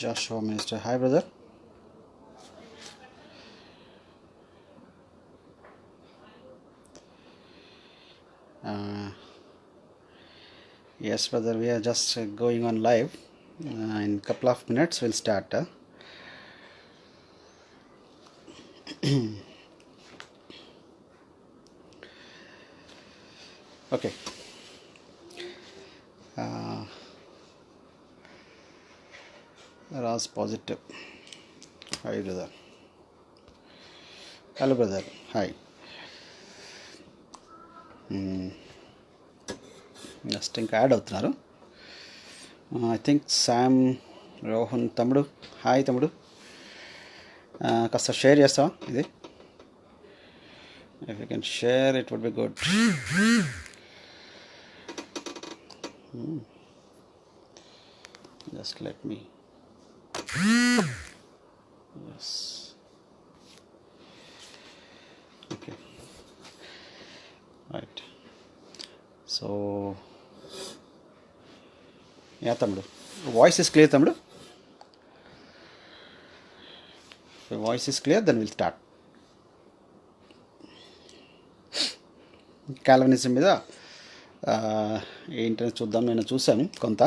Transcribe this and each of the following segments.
Joshua Minister. Hi, brother. Yes, brother. We are just going on live. In a couple of minutes, we'll start. Okay. Ras positive. Hi, brother. Hello, brother. Hi. Just ఇంకా add అవుతున్నారు. I think Sam Rohan తమ్ముడు. Hi తమ్ముడు. కాస్త share చేస్తావా ఇది? If you can share it would be good. Just let me. Yes. Okay. Right. So, yeah, తమ్ముడు. Voice is clear, తమ్ముడు. If voice is clear, then we'll start. Calvinism మీద ఏంటని చూద్దాం. నేను చూశాను కొంత.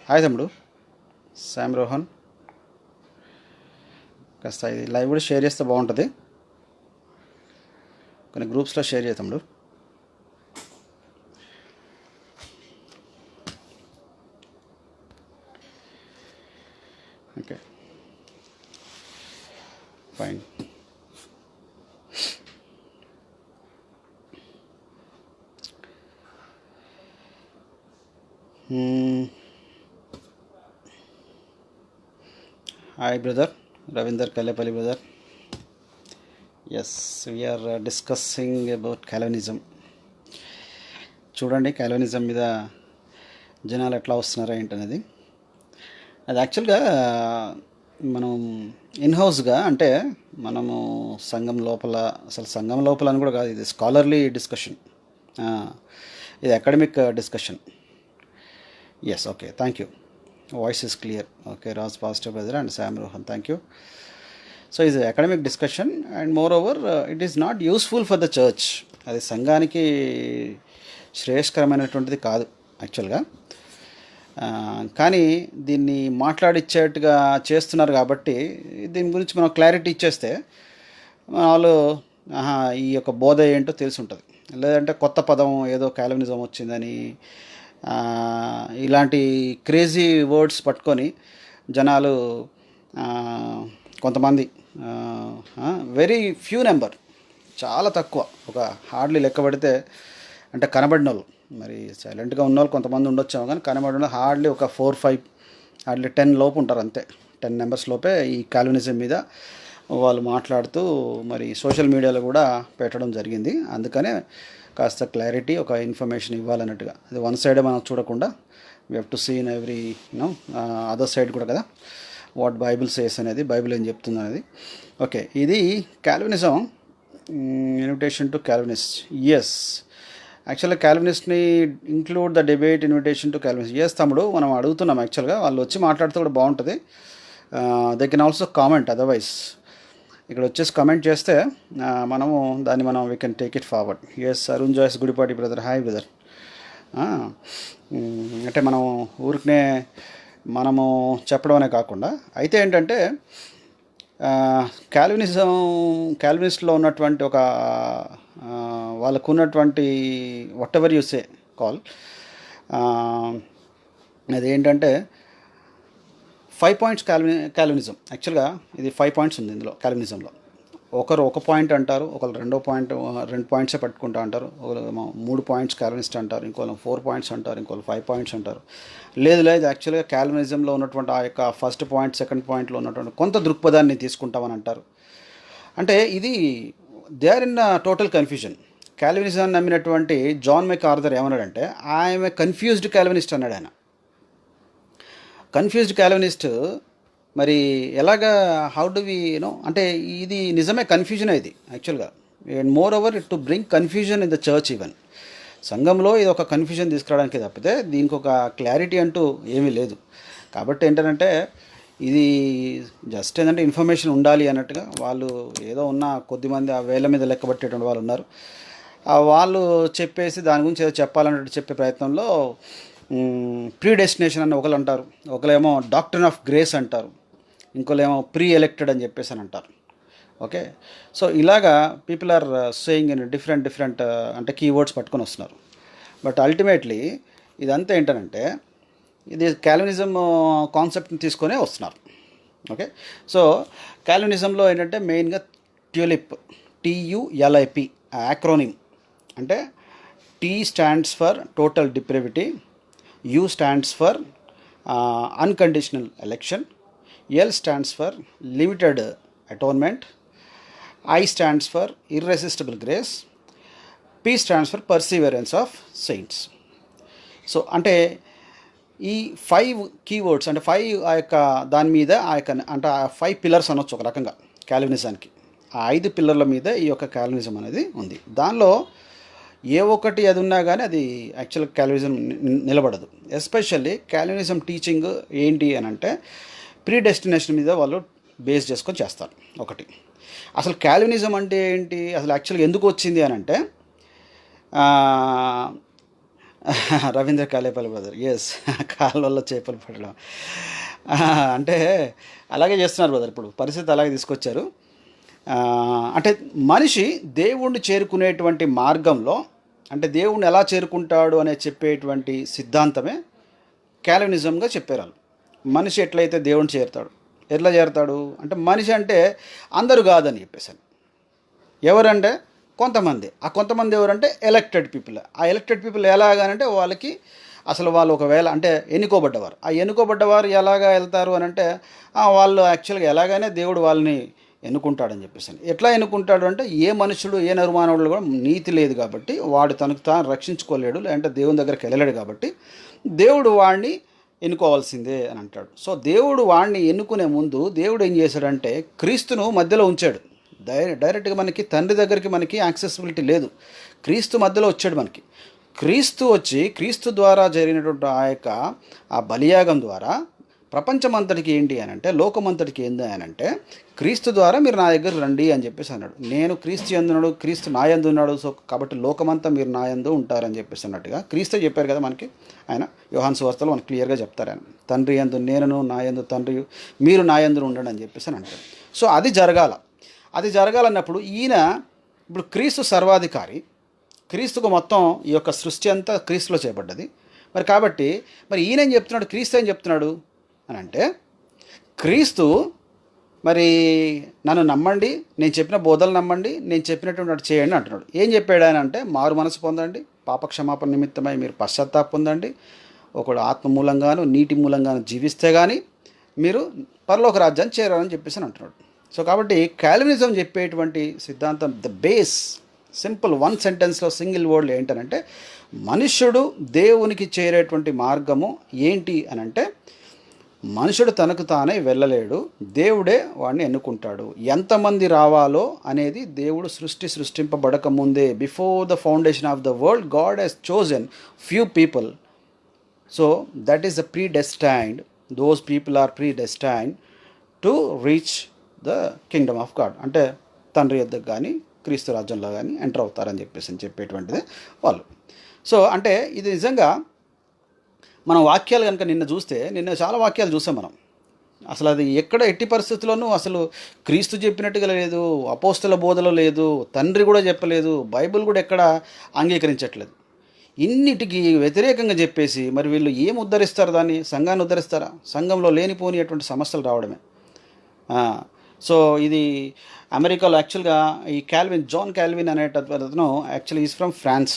హాయ్ తమ్ముడు శామ్ రోహన్. కాస్త ఇది లైవ్ కూడా షేర్ చేస్తే బాగుంటుంది. కొన్ని గ్రూప్స్లో షేర్ చేయ తమ్ముడు. Okay, fine. Hi brother Ravinder Kallepalli brother. Yes, we are discussing about Calvinism. చూడండి కాల్వినిజం మీద జనాలు ఎట్లా వస్తున్నారా ఏంటనేది. అది యాక్చువల్గా మనం ఇన్హౌస్గా, అంటే మనము సంఘం లోపల, అసలు సంఘం లోపల అని కూడా కాదు, ఇది స్కాలర్లీ డిస్కషన్, ఇది academic discussion. Yes, okay, thank you. Voice is clear. Okay, Raj pastor brother and Sam Rohan, thank you. So ఇది academic discussion and moreover it is not useful for the church. అది సంఘానికి శ్రేయస్కరమైనటువంటిది కాదు యాక్చువల్గా. కానీ దీన్ని మాట్లాడిచ్చేట్టుగా చేస్తున్నారు కాబట్టి దీని గురించి మనం క్లారిటీ ఇచ్చేస్తే వాళ్ళు ఈ యొక్క బోధ ఏంటో తెలిసి ఉంటుంది. లేదంటే కొత్త పదం ఏదో కాల్వినిజం వచ్చిందని ఇలాంటి క్రేజీ వర్డ్స్ పట్టుకొని జనాలు, కొంతమంది, వెరీ ఫ్యూ నెంబర్, చాలా తక్కువ, ఒక హార్డ్లీ లెక్క పెడితే, అంటే కనబడిన వాళ్ళు, మరి సైలెంట్గా ఉన్న వాళ్ళు కొంతమంది ఉండొచ్చాము, కానీ కనబడిన హార్డ్లీ ఒక 4-5, హార్డ్లీ 10 లోపు ఉంటారు అంతే. 10 మెంబర్స్ లోపే ఈ కాల్వినిజం మీద వాళ్ళు మాట్లాడుతూ మరి సోషల్ మీడియాలో కూడా పెట్టడం జరిగింది. అందుకనే కాస్త క్లారిటీ, ఒక ఇన్ఫర్మేషన్ ఇవ్వాలన్నట్టుగా. అది వన్ సైడే మనం చూడకుండా we have to see in every other side కూడా కదా, వాట్ బైబిల్ సేస్ అనేది, బైబిల్ ఏం చెప్తుంది అనేది. ఓకే, ఇది Calvinism, invitation to Calvinist. Yes, యాక్చువల్గా కాల్వినిస్ట్ని include the debate, invitation to Calvinist. Yes తమ్ముడు, మనం అడుగుతున్నాం యాక్చువల్గా. వాళ్ళు వచ్చి మాట్లాడితే కూడా బాగుంటుంది. They can also comment otherwise. ఇక్కడ వచ్చేసి కమెంట్ చేస్తే మనము దాన్ని we can take it forward. Yes, Arun Joyce Gudipati brother, hi brother. అంటే మనం ఊరికనే మనము చెప్పడం అనే కాకుండా, అయితే ఏంటంటే కాల్వినిస్ట్లో ఉన్నటువంటి ఒక వాళ్ళకు ఉన్నటువంటి what ever you say call, అదేంటంటే 5 పాయింట్స్ కాల్వినిజం. యాక్చువల్గా ఇది 5 పాయింట్స్ ఉంది ఇందులో కాల్వినిజంలో. ఒకరు 1 పాయింట్ అంటారు, ఒకరు 2 పాయింట్సే పట్టుకుంటా అంటారు, ఒకరు 3 పాయింట్స్ కాల్వినిస్ట్ అంటారు, ఇంకోళ్ళు 4 పాయింట్స్ అంటారు, ఇంకోళ్ళు 5 పాయింట్స్ అంటారు. లేదు యాక్చువల్గా కాల్వినిజంలో ఉన్నటువంటి ఆ యొక్క ఫస్ట్ పాయింట్, సెకండ్ పాయింట్లో ఉన్నటువంటి కొంత దృక్పథాన్ని తీసుకుంటామని అంటారు. అంటే ఇది they are in total confusion. కాల్వినిజాన్ని నమ్మినటువంటి జాన్ మెకార్థర్ ఏమన్నాడంటే, ఐఎమ్ ఏ కన్ఫ్యూజ్డ్ కాల్వినిస్ట్ అన్నాడు ఆయన. కన్ఫ్యూజ్డ్ కాల్వినిస్ట్ మరి ఎలాగా, హౌ డు వి యూనో, అంటే ఇది నిజమే కన్ఫ్యూజన్ ఇది యాక్చువల్గా. And more over to bring confusion in the church even. సంఘంలో ఇది ఒక కన్ఫ్యూజన్ తీసుకురావడానికి తప్పితే దీనికి ఒక క్లారిటీ అంటూ ఏమీ లేదు. కాబట్టి ఏంటంటే ఇది జస్ట్ ఏంటంటే ఇన్ఫర్మేషన్ ఉండాలి అన్నట్టుగా వాళ్ళు ఏదో ఉన్న కొద్దిమంది ఆ వేల మీద లెక్కబట్టేటువంటి వాళ్ళు ఉన్నారు. వాళ్ళు చెప్పేసి దాని గురించి ఏదో చెప్పాలన్నట్టు చెప్పే ప్రయత్నంలో ప్రీ డెస్టినేషన్ అని ఒకరు అంటారు, ఒకరేమో డాక్ట్రిన్ ఆఫ్ గ్రేస్ అంటారు, ఇంకోలేమో ప్రీ ఎలెక్టెడ్ అని చెప్పేసి అని అంటారు. ఓకే, సో ఇలాగా people are saying in different అంటే కీవర్డ్స్ పట్టుకొని వస్తున్నారు. బట్ అల్టిమేట్లీ ఇదంతా ఏంటంటే ఇది క్యాల్వినిజం కాన్సెప్ట్ని తీసుకొనే వస్తున్నారు. ఓకే, సో క్యాల్వినిజంలో ఏంటంటే మెయిన్గా ట్యూలిప్, TULIP యాక్రోనిమ్ అంటే T stands for total depravity, U stands for unconditional election, L stands for limited atonement, I stands for irresistible grace, P stands for perseverance of saints. So అంటే ఈ 5 keywords అంటే 5 ఆ యొక్క దాని మీద ఆ యొక్క అంటే ఆ 5 పిల్లర్స్ అనొచ్చు ఒక రకంగా క్యాల్వినిజానికి. ఆ 5 పిల్లర్ల మీద ఈ యొక్క క్యాల్వినిజం అనేది ఉంది. దానిలో ఏ ఒక్కటి అది ఉన్నా కానీ అది యాక్చువల్ క్యాల్వినిజం నిలబడదు. ఎస్పెషల్లీ క్యాల్వినిజం టీచింగ్ ఏంటి అని అంటే ప్రీ డెస్టినేషన్ మీద వాళ్ళు బేస్ చేసుకొని చేస్తారు. ఒకటి అసలు క్యాల్వినిజం అంటే ఏంటి, అసలు యాక్చువల్గా ఎందుకు వచ్చింది అని అంటే రవీంద్ర కాలేపల్లి బ్రదర్, ఎస్, కాళ్ళల్లో చేపలు పడడం అంటే అలాగే చేస్తున్నారు బ్రదర్. ఇప్పుడు పరిస్థితి అలాగే తీసుకొచ్చారు. అంటే మనిషి దేవుణ్ణి చేరుకునేటువంటి మార్గంలో అంటే దేవుణ్ణి ఎలా చేరుకుంటాడు అనే చెప్పేటువంటి సిద్ధాంతమే క్యాల్వినిజంగా చెప్పారు వాళ్ళు. మనిషి ఎట్లయితే దేవుణ్ణి చేరుతాడు, ఎట్లా చేరుతాడు అంటే మనిషి అంటే అందరూ కాదని చెప్పేసాను. ఎవరంటే కొంతమంది, ఆ కొంతమంది ఎవరంటే ఎలక్టెడ్ పీపుల్. ఆ ఎలక్టెడ్ పీపుల్ ఎలాగానంటే వాళ్ళకి అసలు వాళ్ళు ఒకవేళ అంటే ఎన్నుకోబడ్డవారు, ఆ ఎన్నుకోబడ్డవారు ఎలాగా వెళ్తారు అని అంటే వాళ్ళు యాక్చువల్గా ఎలాగైనా దేవుడు వాళ్ళని ఎన్నుకుంటాడని చెప్పేసి. ఎట్లా ఎన్నుకుంటాడు అంటే ఏ మనుషుడు ఏ నిర్మాణంలో కూడా నీతి లేదు కాబట్టి వాడు తనకు తాను రక్షించుకోలేడు, లేదంటే దేవుని దగ్గరికి వెళ్ళలేడు కాబట్టి దేవుడు వాడిని ఎన్నుకోవాల్సిందే అని అంటాడు. సో దేవుడు వాడిని ఎన్నుకునే ముందు దేవుడు ఏం చేశాడంటే క్రీస్తును మధ్యలో ఉంచాడు. డైరెక్ట్గా మనకి తండ్రి దగ్గరికి మనకి యాక్సెసిబిలిటీ లేదు, క్రీస్తు మధ్యలో వచ్చాడు మనకి. క్రీస్తు వచ్చి క్రీస్తు ద్వారా జరిగినటువంటి ఆ యొక్క ఆ బలియాగం ద్వారా ప్రపంచమంతటికి ఏంటి అని అంటే లోకమంతటికి ఏంది అని అంటే క్రీస్తు ద్వారా మీరు నా దగ్గర రండి అని చెప్పేసి అన్నాడు. నేను క్రీస్తు యందున్నాడు, క్రీస్తు నా యందు ఉన్నాడు, సో కాబట్టి లోకమంతా మీరు నా యందు ఉంటారని చెప్పేసి అన్నట్టుగా క్రీస్తు చెప్పారు కదా మనకి. ఆయన యోహాను సువార్తలో మనకు క్లియర్గా చెప్తారు, ఆయన తండ్రి యందు నేనును, నా యందు తండ్రి, మీరు నా యందు ఉండండి అని చెప్పేసి అని అంటారు. సో అది జరగాల. అది జరగాలన్నప్పుడు ఈయన ఇప్పుడు క్రీస్తు సర్వాధికారి, క్రీస్తుకు మొత్తం ఈ యొక్క సృష్టి అంతా క్రీస్తులో చేపడ్డది. మరి కాబట్టి మరి ఈయన ఏం చెప్తున్నాడు, క్రీస్తు ఏం చెప్తున్నాడు అని అంటే క్రీస్తు మరి నన్ను నమ్మండి, నేను చెప్పిన బోధలు నమ్మండి, నేను చెప్పినటువంటి చేయండి అంటున్నాడు. ఏం చెప్పాడు ఆయన అంటే మారు మనసు పొందండి, పాపక్షమాపణ నిమిత్తమై మీరు పశ్చాత్తాప పొందండి, ఒకడు ఆత్మ మూలంగాను నీటి మూలంగాను జీవిస్తే కానీ మీరు పరలోక రాజ్యాన్ని చేరాలని చెప్పేసి అంటున్నాడు. సో కాబట్టి క్యాల్వినిజం చెప్పేటువంటి సిద్ధాంతం ద బేస్ సింపుల్ వన్ సెంటెన్స్లో సింగిల్ వర్డ్లో ఏంటనంటే మనుష్యుడు దేవునికి చేరేటువంటి మార్గము ఏంటి అని అంటే మనుషుడు తనకు తానే వెళ్ళలేడు, దేవుడే వాడిని ఎన్నుకుంటాడు. ఎంతమంది రావాలో అనేది దేవుడు సృష్టింపబడక ముందే before the foundation of the world God he's chosen few people. So that is the predestined, those people are predestined to reach the kingdom of God. అంటే తండ్రి యొద్దకు కానీ క్రీస్తు రాజ్యంలో కానీ ఎంటర్ అవుతారని చెప్పేటువంటిది వాళ్ళు. సో అంటే ఇది నిజంగా మనం వాక్యాలు కనుక నిన్న చాలా వాక్యాలు చూసాం మనం. అసలు అది ఎక్కడ ఎట్టి పరిస్థితుల్లోనూ అసలు క్రీస్తు చెప్పినట్టుగా లేదు, అపోస్తల బోధలో లేదు, తండ్రి కూడా చెప్పలేదు, బైబిల్ కూడా ఎక్కడ అంగీకరించట్లేదు. ఇన్నిటికీ వ్యతిరేకంగా చెప్పేసి మరి వీళ్ళు ఏం ఉద్ధరిస్తారు, దాన్ని సంఘాన్ని ఉద్ధరిస్తారా? సంఘంలో లేనిపోని అటువంటి సమస్యలు రావడమే. సో ఇది అమెరికాలో యాక్చువల్గా ఈ జాన్ క్యాల్విన్ అనేటతను యాక్చువల్లీ ఈజ్ ఫ్రమ్ ఫ్రాన్స్.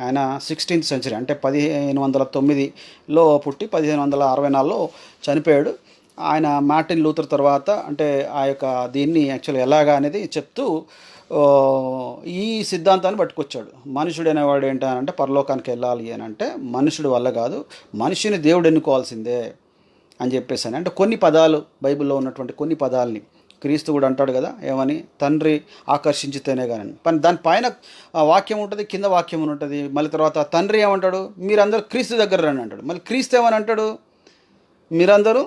ఆయన 16th century అంటే 1509లో పుట్టి 1564లో చనిపోయాడు. ఆయన మార్టిన్ లూథర్ తర్వాత అంటే ఆ యొక్క దీన్ని యాక్చువల్గా ఎలాగా అనేది చెప్తూ ఈ సిద్ధాంతాన్ని పట్టుకొచ్చాడు. మనుషుడు అనేవాడు ఏంటంటే పరలోకానికి వెళ్ళాలి అని అంటే మనుషుడు వల్ల కాదు, మనిషిని దేవుడు ఎన్నుకోవాల్సిందే అని చెప్పేసి అంటే కొన్ని పదాలు బైబిల్లో ఉన్నటువంటి కొన్ని పదాలని క్రీస్తు కూడా అంటాడు కదా ఏమని, తండ్రి ఆకర్షించితేనే కానీ. దానిపైన వాక్యం ఉంటుంది, కింద వాక్యం ఉంటుంది. మళ్ళీ తర్వాత తండ్రి ఏమంటాడు, మీరందరూ క్రీస్తు దగ్గర రండి అంటాడు. మళ్ళీ క్రీస్తు ఏమని అంటాడు, మీరందరూ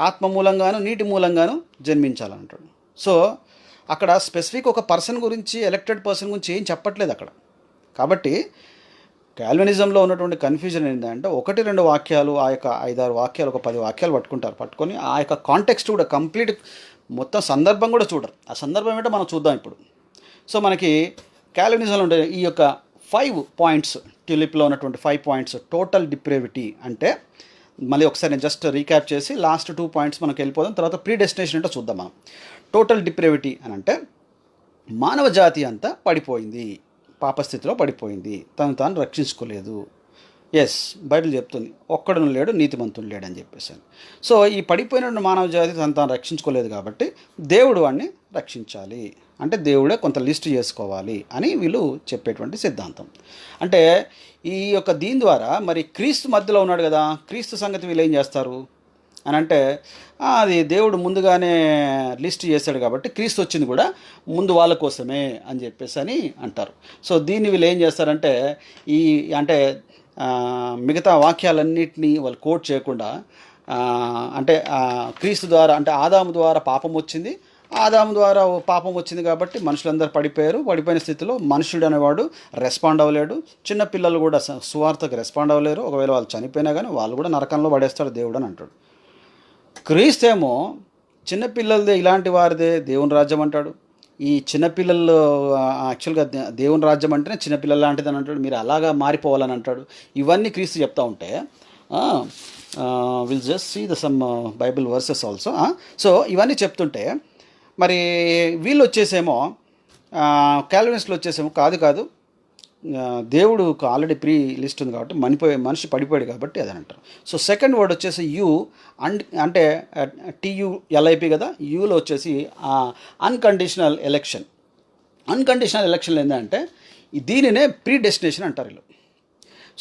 ఆత్మ మూలంగాను నీటి మూలంగాను జన్మించాలంటాడు. సో అక్కడ స్పెసిఫిక్ ఒక పర్సన్ గురించి, ఎలక్టెడ్ పర్సన్ గురించి ఏం చెప్పట్లేదు అక్కడ. కాబట్టి కాల్వినిజంలో ఉన్నటువంటి కన్ఫ్యూజన్ ఏంటంటే 1-2 వాక్యాలు, ఆ యొక్క 5-6 వాక్యాలు, ఒక 10 వాక్యాలు పట్టుకొని ఆ యొక్క కాంటెక్స్ట్ కూడా కంప్లీట్ మొత్తం సందర్భం కూడా చూడరు. ఆ సందర్భం ఏంటో మనం చూద్దాం ఇప్పుడు. సో మనకి కాల్వినిజంలో ఉండే ఈ యొక్క 5 పాయింట్స్, ట్యూలిప్లో ఉన్నటువంటి 5 పాయింట్స్, టోటల్ డిప్రేవిటీ అంటే, మళ్ళీ ఒకసారి నేను జస్ట్ రీక్యాప్ చేసి లాస్ట్ 2 పాయింట్స్ మనకు వెళ్ళిపోదాం. తర్వాత ప్రీ డెస్టినేషన్ ఏంటో చూద్దాం మనం. టోటల్ డిప్రేవిటీ అని అంటే మానవ జాతి అంతా పడిపోయింది, పాపస్థితిలో పడిపోయింది, తను తాను రక్షించుకోలేదు. ఎస్, బైబిల్ చెప్తుంది ఒక్కడును లేడు నీతిమంతుడు లేడు అని చెప్పేసాను. సో ఈ పడిపోయిన మానవ జాతి తను తాను రక్షించుకోలేదు కాబట్టి దేవుడు వాడిని రక్షించాలి, అంటే దేవుడే కొంత లిస్ట్ చేసుకోవాలి అని వీళ్ళు చెప్పేటువంటి సిద్ధాంతం. అంటే ఈ యొక్క దీని ద్వారా మరి క్రీస్తు మధ్యలో ఉన్నాడు కదా, క్రీస్తు సంగతి వీళ్ళు ఏం చేస్తారు అని అంటే, అది దేవుడు ముందుగానే లిస్ట్ చేశాడు కాబట్టి క్రీస్తు వచ్చింది కూడా ముందు వాళ్ళ కోసమే అని చెప్పేసి అని అంటారు. సో దీన్ని వీళ్ళు ఏం చేస్తారంటే, ఈ అంటే మిగతా వాక్యాలన్నింటినీ వాళ్ళు కోట్ చేయకుండా, అంటే క్రీస్తు ద్వారా, అంటే ఆదాము ద్వారా పాపం వచ్చింది, ఆదాము ద్వారా పాపం వచ్చింది కాబట్టి మనుషులందరూ పడిపోయారు. పడిపోయిన స్థితిలో మనుషుడు అనేవాడు రెస్పాండ్ అవ్వలేడు. చిన్నపిల్లలు కూడా సువార్తకు రెస్పాండ్ అవ్వలేరు. ఒకవేళ వాళ్ళు చనిపోయినా కానీ వాళ్ళు కూడా నరకంలో పడేస్తాడు దేవుడు అని అంటాడు. క్రీస్తు ఏమో చిన్నపిల్లలదే, ఇలాంటి వారిదే దేవుని రాజ్యం అంటాడు. ఈ చిన్నపిల్లలు యాక్చువల్గా దేవుని రాజ్యం అంటేనే చిన్నపిల్లలు లాంటిది అని అంటాడు. మీరు అలాగా మారిపోవాలని అంటాడు. ఇవన్నీ క్రీస్తు చెప్తా ఉంటే will just see the some Bible verses also. So ఇవన్నీ చెప్తుంటే మరి వీళ్ళు వచ్చేసేమో, కాల్వినిస్టులు వచ్చేసేమో కాదు దేవుడు ఆల్రెడీ ప్రీ లిస్ట్ ఉంది కాబట్టి మనిషి పడిపోయాడు కాబట్టి అదని అంటారు. సో సెకండ్ వర్డ్ వచ్చేసి యూ అంటే TULIP కదా, యూలో వచ్చేసి అన్కండిషనల్ ఎలక్షన్. అన్కండిషనల్ ఎలక్షన్లు ఏంటంటే దీనినే ప్రీ డెస్టినేషన్ అంటారు వీళ్ళు.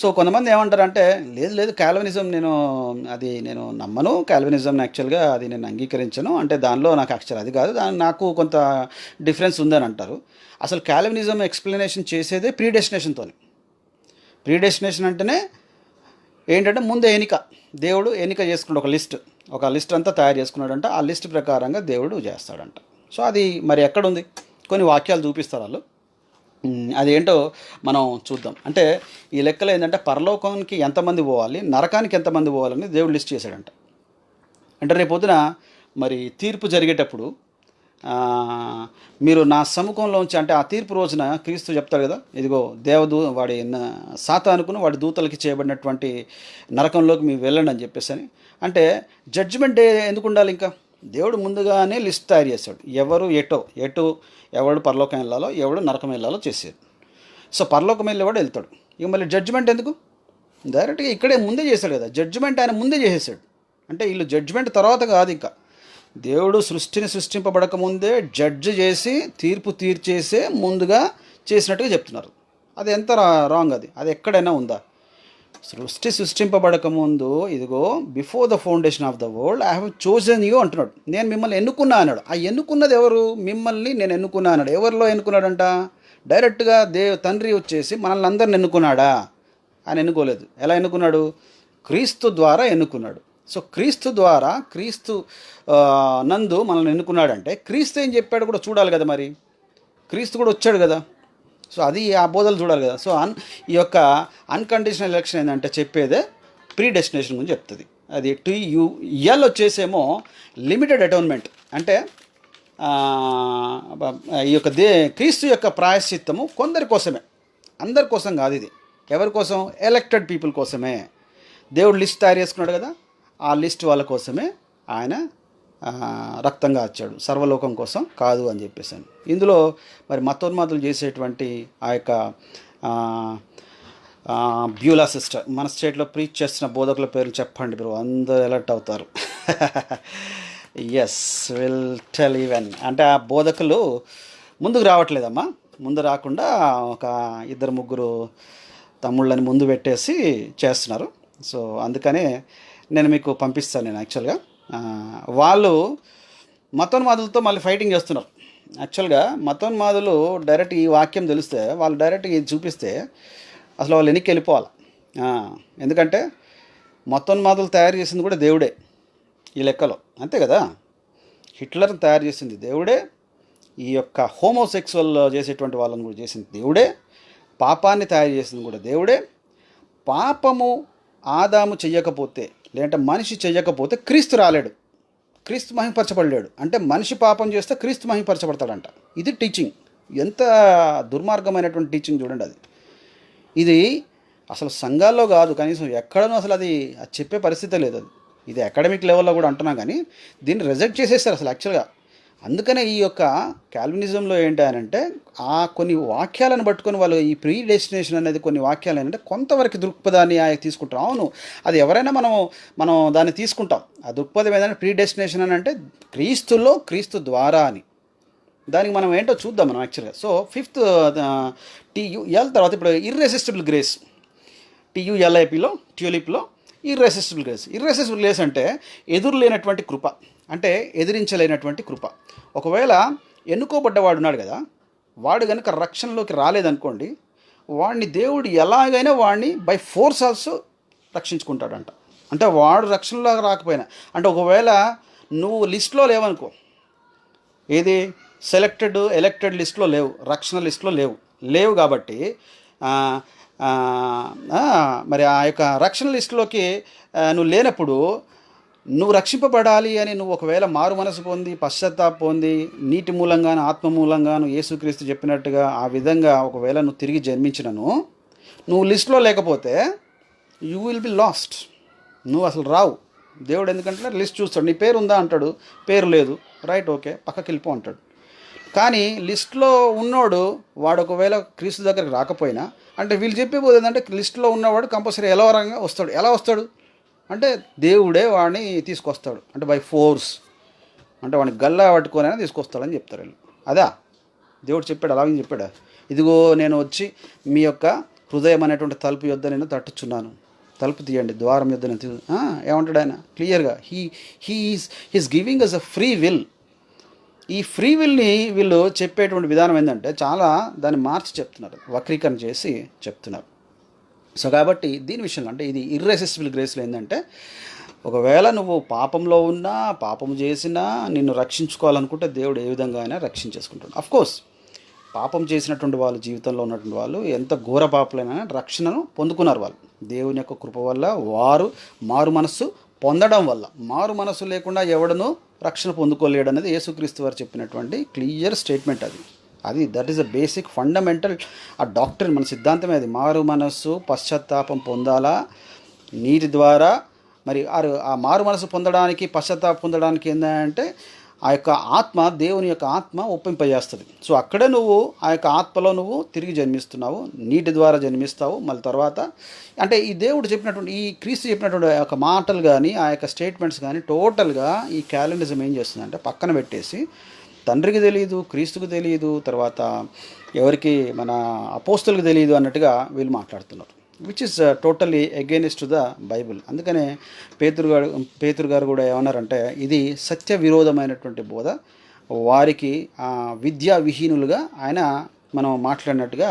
సో కొంతమంది ఏమంటారంటే, లేదు కాల్వినిజం నేను నమ్మను, కాల్వినిజం యాక్చువల్గా అది నేను అంగీకరించను, అంటే దానిలో నాకు యాక్చువల్ అది కాదు, నాకు కొంత డిఫరెన్స్ ఉందని అంటారు. అసలు కాల్వినిజం ఎక్స్ప్లెనేషన్ చేసేదే ప్రీ డెస్టినేషన్తో. ప్రీ డెస్టినేషన్ అంటేనే ఏంటంటే ముందే దేవుడు ఎన్నిక చేసుకున్నాడు, ఒక లిస్ట్ అంతా తయారు చేసుకున్నాడంట. ఆ లిస్ట్ ప్రకారంగా దేవుడు చేస్తాడంట. సో అది మరి ఎక్కడుంది, కొన్ని వాక్యాలు చూపిస్తారు వాళ్ళు, అదేంటో మనం చూద్దాం. అంటే ఈ లెక్కలో ఏంటంటే పరలోకానికి ఎంతమంది పోవాలి, నరకానికి ఎంతమంది పోవాలని దేవుడు లిస్ట్ చేశాడంట. అంటే రేపొద్దున మరి తీర్పు జరిగేటప్పుడు మీరు నా సముఖంలోంచి, అంటే ఆ తీర్పు రోజున క్రీస్తు చెప్తాడు కదా, ఇదిగో వాడి సాతానుకును వాడి దూతలకి చేయబడినటువంటి నరకంలోకి మీరు వెళ్ళండి అని చెప్పేసి అని. అంటే జడ్జిమెంట్ డే ఎందుకు ఉండాలి, ఇంకా దేవుడు ముందుగానే లిస్ట్ తయారు చేశాడు, ఎవరు ఎవడు పరలోకం వెళ్ళాలో, ఎవడు నరకం వెళ్ళాలో చేసేది. సో పరలోకం వెళ్ళేవాడు వెళ్తాడు. ఇక మళ్ళీ జడ్జిమెంట్ ఎందుకు, డైరెక్ట్గా ఇక్కడే ముందే చేశాడు కదా, జడ్జిమెంట్ ఆయన ముందే చేసేసాడు. అంటే వీళ్ళు జడ్జిమెంట్ తర్వాత కాదు, ఇంకా దేవుడు సృష్టిని సృష్టింపబడక ముందే జడ్జి చేసి తీర్పు తీర్చేసే ముందుగా చేసినట్టుగా చెప్తున్నారు. అది ఎంత రాంగ్, అది ఎక్కడైనా ఉందా? సృష్టి సృష్టింపబడక ముందు ఇదిగో before the foundation of the world I have chosen you అంటున్నాడు. నేను మిమ్మల్ని ఎన్నుకున్నా అన్నాడు. ఆ ఎన్నుకున్నది ఎవరు, మిమ్మల్ని నేను ఎన్నుకున్నా అన్నాడు. ఎవరిలో ఎన్నుకున్నాడంట, డైరెక్ట్గా తండ్రి వచ్చేసి మనల్ని అందరిని ఎన్నుకున్నాడా? ఆయన ఎన్నుకోలేదు. ఎలా ఎన్నుకున్నాడు, క్రీస్తు ద్వారా ఎన్నుకున్నాడు. సో క్రీస్తు ద్వారా, క్రీస్తు నందు మనల్ని ఎన్నుకున్నాడంటే క్రీస్తు ఏం చెప్పాడు కూడా చూడాలి కదా, మరి క్రీస్తు కూడా వచ్చాడు కదా. సో అది ఆ బోధలు చూడాలి కదా. సో ఈ యొక్క అన్కండిషనల్ ఎలక్షన్ ఏంటంటే చెప్పేదే ప్రీ డెస్టినేషన్ గురించి చెప్తుంది. అది TUL వచ్చేసేమో లిమిటెడ్ అటోన్మెంట్. అంటే ఈ యొక్క క్రీస్తు యొక్క ప్రాయశ్చిత్తము కొందరి కోసమే, అందరి కోసం కాదు. ఇది ఎవరి కోసం, ఎలక్టెడ్ పీపుల్ కోసమే. దేవుడు లిస్ట్ తయారు చేసుకున్నాడు కదా, ఆ లిస్ట్ వాళ్ళ కోసమే ఆయన రక్తంగా వచ్చాడు, సర్వలోకం కోసం కాదు అని చెప్పేసాను. ఇందులో మరి మతోన్మాదులు చేసేటువంటి ఆ యొక్క బ్యూలా సిస్టర్, మన స్టేట్లో ప్రీచ్ చేస్తున్న బోధకుల పేర్లు చెప్పండి బ్రో, అందరూ అలర్ట్ అవుతారు. Yes, will tell even. అంటే ఆ బోధకులు ముందుకు రావట్లేదమ్మా, ముందు రాకుండా ఒక 2-3 తమ్ముళ్ళని ముందు పెట్టేసి చేస్తున్నారు. సో అందుకనే నేను మీకు పంపిస్తాను. నేను యాక్చువల్గా వాళ్ళు మతోన్మాదులతో మళ్ళీ ఫైటింగ్ చేస్తున్నారు. యాక్చువల్గా మతోన్మాదులు డైరెక్ట్ ఈ వాక్యం తెలిస్తే, వాళ్ళు డైరెక్ట్ ఇది చూపిస్తే అసలు వాళ్ళు వెనక్కి వెళ్ళిపోవాలి. ఆ, ఎందుకంటే మతోన్మాదులు తయారు చేసింది కూడా దేవుడే ఈ లెక్కలో, అంతే కదా. హిట్లర్ని తయారు చేసింది దేవుడే, ఈ యొక్క హోమోసెక్సువల్ చేసేటువంటి వాళ్ళని కూడా చేసింది దేవుడే, పాపాన్ని తయారు చేసింది కూడా దేవుడే. పాపము ఆదాము చెయ్యకపోతే, లేదంటే మనిషి చెయ్యకపోతే క్రీస్తు రాలేడు, క్రీస్తు మహిమపరచబడలేడు. అంటే మనిషి పాపం చేస్తే క్రీస్తు మహిమపరచబడతాడంట. ఇది టీచింగ్. ఎంత దుర్మార్గమైనటువంటి టీచింగ్ చూడండి అది. ఇది అసలు సంఘాల్లో కాదు, కనీసం ఎక్కడనూ అసలు అది చెప్పే పరిస్థితే లేదు. అది ఇది అకాడమిక్ లెవెల్లో కూడా అంటున్నా కానీ దీన్ని రిజెక్ట్ చేసేస్తారు అసలు యాక్చువల్గా. అందుకనే ఈ యొక్క క్యాల్వినిజంలో ఏంటి అని అంటే, ఆ కొన్ని వాక్యాలను పట్టుకొని వాళ్ళు ఈ ప్రీ డెస్టినేషన్ అనేది కొన్ని వాక్యాలు ఏంటంటే కొంతవరకు దృక్పథాన్ని తీసుకుంటాం. అవును, అది ఎవరైనా మనం దాన్ని తీసుకుంటాం. ఆ దృక్పథం ఏంటంటే ప్రీ డెస్టినేషన్ అని అంటే క్రీస్తులో, క్రీస్తు ద్వారా అని. దానికి మనం ఏంటో చూద్దాం మనం యాక్చువల్గా. సో ఫిఫ్త్ టీయుఎల్ తర్వాత ఇప్పుడు ఇర్రెసిస్టిబుల్ గ్రేస్, టీయుఎల్ఐపిలో ట్యూలిప్లో ఇర్రెసిస్టిబుల్ గ్రేస్. ఇర్రెసిస్టిబుల్ గ్రేస్ అంటే ఎదురు లేనటువంటి కృప, అంటే ఎదిరించలేనటువంటి కృప. ఒకవేళ ఎన్నుకోబడ్డవాడు ఉన్నాడు కదా, వాడు కనుక రక్షణలోకి రాలేదనుకోండి, వాడిని దేవుడు ఎలాగైనా వాడిని బై ఫోర్స్ ఆల్సో రక్షించుకుంటాడంట. అంటే వాడు రక్షణలోకి రాకపోయినా, అంటే ఒకవేళ నువ్వు లిస్ట్లో లేవనుకో, ఏది ఎలక్టెడ్ లిస్ట్లో లేవు, రక్షణ లిస్ట్లో లేవు కాబట్టి మరి ఆ యొక్క రక్షణ లిస్టులోకి నువ్వు లేనప్పుడు, నువ్వు రక్షింపబడాలి అని నువ్వు ఒకవేళ మారు మనసు పొంది, పశ్చాత్తాప పొంది, నీటి మూలంగాను ఆత్మ మూలంగాను యేసుక్రీస్తు చెప్పినట్టుగా ఆ విధంగా ఒకవేళ నువ్వు తిరిగి జన్మించినను, నువ్వు లిస్ట్లో లేకపోతే యూ విల్ బి లాస్ట్. నువ్వు అసలు రావు. దేవుడు ఎందుకంటే లిస్ట్ చూస్తాడు, నీ పేరు ఉందా అంటాడు, పేరు లేదు, రైట్, ఓకే, పక్కకి వెళ్ళిపో అంటాడు. కానీ లిస్ట్లో ఉన్నోడు వాడు ఒకవేళ క్రీస్తు దగ్గరికి రాకపోయినా, అంటే వీళ్ళు చెప్పేపోదు ఏంటంటే లిస్టులో ఉన్నవాడు కంపల్సరీ ఎలవరంగా వస్తాడు. ఎలా వస్తాడు అంటే దేవుడే వాడిని తీసుకొస్తాడు, అంటే బై ఫోర్స్, అంటే వాడిని గల్లా పట్టుకొనైనా తీసుకొస్తాడని చెప్తారు వీళ్ళు. అదా దేవుడు చెప్పాడు, అలాగే చెప్పాడు, ఇదిగో నేను వచ్చి మీ యొక్క హృదయం అనేటువంటి తలుపు యొద్ద నేను తట్టుచున్నాను, తలుపు తీయండి, ద్వారం యొద్ద నేను ఏమంటాడు ఆయన క్లియర్గా, he is giving us a free will. ఈ ఫ్రీ విల్ని వీళ్ళు చెప్పేటువంటి విధానం ఏంటంటే చాలా దాన్ని మార్చి చెప్తున్నారు, వక్రీకరణ చేసి చెప్తున్నారు. సో కాబట్టి దీని విషయంలో అంటే ఇది ఇర్రెసిస్టిబుల్ గ్రేస్లో ఏంటంటే, ఒకవేళ నువ్వు పాపంలో ఉన్నా, పాపం చేసినా, నిన్ను రక్షించుకోవాలనుకుంటే దేవుడు ఏ విధంగా అయినా రక్షించేసుకుంటాడు. అఫ్కోర్స్ పాపం చేసినటువంటి వాళ్ళు, జీవితంలో ఉన్నటువంటి వాళ్ళు ఎంత ఘోర పాపలైనా రక్షణను పొందుకున్నారు. వాళ్ళు దేవుని యొక్క కృప వల్ల, వారు మారు మనస్సు పొందడం వల్ల. మారు మనస్సు లేకుండా ఎవడను రక్షణ పొందుకోలేడు అనేది యేసుక్రీస్తు వారు చెప్పినటువంటి క్లియర్ స్టేట్మెంట్. అది that is a basic fundamental ఆ డాక్ట్రిన్, మన సిద్ధాంతమే అది. మారు మనస్సు పశ్చాత్తాపం పొందాలా నీటి ద్వారా. మరి ఆ మారు మనసు పొందడానికి, పశ్చాత్తాపం పొందడానికి ఏంటంటే ఆ యొక్క ఆత్మ, దేవుని యొక్క ఆత్మ ఒప్పింపజేస్తుంది. సో అక్కడే నువ్వు ఆ యొక్క ఆత్మలో నువ్వు తిరిగి జన్మిస్తున్నావు, నీటి ద్వారా జన్మిస్తావు. మళ్ళీ తర్వాత అంటే ఈ దేవుడు చెప్పినటువంటి, ఈ క్రీస్తు చెప్పినటువంటి ఆ యొక్క మాటలు కానీ, ఆ యొక్క స్టేట్మెంట్స్ కానీ టోటల్గా ఈ క్యాలెండరిజం ఏం చేస్తుందంటే పక్కన పెట్టేసి, తండ్రికి తెలియదు, క్రీస్తుకు తెలియదు, తర్వాత ఎవరికి మన అపోస్తులకు తెలియదు అన్నట్టుగా వీళ్ళు మాట్లాడుతున్నారు, which is totally against to the Bible. అందుకనే పేతురు గారు కూడా ఏమన్నారంటే, ఇది సత్య విరోధమైనటువంటి బోధ, వారికి విద్యా విహీనులుగా ఆయన మనం మాట్లాడినట్టుగా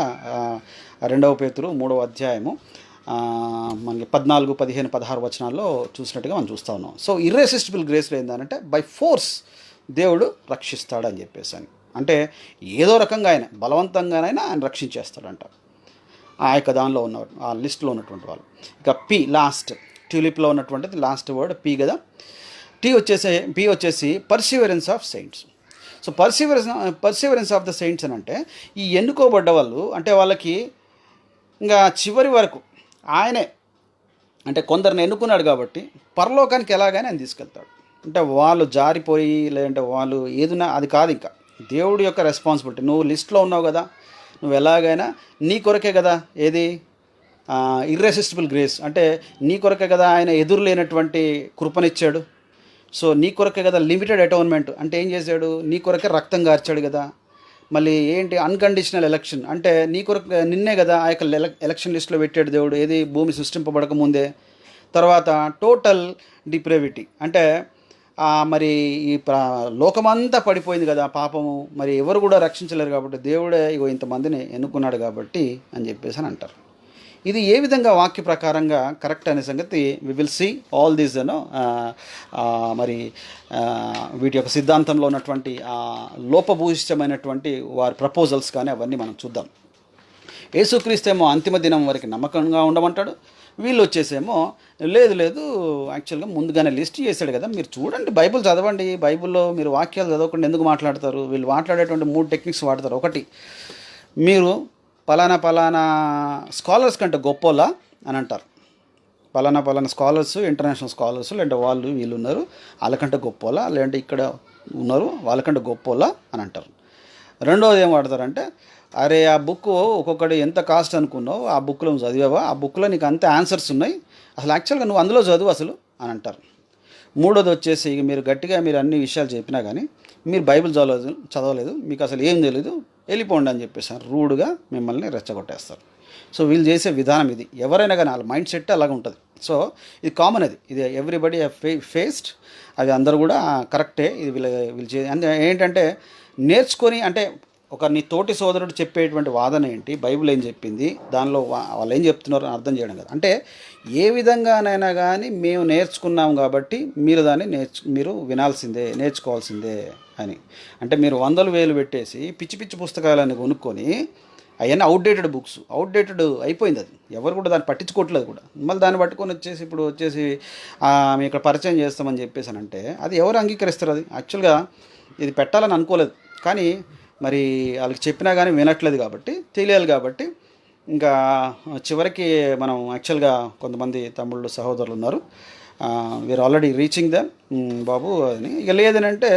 2 పేతురు 3వ అధ్యాయము మనకి 14, 15, 16 వచనాల్లో చూసినట్టుగా మనం చూస్తూ ఉన్నాం. సో ఇర్రెసిస్టిబుల్ గ్రేస్లో ఏంటంటే బై ఫోర్స్ దేవుడు రక్షిస్తాడని చెప్పేసి అని, అంటే ఏదో రకంగా ఆయన బలవంతంగానైనా ఆయన రక్షించేస్తాడంట ఆ యొక్క దానిలో ఉన్నవారు, ఆ లిస్ట్లో ఉన్నటువంటి వాళ్ళు. ఇక పి లాస్ట్, ట్యూలిప్లో ఉన్నటువంటిది లాస్ట్ వర్డ్ పి కదా. పి వచ్చేసి Perseverance of saints. So Perseverance of the saints అని అంటే ఈ ఎన్నుకోబడ్డ వాళ్ళు, అంటే వాళ్ళకి ఇంకా చివరి వరకు ఆయనే, అంటే కొందరిని ఎన్నుకున్నాడు కాబట్టి పరలోకానికి ఎలాగైనా ఆయన తీసుకెళ్తాడు. అంటే వాళ్ళు జారిపోయి, లేదంటే వాళ్ళు ఏదున్నా అది కాదు, ఇంకా దేవుడి యొక్క రెస్పాన్సిబిలిటీ. నువ్వు లిస్ట్లో ఉన్నావు కదా, నువ్వు ఎలాగైనా నీ కొరకే కదా, ఏది ఇర్రెసిస్టిబుల్ గ్రేస్ అంటే నీ కొరకే కదా ఆయన ఎదురు లేనటువంటి కృపనిచ్చాడు. సో నీ కొరకే కదా లిమిటెడ్ అటోన్మెంట్, అంటే ఏం చేశాడు, నీ కొరకే రక్తం కార్చాడు కదా. మళ్ళీ ఏంటి అన్కండిషనల్ ఎలక్షన్, అంటే నీ కొరకు నిన్నే కదా ఆ యొక్క ఎలక్షన్ లిస్ట్లో పెట్టాడు దేవుడు, ఏది భూమి సృష్టింపబడక ముందే. తర్వాత టోటల్ డిప్రేవిటీ, అంటే మరి ఈ లోకమంతా పడిపోయింది కదా పాపము, మరి ఎవరు కూడా రక్షించలేరు కాబట్టి దేవుడే ఇగో ఇంతమందిని ఎన్నుకున్నాడు కాబట్టి అని చెప్పేసి అని అంటారు. ఇది ఏ విధంగా వాక్య ప్రకారంగా కరెక్ట్ అనే సంగతి we will see all these మరి వీటి యొక్క సిద్ధాంతంలో ఉన్నటువంటి లోపభూయిష్టమైనటువంటి వారి ప్రపోజల్స్ కానీ అవన్నీ మనం చూద్దాం. యేసుక్రీస్తేమో అంతిమ దినం వరకు నమ్మకంగా ఉండమంటాడు, వీళ్ళు వచ్చేసేమో లేదు లేదు యాక్చువల్గా ముందుగానే లిస్ట్ చేశాడు కదా, మీరు చూడండి బైబిల్ చదవండి, బైబిల్లో మీరు వాక్యాలు చదవకుండా ఎందుకు మాట్లాడతారు. వీళ్ళు మాట్లాడేటువంటి 3 టెక్నిక్స్ వాడతారు. ఒకటి, మీరు పలానా స్కాలర్స్ కంటే గొప్పోలా అని అంటారు. పలానా స్కాలర్స్, ఇంటర్నేషనల్ స్కాలర్స్ లేదంటే వాళ్ళు వీళ్ళు ఉన్నారు వాళ్ళకంటే గొప్పోలా, లేదంటే ఇక్కడ ఉన్నారు వాళ్ళకంటే గొప్పోలా అని అంటారు. రెండవది ఏం వాడతారంటే, అరే ఆ బుక్ ఒక్కొక్కటి ఎంత కాస్ట్ అనుకున్నావు, ఆ బుక్లో నువ్వు చదివావా, ఆ బుక్లో నీకు అంతే ఆన్సర్స్ ఉన్నాయి, అసలు యాక్చువల్గా నువ్వు అందులో చదువు అసలు అని అంటారు. మూడోది వచ్చేసి, మీరు గట్టిగా మీరు అన్ని విషయాలు చెప్పినా కానీ మీరు బైబిల్ చదవలేదు, మీకు అసలు ఏం తెలియదు, వెళ్ళిపోండి అని చెప్పేసారు, రూడ్గా మిమ్మల్ని రెచ్చగొట్టేస్తారు. సో వీళ్ళు చేసే విధానం ఇది. ఎవరైనా కానీ వాళ్ళ మైండ్ సెట్ అలాగ ఉంటుంది. సో ఇది కామన్, ఇది ఎవ్రీబడి ఫేస్డ్, అది అందరూ కూడా కరెక్టే. ఇది వీళ్ళు ఏంటంటే నేర్చుకొని, అంటే ఒక నీ తోటి సోదరుడు చెప్పేటువంటి వాదన ఏంటి, బైబిల్ ఏం చెప్పింది, దానిలో వాళ్ళు ఏం చెప్తున్నారు అని అర్థం చేయడం కదా. అంటే ఏ విధంగానైనా కానీ మేము నేర్చుకున్నాం కాబట్టి మీరు దాన్ని మీరు వినాల్సిందే, నేర్చుకోవాల్సిందే అని. అంటే మీరు 100,000 పెట్టేసి పిచ్చి పిచ్చి పుస్తకాలని కొనుక్కొని అవన్నీ అవుట్డేటెడ్ బుక్స్, అవుట్డేటెడ్ అయిపోయింది, అది ఎవరు కూడా దాన్ని పట్టించుకోవట్లేదు కూడా. మళ్ళీ దాన్ని పట్టుకొని ఇప్పుడు వచ్చేసి మేము ఇక్కడ పరిచయం చేస్తామని చెప్పేసానంటే అది ఎవరు అంగీకరిస్తారు? అది యాక్చువల్గా ఇది పెట్టాలని అనుకోలేదు, కానీ మరి వాళ్ళకి చెప్పినా కానీ వినట్లేదు కాబట్టి, తెలియాలి కాబట్టి ఇంకా చివరికి మనం యాక్చువల్గా కొంతమంది తమ్ముళ్ళు సహోదరులు ఉన్నారు, వీరు ఆల్రెడీ రీచింగ్ దెమ్ బాబు అని. ఇక లేదనంటే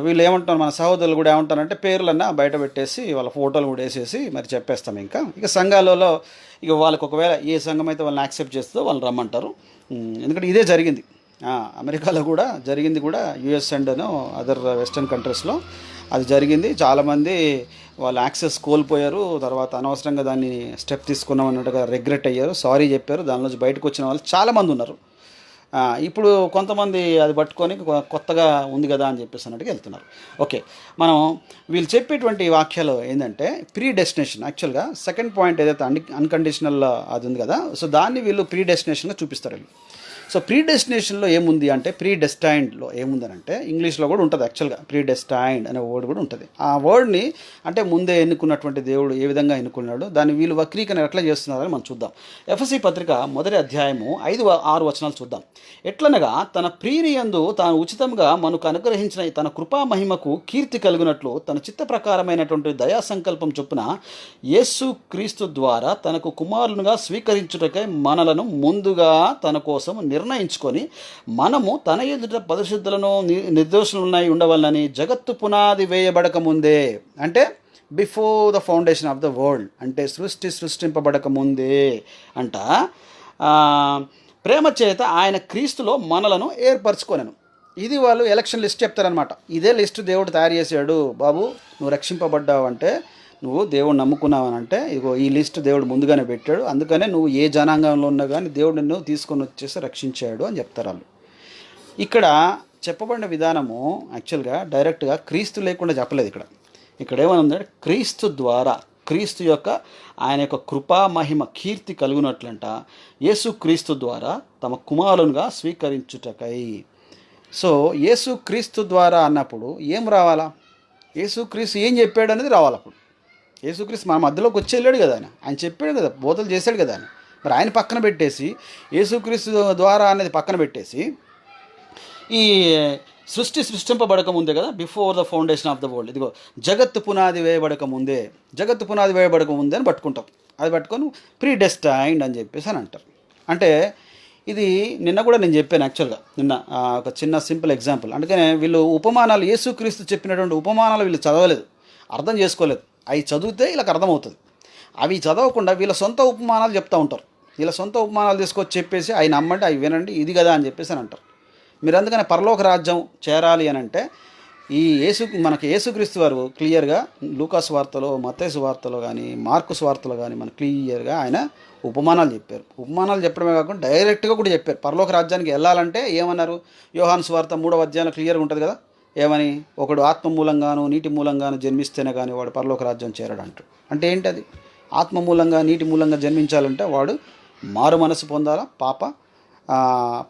వీళ్ళు ఏమంటారు, మన సహోదరులు కూడా ఏమంటారంటే పేర్లన్నా బయట పెట్టేసి వాళ్ళ ఫోటోలు కూడా వేసేసి మరి చెప్పేస్తాం. ఇక సంఘాలలో ఇక వాళ్ళకి ఒకవేళ ఏ సంఘం అయితే వాళ్ళని యాక్సెప్ట్ చేస్తుందో వాళ్ళు రమ్మంటారు. ఎందుకంటే ఇదే జరిగింది అమెరికాలో కూడా జరిగింది, కూడా యుఎస్ అండ్ అదర్ వెస్టర్న్ కంట్రీస్లో అది జరిగింది. చాలామంది వాళ్ళు యాక్సెస్ కోల్పోయారు, తర్వాత అనవసరంగా దాన్ని స్టెప్ తీసుకున్నాం అన్నట్టుగా రిగ్రెట్ అయ్యారు, సారీ చెప్పారు, దానిలోంచి బయటకు వచ్చిన వాళ్ళు చాలామంది ఉన్నారు. ఇప్పుడు కొంతమంది అది పట్టుకొని కొత్తగా ఉంది కదా అని చెప్పేసి అన్నట్టుగా వెళ్తున్నారు. ఓకే, మనం వీళ్ళు చెప్పేటువంటి వాక్యాలు ఏంటంటే ప్రీ డెస్టినేషన్. యాక్చువల్గా సెకండ్ పాయింట్ ఏదైతే అన్కండిషనల్ అది ఉంది కదా, సో దాన్ని వీళ్ళు ప్రీ డెస్టినేషన్గా చూపిస్తారు వీళ్ళు. సో ప్రీ డెస్టినేషన్లో ఏముంది అంటే, ప్రీ డెస్టైన్డ్లో ఏముందని అంటే ఇంగ్లీష్లో కూడా ఉంటుంది యాక్చువల్గా, ప్రీ డెస్టైన్డ్ అనే వర్డ్ కూడా ఉంటుంది. ఆ వర్డ్ని అంటే ముందే ఎన్నుకున్నటువంటి దేవుడు ఏ విధంగా ఎన్నుకున్నాడు, దాన్ని వీళ్ళు వక్రీకరణ ఎట్లా చేస్తున్నారని మనం చూద్దాం. ఎఫెసీ పత్రిక 1వ అధ్యాయము 5-6 వచనాలు చూద్దాం. ఎట్లనగా తన ప్రియనియందు తాను ఉచితంగా మనకు అనుగ్రహించిన తన కృపా మహిమకు కీర్తి కలుగునట్లు తన చిత్త ప్రకారమైనటువంటి దయా సంకల్పం చొప్పున యేసు క్రీస్తు ద్వారా తనకు కుమారులుగా స్వీకరించుటకై మనలను ముందుగా తన కోసం నిర్ణయించుకొని మనము తన ఎదుట పరిశుద్ధులను నిర్దోషులున్నాయి ఉండవాలని జగత్తు పునాది వేయబడక ముందే, అంటే before the foundation of the world, అంటే సృష్టింపబడక ముందే అంట ప్రేమ చేత ఆయన క్రీస్తులో మనలను ఏర్పరచుకొనెను. ఇది వాళ్ళు ఎలక్షన్ లిస్ట్ చెప్తారనమాట. ఇదే లిస్ట్ దేవుడు తయారు చేశాడు, బాబు నువ్వు రక్షింపబడ్డావు అంటే, నువ్వు దేవుడు నమ్ముకున్నావనంటే ఇగో ఈ లిస్ట్ దేవుడు ముందుగానే పెట్టాడు, అందుకనే నువ్వు ఏ జనాంగంలో ఉన్నా కానీ దేవుడు నిన్ను తీసుకొని వచ్చేసి రక్షించాడు అని చెప్తారు వాళ్ళు. ఇక్కడ చెప్పబడిన విధానము యాక్చువల్గా డైరెక్ట్గా క్రీస్తు లేకుండా చెప్పలేదు. ఇక్కడ ఏమనుందంటే క్రీస్తు ద్వారా, క్రీస్తు యొక్క ఆయన యొక్క కృపా మహిమ కీర్తి కలుగునట్లంట యేసు క్రీస్తు ద్వారా తమ కుమారులుగా స్వీకరించుటకై. సో యేసు క్రీస్తు ద్వారా అన్నప్పుడు ఏం రావాలా, యేసు క్రీస్తు ఏం చెప్పాడు అనేది రావాలి. అప్పుడు యేసుక్రీస్తు మన మధ్యలోకి వచ్చి వెళ్ళాడు కదా, ఆయన చెప్పాడు కదా, బోధలు చేశాడు కదా ఆయన. మరి ఆయన పక్కన పెట్టేసి యేసుక్రీస్తు ద్వారా అనేది పక్కన పెట్టేసి ఈ సృష్టింపబడక ముందే కదా, before the foundation of the world, ఇదిగో జగత్తు పునాది వేయబడక ముందే అని పట్టుకుంటాం. అది పట్టుకొని ప్రీ డెస్టైన్డ్ అని చెప్పేసి అని అంటారు. అంటే ఇది నిన్న కూడా నేను చెప్పాను యాక్చువల్గా, నిన్న ఒక చిన్న సింపుల్ ఎగ్జాంపుల్. అందుకనే వీళ్ళు ఉపమానాలు, యేసుక్రీస్తు చెప్పినటువంటి ఉపమానాలు వీళ్ళు చదవలేదు, అర్థం చేసుకోలేదు. అవి చదివితే వీళ్ళకి అర్థమవుతుంది. అవి చదవకుండా వీళ్ళ సొంత ఉపమానాలు చెప్తూ ఉంటారు. వీళ్ళ సొంత ఉపమానాలు తీసుకొచ్చి చెప్పేసి అవి నమ్మండి, అవి వినండి, ఇది కదా అని చెప్పేసి అని అంటారు. మీరు అందుకని పరలోక రాజ్యం చేరాలి అని అంటే మనకి యేసుక్రీస్తు వారు క్లియర్గా లూకాసు వార్తలో, మత్తయి వార్తలో కానీ, మార్కుస్ వార్తలో కానీ మనకు క్లియర్గా ఆయన ఉపమానాలు చెప్పారు. ఉపమానాలు చెప్పడమే కాకుండా డైరెక్ట్గా కూడా చెప్పారు. పరలోక రాజ్యానికి వెళ్ళాలంటే ఏమన్నారు? యోహాను సువార్త 3వ అధ్యాయంలో క్లియర్గా ఉంటుంది కదా, ఏమని? ఒకడు ఆత్మ మూలంగాను నీటి మూలంగాను జన్మిస్తేనే కానీ వాడు పరలోక రాజ్యం చేరడు అంటాడు. అంటే ఏంటది? ఆత్మ మూలంగా నీటి మూలంగా జన్మించాలంటే వాడు మారు మనసు పొందాలా, పాప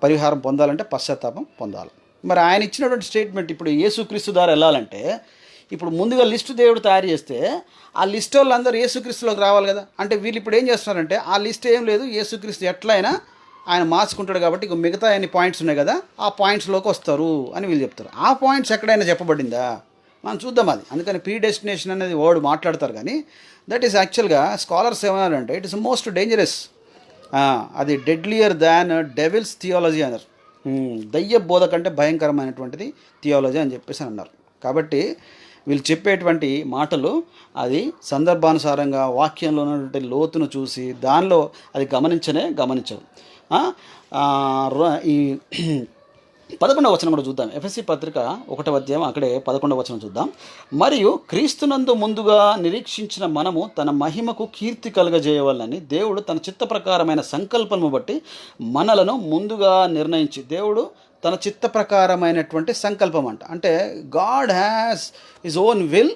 పరిహారం పొందాలంటే పశ్చాత్తాపం పొందాలి. మరి ఆయన ఇచ్చినటువంటి స్టేట్మెంట్ ఇప్పుడు యేసుక్రీస్తు ద్వారా వెళ్ళాలంటే ఇప్పుడు ముందుగా లిస్టు దేవుడు తయారు చేస్తే ఆ లిస్ట్ వాళ్ళందరూ యేసుక్రీస్తులోకి రావాలి కదా. అంటే వీళ్ళు ఇప్పుడు ఏం చేస్తున్నారంటే ఆ లిస్ట్ ఏం లేదు, యేసుక్రీస్తు ఎట్లయినా ఆయన మార్చుకుంటాడు కాబట్టి ఇక మిగతా అన్ని పాయింట్స్ ఉన్నాయి కదా, ఆ పాయింట్స్లోకి వస్తారు అని వీళ్ళు చెప్తారు. ఆ పాయింట్స్ ఎక్కడైనా చెప్పబడిందా? మనం చూద్దాం అది. అందుకని ప్రీ డెస్టినేషన్ అనేది వర్డ్ మాట్లాడతారు కానీ దట్ ఈస్ యాక్చువల్గా స్కాలర్స్ ఏమన్నారంటే ఇట్ ఇస్ మోస్ట్ డేంజరస్, అది డెడ్లియర్ దాన్ డెవిల్స్ థియాలజీ అన్నారు. దయ్య బోధ కంటే భయంకరమైనటువంటిది థియాలజీ అని చెప్పేసి అన్నారు. కాబట్టి వీళ్ళు చెప్పేటువంటి మాటలు అది సందర్భానుసారంగా వాక్యంలో ఉన్నటువంటి లోతును చూసి దానిలో అది గమనించరు. ఈ 11వ వచనం కూడా చూద్దాం. ఎఫెసీ పత్రిక 1వ అధ్యాయం అక్కడే 11వ వచనం చూద్దాం. మరియు క్రీస్తునందు ముందుగా నిరీక్షించిన మనము తన మహిమకు కీర్తి కలుగజేయవాలని దేవుడు తన చిత్త ప్రకారమైన సంకల్పము బట్టి మనలను ముందుగా నిర్ణయించి, దేవుడు తన చిత్త ప్రకారమైనటువంటి సంకల్పం అంటే God has his own will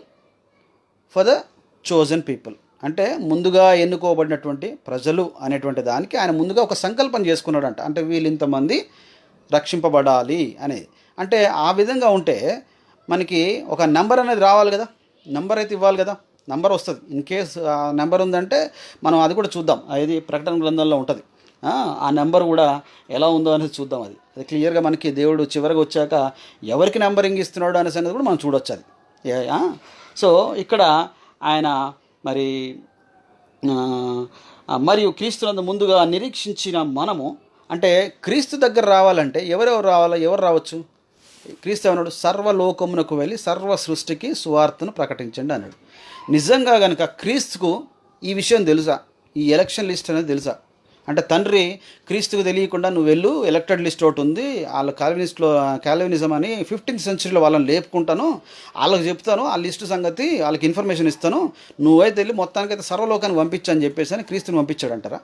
for the chosen people. అంటే ముందుగా ఎన్నుకోబడినటువంటి ప్రజలు అనేటువంటి దానికి ఆయన ముందుగా ఒక సంకల్పం చేసుకున్నాడంట. అంటే వీళ్ళు ఇంతమంది రక్షింపబడాలి అనేది. అంటే ఆ విధంగా ఉంటే మనకి ఒక నెంబర్ అనేది రావాలి కదా, నెంబర్ అయితే ఇవ్వాలి కదా, నెంబర్ వస్తుంది. ఇన్ కేస్ ఆ నెంబర్ ఉందంటే మనం అది కూడా చూద్దాం. అది ప్రకటన గ్రంథంలో ఉంటుంది. ఆ నెంబర్ కూడా ఎలా ఉందో అనేది చూద్దాం. అది క్లియర్గా మనకి దేవుడు చివరికి వచ్చాక ఎవరికి నెంబరింగ్ ఇస్తున్నాడు అనేసి అనేది కూడా మనం చూడొచ్చు అది. సో ఇక్కడ ఆయన మరియు క్రీస్తునందు ముందుగా నిరీక్షించిన మనము, అంటే క్రీస్తు దగ్గర రావాలంటే ఎవరెవరు రావాలో, ఎవరు రావచ్చు? క్రీస్తు అన్నాడు సర్వలోకమునకు వెళ్ళి సర్వ సృష్టికి సువార్తను ప్రకటించండి అన్నాడు. నిజంగా కనుక క్రీస్తుకు ఈ విషయం తెలుసా? ఈ ఎలక్షన్ లిస్ట్ అనేది తెలుసా? అంటే తండ్రి క్రీస్తుకు తెలియకుండా నువ్వు వెళ్ళు, ఎలక్టెడ్ లిస్ట్ ఒకటి ఉంది, వాళ్ళ క్యాల్వినిజం అని 15th centuryలో వాళ్ళని లేపుకుంటాను, వాళ్ళకి చెప్తాను, ఆ లిస్టు సంగతి వాళ్ళకి ఇన్ఫర్మేషన్ ఇస్తాను, నువ్వైతే వెళ్ళి మొత్తానికైతే సర్వలోకాన్ని పంపించని చెప్పేసి అని క్రీస్తుని పంపించాడంటారా?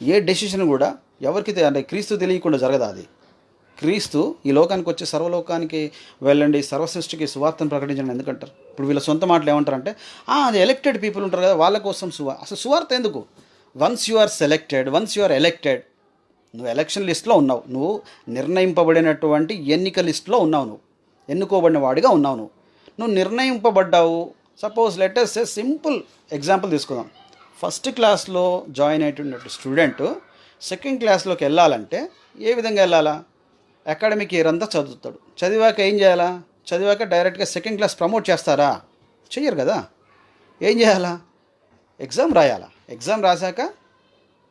ఏ డెసిషన్ కూడా ఎవరికి అంటే క్రీస్తు తెలియకుండా జరగదా? అది క్రీస్తు ఈ లోకానికి వచ్చి సర్వలోకానికి వెళ్ళండి, సర్వసృష్టికి సువార్తను ప్రకటించండి ఎందుకంటారు? ఇప్పుడు వీళ్ళ సొంత మాటలు ఏమంటారంటే అది ఎలక్టెడ్ పీపుల్ ఉంటారు కదా, వాళ్ళ కోసం అసలు సువార్త ఎందుకు? Once you are selected, once you are elected, నువ్వు ఎలక్షన్ లిస్ట్లో ఉన్నావు, నువ్వు నిర్ణయింపబడినటువంటి ఎన్నిక లిస్ట్లో ఉన్నావు, నువ్వు ఎన్నుకోబడిన వాడిగా ఉన్నావు, నువ్వు నిర్ణయింపబడ్డావు. Suppose let us a simple example తీసుకుందాం. ఫస్ట్ క్లాస్లో జాయిన్ అయ్యేటువంటి స్టూడెంట్ సెకండ్ క్లాస్లోకి వెళ్ళాలంటే ఏ విధంగా వెళ్ళాలా? అకాడమిక్ ఇయర్ అంతా చదువుతాడు. చదివాక ఏం చేయాలా? చదివాక డైరెక్ట్గా సెకండ్ క్లాస్ ప్రమోట్ చేస్తారా? చెయ్యరు కదా. ఏం చేయాలా? ఎగ్జామ్ రాయాలా. ఎగ్జామ్ రాశాక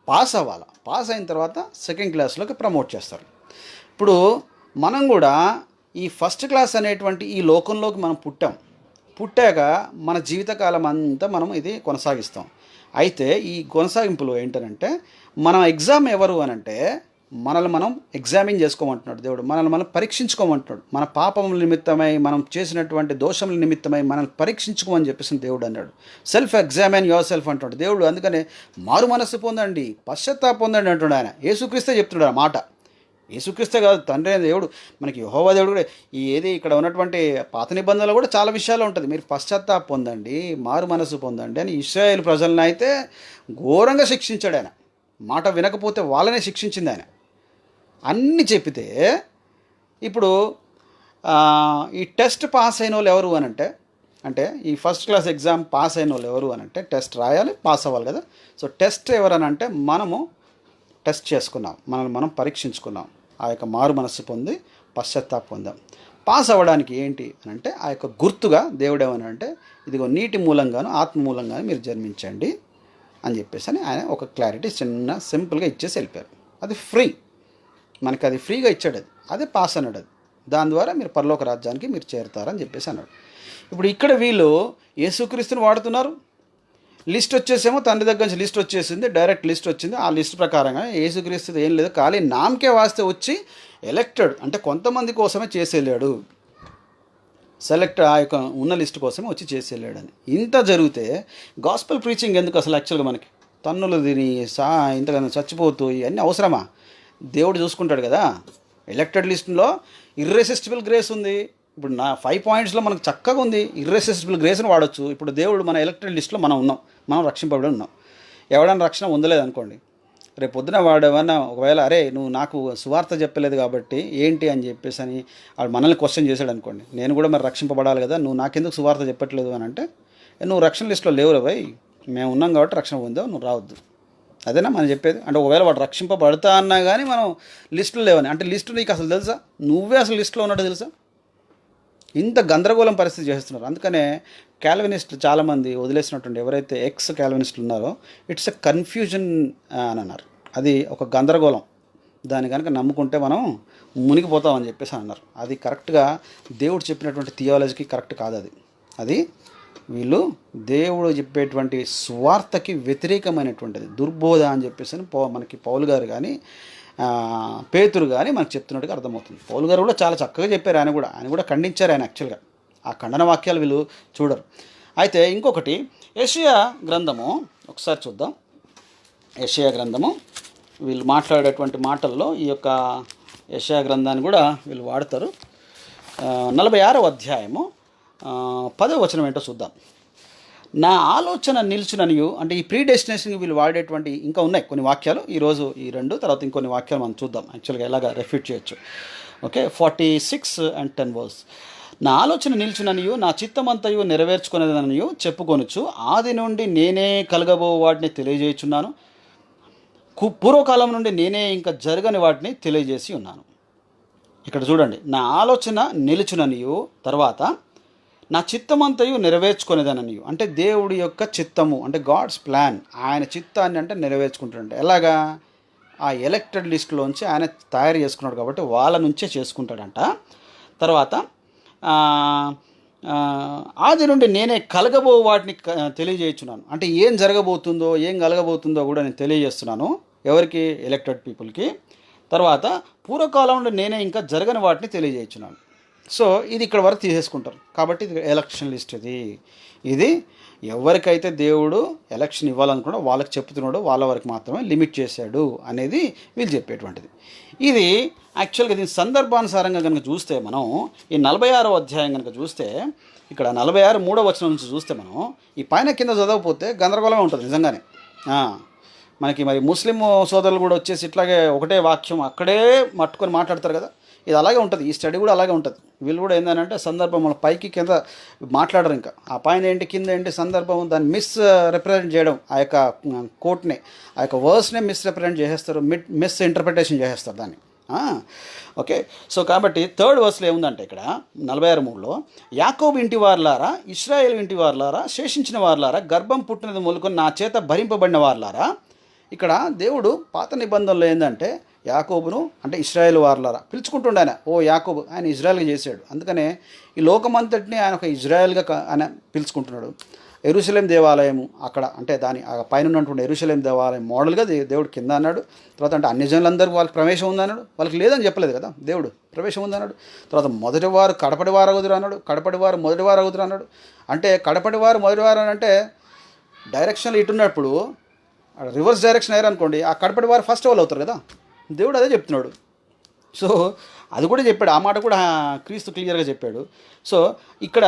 పాస్ అవ్వాలా. పాస్ అయిన తర్వాత సెకండ్ క్లాస్లోకి ప్రమోట్ చేస్తారు. ఇప్పుడు మనం కూడా ఈ ఫస్ట్ క్లాస్ అనేటువంటి ఈ లోకంలోకి మనం పుట్టాక మన జీవితకాలం అంతా మనం ఇది కొనసాగిస్తాం. అయితే ఈ కొనసాగింపులో ఏంటంటే మనం ఎగ్జామ్ ఎవరు అనంటే మనల్ని మనం ఎగ్జామిన్ చేసుకోమంటున్నాడు దేవుడు. మనల్ని మనం పరీక్షించుకోమంటున్నాడు. మన పాపముల నిమిత్తమై, మనం చేసినటువంటి దోషముల నిమిత్తమై మనల్ని పరీక్షించుకోమని చెప్పేసి దేవుడు అన్నాడు. సెల్ఫ్ ఎగ్జామిన్ యువర్ సెల్ఫ్ అంటున్నాడు దేవుడు. అందుకనే మారు మనస్సు పొందండి, పశ్చాత్తాపం పొందండి అంటున్నాడు ఆయన. యేసుక్రీస్తే చెప్తున్నాడు ఆ మాట. యేసుక్రీస్తే కాదు, తండ్రి అయిన దేవుడు. మనకి యెహోవా దేవుడు కూడా ఏది ఇక్కడ ఉన్నటువంటి పాత నిబంధనలు కూడా చాలా విషయాలు ఉంటుంది. మీరు పశ్చాత్తాపం పొందండి, మారు మనస్సు పొందండి అని ఇశ్రాయేలు ప్రజలను అయితే ఘోరంగా శిక్షించాడు ఆయన. మాట వినకపోతే వాళ్ళనే శిక్షించింది ఆయన. అన్నీ చెప్పితే ఇప్పుడు ఈ టెస్ట్ పాస్ అయిన వాళ్ళు ఎవరు అంటే ఈ ఫస్ట్ క్లాస్ ఎగ్జామ్ పాస్ అయిన వాళ్ళు ఎవరు అనంటే టెస్ట్ రాయాలి, పాస్ అవ్వాలి కదా. సో టెస్ట్ ఎవరనంటే మనము టెస్ట్ చేసుకున్నాం, మనల్ని మనం పరీక్షించుకున్నాం, ఆ యొక్క మారు మనస్సు పొంది పశ్చాత్తాపం పొందాం. పాస్ అవ్వడానికి ఏంటి అని అంటే ఆ యొక్క గుర్తుగా దేవుడు ఏమనంటే ఇదిగో నీటి మూలంగాను ఆత్మ మూలంగాను మీరు జన్మించండి అని చెప్పేసి అని ఆయన ఒక క్లారిటీ చిన్న సింపుల్గా ఇచ్చేసి వెళ్ళిపోయారు. అది ఫ్రీ, మనకి అది ఫ్రీగా ఇచ్చాడు. అదే పాస్ అన్నాడు. అది దాని ద్వారా మీరు పరలోక రాజ్యానికి మీరు చేరుతారని చెప్పేసి అన్నాడు. ఇప్పుడు ఇక్కడ వీళ్ళు యేసుక్రీస్తుని వాడుతున్నారు. లిస్ట్ వచ్చేసేమో తండ్రి దగ్గర నుంచి లిస్ట్ వచ్చేసింది, డైరెక్ట్ లిస్ట్ వచ్చింది. ఆ లిస్ట్ ప్రకారంగా యేసుక్రీస్తు ఏం లేదు, ఖాళీ నామకే వాస్తే వచ్చి ఎలక్టెడ్ అంటే కొంతమంది కోసమే చేసి వెళ్ళాడు. సెలెక్ట్ ఆ యొక్క ఉన్న లిస్ట్ కోసమే వచ్చి చేసి వెళ్ళాడని. ఇంత జరిగితే గాస్పెల్ ప్రీచింగ్ ఎందుకు అసలు యాక్చువల్గా మనకి? తన్నులు తిని ఇంతకన్నా చచ్చిపోతూ ఇవన్నీ అవసరమా? దేవుడు చూసుకుంటాడు కదా. ఎలక్టెడ్ లిస్టులో ఇర్రెసిస్టిబుల్ గ్రేస్ ఉంది. ఇప్పుడు నా 5 పాయింట్స్లో మనకు చక్కగా ఉంది, ఇర్రెసిస్టిబుల్ గ్రేస్ని వాడచ్చు. ఇప్పుడు దేవుడు మన ఎలక్టెడ్ లిస్టులో మనం ఉన్నాం, మనం రక్షింపబడి ఉన్నాం. ఎవడన్నా రక్షణ ఉండలేదు అనుకోండి, రేపు పొద్దున వాడు ఏమన్నా ఒకవేళ అరే నువ్వు నాకు సువార్త చెప్పలేదు కాబట్టి ఏంటి అని చెప్పేసి అని వాడు మనల్ని క్వశ్చన్ చేశాడు అనుకోండి, నేను కూడా మరి రక్షింపబడాలి కదా, నువ్వు నాకెందుకు సువార్త చెప్పట్లేదు అని అంటే, నువ్వు రక్షణ లిస్టులో లేవురా భయ్, మేము ఉన్నాం కాబట్టి రక్షణ పొందావు, నువ్వు రావద్దు. అదేనా మనం చెప్పేది? అంటే ఒకవేళ వాడు రక్షింపబడతా అన్నా కానీ మనం లిస్టులో లేవని అంటే, లిస్టు నీకు అసలు తెలుసా? నువ్వే అసలు లిస్టులో ఉన్నట్టు తెలుసా? ఇంత గందరగోళం పరిస్థితి చేస్తున్నారు. అందుకనే క్యాల్వినిస్టులు చాలామంది వదిలేసినటువంటి ఎవరైతే ఎక్స్ క్యాల్వినిస్టులు ఉన్నారో ఇట్స్ ఎ కన్ఫ్యూజన్ అని అన్నారు. అది ఒక గందరగోళం, దాన్ని కనుక నమ్ముకుంటే మనం మునిగిపోతామని చెప్పేసి అన్నారు. అది కరెక్ట్గా దేవుడు చెప్పినటువంటి థియాలజీకి కరెక్ట్ కాదు. అది వీళ్ళు దేవుడు చెప్పేటువంటి స్వార్థకి వ్యతిరేకమైనటువంటిది, దుర్బోధ అని చెప్పేసి మనకి పౌలు గారు కానీ పేతురు కానీ మనకు చెప్తున్నట్టుగా అర్థమవుతుంది. పౌలు గారు కూడా చాలా చక్కగా చెప్పారు. ఆయన కూడా ఖండించారు. ఆయన యాక్చువల్గా ఆ ఖండన వాక్యాలు వీళ్ళు చూడరు. అయితే ఇంకొకటి యెషయా గ్రంథము ఒకసారి చూద్దాం. యెషయా గ్రంథము వీళ్ళు మాట్లాడేటువంటి మాటల్లో ఈ యొక్క యెషయా గ్రంథాన్ని కూడా వీళ్ళు వాడతారు. 46వ అధ్యాయము 10వ వచనం ఏంటో చూద్దాం. నా ఆలోచన నిల్చుననియు, అంటే ఈ ప్రీ డెస్టినేషన్కి వీళ్ళు వాడేటువంటి ఇంకా ఉన్నాయి కొన్ని వాక్యాలు. ఈరోజు ఈ 2 తర్వాత ఇంకొన్ని వాక్యాలు మనం చూద్దాం యాక్చువల్గా ఎలాగా రెఫ్యూట్ చేయొచ్చు. Okay, 46 and 10 verse. నా ఆలోచన నిల్చుననియు, నా చిత్తమంతయు నెరవేర్చుకునేదనియు చెప్పుకొనుచు, ఆది నుండి నేనే కలగబో వాటిని తెలియజేయుచున్నాను, పూర్వకాలం నుండి నేనే ఇంకా జరగని వాటిని తెలియజేసి ఉన్నాను. ఇక్కడ చూడండి, నా ఆలోచన నిలుచుననియు, తర్వాత నా చిత్తమంతయు నెరవేర్చుకునేదననియు. అంటే దేవుడి యొక్క చిత్తము, అంటే గాడ్స్ ప్లాన్, ఆయన చిత్తాన్ని అంటే నెరవేర్చుకుంటాడంటే ఎలాగా? ఆ ఎలక్టెడ్ లిస్టులోంచి ఆయన తయారు చేసుకున్నాడు కాబట్టి వాళ్ళ నుంచే చేసుకుంటాడంట. తర్వాత ఆది నుండి నేనే కలగబో వాటిని తెలియజేస్తున్నాను, అంటే ఏం జరగబోతుందో ఏం కలగబోతుందో కూడా నేను తెలియజేస్తున్నాను. ఎవరికి? ఎలక్టెడ్ పీపుల్కి. తర్వాత పూర్వకాలం నుండి నేనే ఇంకా జరగని వాటిని తెలియజేస్తున్నాను. సో ఇది ఇక్కడ వరకు తీసేసుకుంటారు కాబట్టి ఇది ఎలక్షన్ లిస్ట్. ఇది ఎవరికైతే దేవుడు ఎలక్షన్ ఇవ్వాలనుకున్నాడో వాళ్ళకి చెప్తున్నాడో వాళ్ళ వరకు మాత్రమే లిమిట్ చేశాడు అనేది వీళ్ళు చెప్పేటువంటిది. ఇది యాక్చువల్గా దీని సందర్భానుసారంగా కనుక చూస్తే మనం ఈ 46వ అధ్యాయం కనుక చూస్తే, ఇక్కడ 46 3వ వచనం నుంచి చూస్తే మనం ఈ పైన కింద చదవకపోతే గందరగోళంగా ఉంటుంది నిజంగానే. మనకి మరి ముస్లిం సోదరులు కూడా వచ్చేసి ఇట్లాగే ఒకటే వాక్యం అక్కడే మట్టుకొని మాట్లాడతారు కదా, ఇది అలాగే ఉంటుంది. ఈ స్టడీ కూడా అలాగే ఉంటుంది. వీళ్ళు కూడా ఏంటంటే సందర్భం మన పైకి కింద మాట్లాడరు, ఇంకా ఆ పైన ఏంటి కింద ఏంటి సందర్భం దాన్ని రిప్రజెంట్ చేయడం, ఆ యొక్క కోట్ని ఆ యొక్క వర్స్నే రిప్రజెంట్ చేసేస్తారు, ఇంటర్ప్రిటేషన్ చేసేస్తారు దాన్ని. ఓకే, సో కాబట్టి 3rd వర్స్లో ఏముందంటే ఇక్కడ 46:3లో, యాకోబు ఇంటి వార్లారా, ఇశ్రాయేలు ఇంటి వార్లారా, శేషించిన వార్లారా, గర్భం పుట్టినది మొదలుకొని నా చేత భరింపబడిన వార్లారా. ఇక్కడ దేవుడు పాత నిబంధనలో ఏంటంటే యాకోబును అంటే ఇశ్రాయేల్ వార్లారా పిలుచుకుంటుండే ఆయన. ఓ యాకోబు, ఆయన ఇజ్రాయెల్గా చేశాడు. అందుకనే ఈ లోకమంతటిని ఆయన ఒక ఇజ్రాయెల్గా ఆయన పిలుచుకుంటున్నాడు. యెరూషలేం దేవాలయము అక్కడ అంటే దాని పైన ఉన్నటువంటి యెరూషలేం దేవాలయం మోడల్గా దేవుడు కింద అన్నాడు. తర్వాత అంటే అన్ని జనులందరికీ వాళ్ళకి ప్రవేశం ఉందన్నాడు. వాళ్ళకి లేదని చెప్పలేదు కదా, దేవుడు ప్రవేశం ఉందన్నాడు. తర్వాత మొదటివారు కడపటివారు అగుదురు అన్నాడు, కడపటివారు మొదటివారు అగుదురు అన్నాడు. అంటే కడపటివారు మొదటివారు అని అంటే డైరెక్షన్లో ఇటున్నప్పుడు రివర్స్ డైరెక్షన్ అయ్యారు అనుకోండి, ఆ కడపటి వారు ఫస్ట్ వాళ్ళు అవుతారు కదా. దేవుడు అదే చెప్తున్నాడు. సో అది కూడా చెప్పాడు, ఆ మాట కూడా క్రీస్తు క్లియర్గా చెప్పాడు. సో ఇక్కడ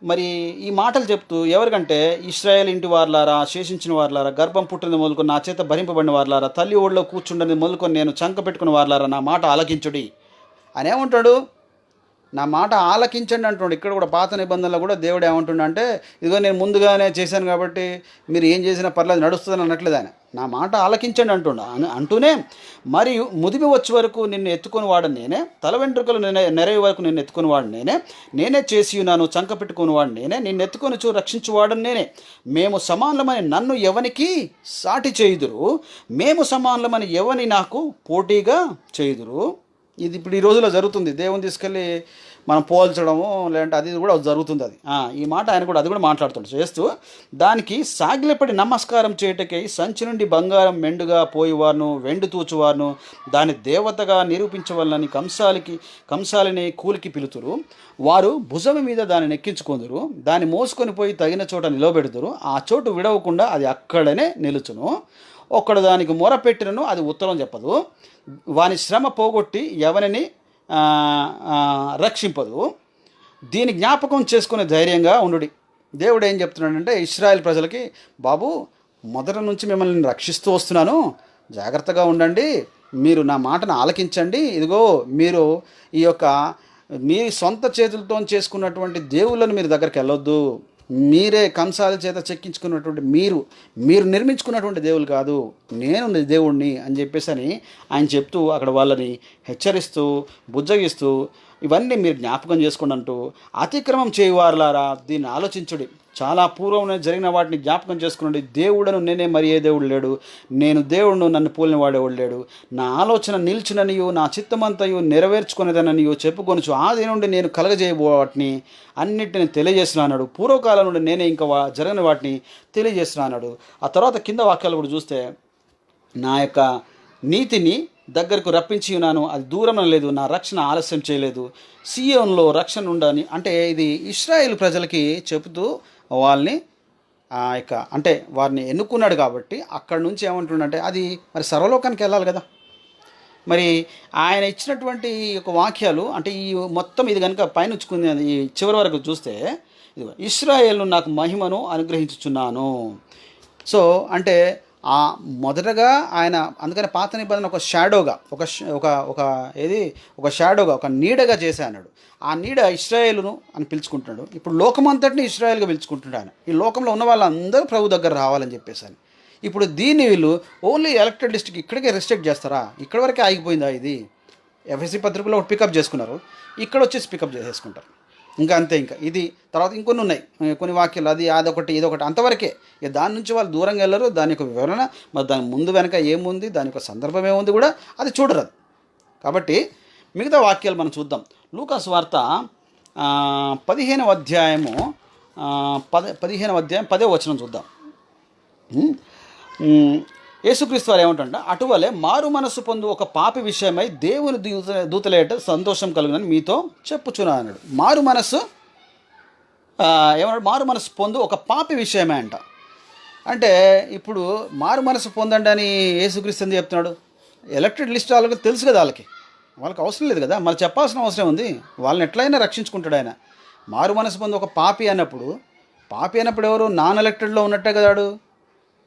మరి ఈ మాటలు చెప్తూ ఎవరికంటే ఇశ్రాయేల్ ఇంటి వార్లారా, శేషించిన వార్లారా, గర్భం పుట్టినది మొదలుకొని నా చేత భరింపబడిన వార్లారా, తల్లి ఓడిలో కూర్చుండని మొదలుకొని నేను చంక పెట్టుకున్న వార్లారా, నా మాట ఆలకించుడి అని ఏమంటాడు? నా మాట ఆలకించండి అంటుండే. ఇక్కడ కూడా పాత నిబంధనలో కూడా దేవుడు ఏమంటుండే అంటే, ఇదిగో నేను ముందుగానే చేశాను కాబట్టి మీరు ఏం చేసినా పర్లేదు నడుస్తుందని అనట్లేదు ఆయన. నా మాట ఆలకించండి అంటూనే మరియు ముదిమి వచ్చే వరకు నిన్ను ఎత్తుకొని వాడు నేనే, తల వెంట్రుకలు నెరవే వరకు నిన్ను ఎత్తుకొని వాడు నేనే చేసి ఉన్నాను, చంక పెట్టుకుని వాడు నేనే, నిన్ను ఎత్తుకొని రక్షించువాడు నేనే. మేము సమానమని నన్ను ఎవనికి సాటి చేయుదురు, మేము సమానమని ఎవని నాకు పోటీగా చేయుదురు. ఇది ఇప్పుడు ఈ రోజులో జరుగుతుంది. దేవుని తీసుకెళ్ళి మనం పోల్చడము లేదంటే అది కూడా జరుగుతుంది. అది ఈ మాట ఆయన కూడా అది కూడా మాట్లాడుతుంటాడు చేస్తూ, దానికి సాగిలపడి నమస్కారం చేయటకై సంచి నుండి బంగారం మెండుగా పోయివారును వెండి తూచువారును దాని దేవతగా నిరూపించవలనని కంసాలిని కూలికి పిలుతురు. వారు భుజం మీద దాన్ని ఎక్కించుకొందురు, దాన్ని మోసుకొని పోయి తగిన చోట నిలబెడుతురు. ఆ చోటు విడవకుండా అది అక్కడనే నిలుచును. ఒక్కడు దానికి మొరపెట్టినను అది ఉత్తరం చెప్పదు. వాని శ్రమ పోగొట్టి ఎవరిని రక్షింపదు. దీని జ్ఞాపకం చేసుకునే ధైర్యంగా ఉండుడి. దేవుడు ఏం చెప్తున్నాడంటే ఇశ్రాయేల్ ప్రజలకి, బాబు మొదటి నుంచి మిమ్మల్ని రక్షిస్తూ వస్తున్నాను, జాగ్రత్తగా ఉండండి, మీరు నా మాటను ఆలకించండి. ఇదిగో మీరు ఈ యొక్క మీ సొంత చేతులతో చేసుకున్నటువంటి దేవుళ్ళను మీరు దగ్గరికి వెళ్ళొద్దు. మీరే కంసాల చేత చెక్కించుకున్నటువంటి మీరు నిర్మించుకున్నటువంటి దేవుళ్ళు కాదు, నేను దేవుణ్ణి అని చెప్పేసి ఆయన చెప్తూ అక్కడ వాళ్ళని హెచ్చరిస్తూ బుజ్జగిస్తూ ఇవన్నీ మీరు జ్ఞాపకం చేసుకోండి అంటూ, అతిక్రమం చేయువారులారా దీన్ని ఆలోచించుడి, చాలా పూర్వం జరిగిన వాటిని జ్ఞాపకం చేసుకునండి. దేవుడను నేనే మరి ఏ దేవుడు లేడు, నేను దేవుడును నన్ను పోలిన వాడేవాడు లేడు, నా ఆలోచన నిల్చుననియు నా చిత్తమంతయు నెరవేర్చుకునేదననియు చెప్పుకొనుచు ఆది నుండి నేను కలగజేయబో వాటిని అన్నిటిని తెలియజేస్తున్నాడు. పూర్వకాలం నుండి నేనే ఇంకా జరిగిన వాటిని తెలియజేస్తున్నాడు. ఆ తర్వాత కింద వాక్యాలు కూడా చూస్తే, నా యొక్క నీతిని దగ్గరకు రప్పించి ఉన్నాను, అది దూరం లేదు, నా రక్షణ ఆలస్యం చేయలేదు, సియోన్లో రక్షణ ఉండని. అంటే ఇది ఇశ్రాయేల్ ప్రజలకి చెబుతూ వాళ్ళని అంటే వారిని ఎన్నుకున్నాడు కాబట్టి అక్కడి నుంచి ఏమంటుండంటే అది మరి సర్వలోకానికి వెళ్ళాలి కదా. మరి ఆయన ఇచ్చినటువంటి ఒక వాక్యాలు అంటే ఈ మొత్తం ఇది కనుక పైనుంచుకుంది ఈ చివరి వరకు చూస్తే, ఇది ఇశ్రాయేలు నాకు మహిమను అనుగ్రహించుచున్నాను. సో అంటే మొదటగా ఆయన అందుకని పాత నిబంధన ఒక షాడోగా ఒక షాడోగా ఒక నీడగా చేశాడు. ఆ నీడ ఇశ్రాయేలును అని పిలుచుకుంటున్నాడు. ఇప్పుడు లోకమంతటిని ఇశ్రాయేల్గా పిలుచుకుంటున్నాడు ఆయన. ఈ లోకంలో ఉన్న వాళ్ళందరూ ప్రభు దగ్గర రావాలని చెప్పేసి ఇప్పుడు దీన్ని వీళ్ళు ఓన్లీ ఎలక్టెడ్ లిస్ట్కి ఇక్కడికే రెస్ట్రిక్ట్ చేస్తారా? ఇక్కడ వరకే ఆగిపోయిందా? ఇది ఎఫ్ఎస్సి పత్రికలో ఒకటి పికప్ చేసుకున్నారు, ఇక్కడ వచ్చేసి పికప్ చేసేసుకుంటారు. ఇంకా అంతే. ఇంకా ఇది తర్వాత ఇంకొన్ని ఉన్నాయి కొన్ని వాక్యాలు, అదొకటి ఇదొకటి అంతవరకే. ఇక దాని నుంచి వాళ్ళు దూరంగా వెళ్ళరు. దాని యొక్క వివరణ మరి దాని ముందు వెనక ఏముంది, దాని యొక్క సందర్భం ఏముంది కూడా అది చూడరు. కాబట్టి మిగతా వాక్యాలు మనం చూద్దాం. లూకా సువార్త 15వ అధ్యాయం 10వ వచనం చూద్దాం. యేసుక్రీస్తు వారు ఏమంటారంటే, అటువలే మారు మనస్సు పొందు ఒక పాపి విషయమై దేవుని దూతలేట సంతోషం కలుగునని మీతో చెప్పుచున్నా అన్నాడు. మారు మనస్సు పొందు ఒక పాపి విషయమే అంట. అంటే ఇప్పుడు మారు మనస్సు పొందండి అని యేసుక్రీస్తు ఎందుకు చెప్తున్నాడు? ఎలక్టెడ్ లిస్ట్ వాళ్ళకి తెలుసు కదా, వాళ్ళకి అవసరం లేదు కదా, మళ్ళీ చెప్పాల్సిన అవసరం ఉంది. వాళ్ళని ఎట్లయినా రక్షించుకుంటాడు ఆయన. మారు మనస్సు పొందు ఒక పాపి అన్నప్పుడు ఎవరు? నాన్ ఎలక్టెడ్లో ఉన్నట్టే కదాడు.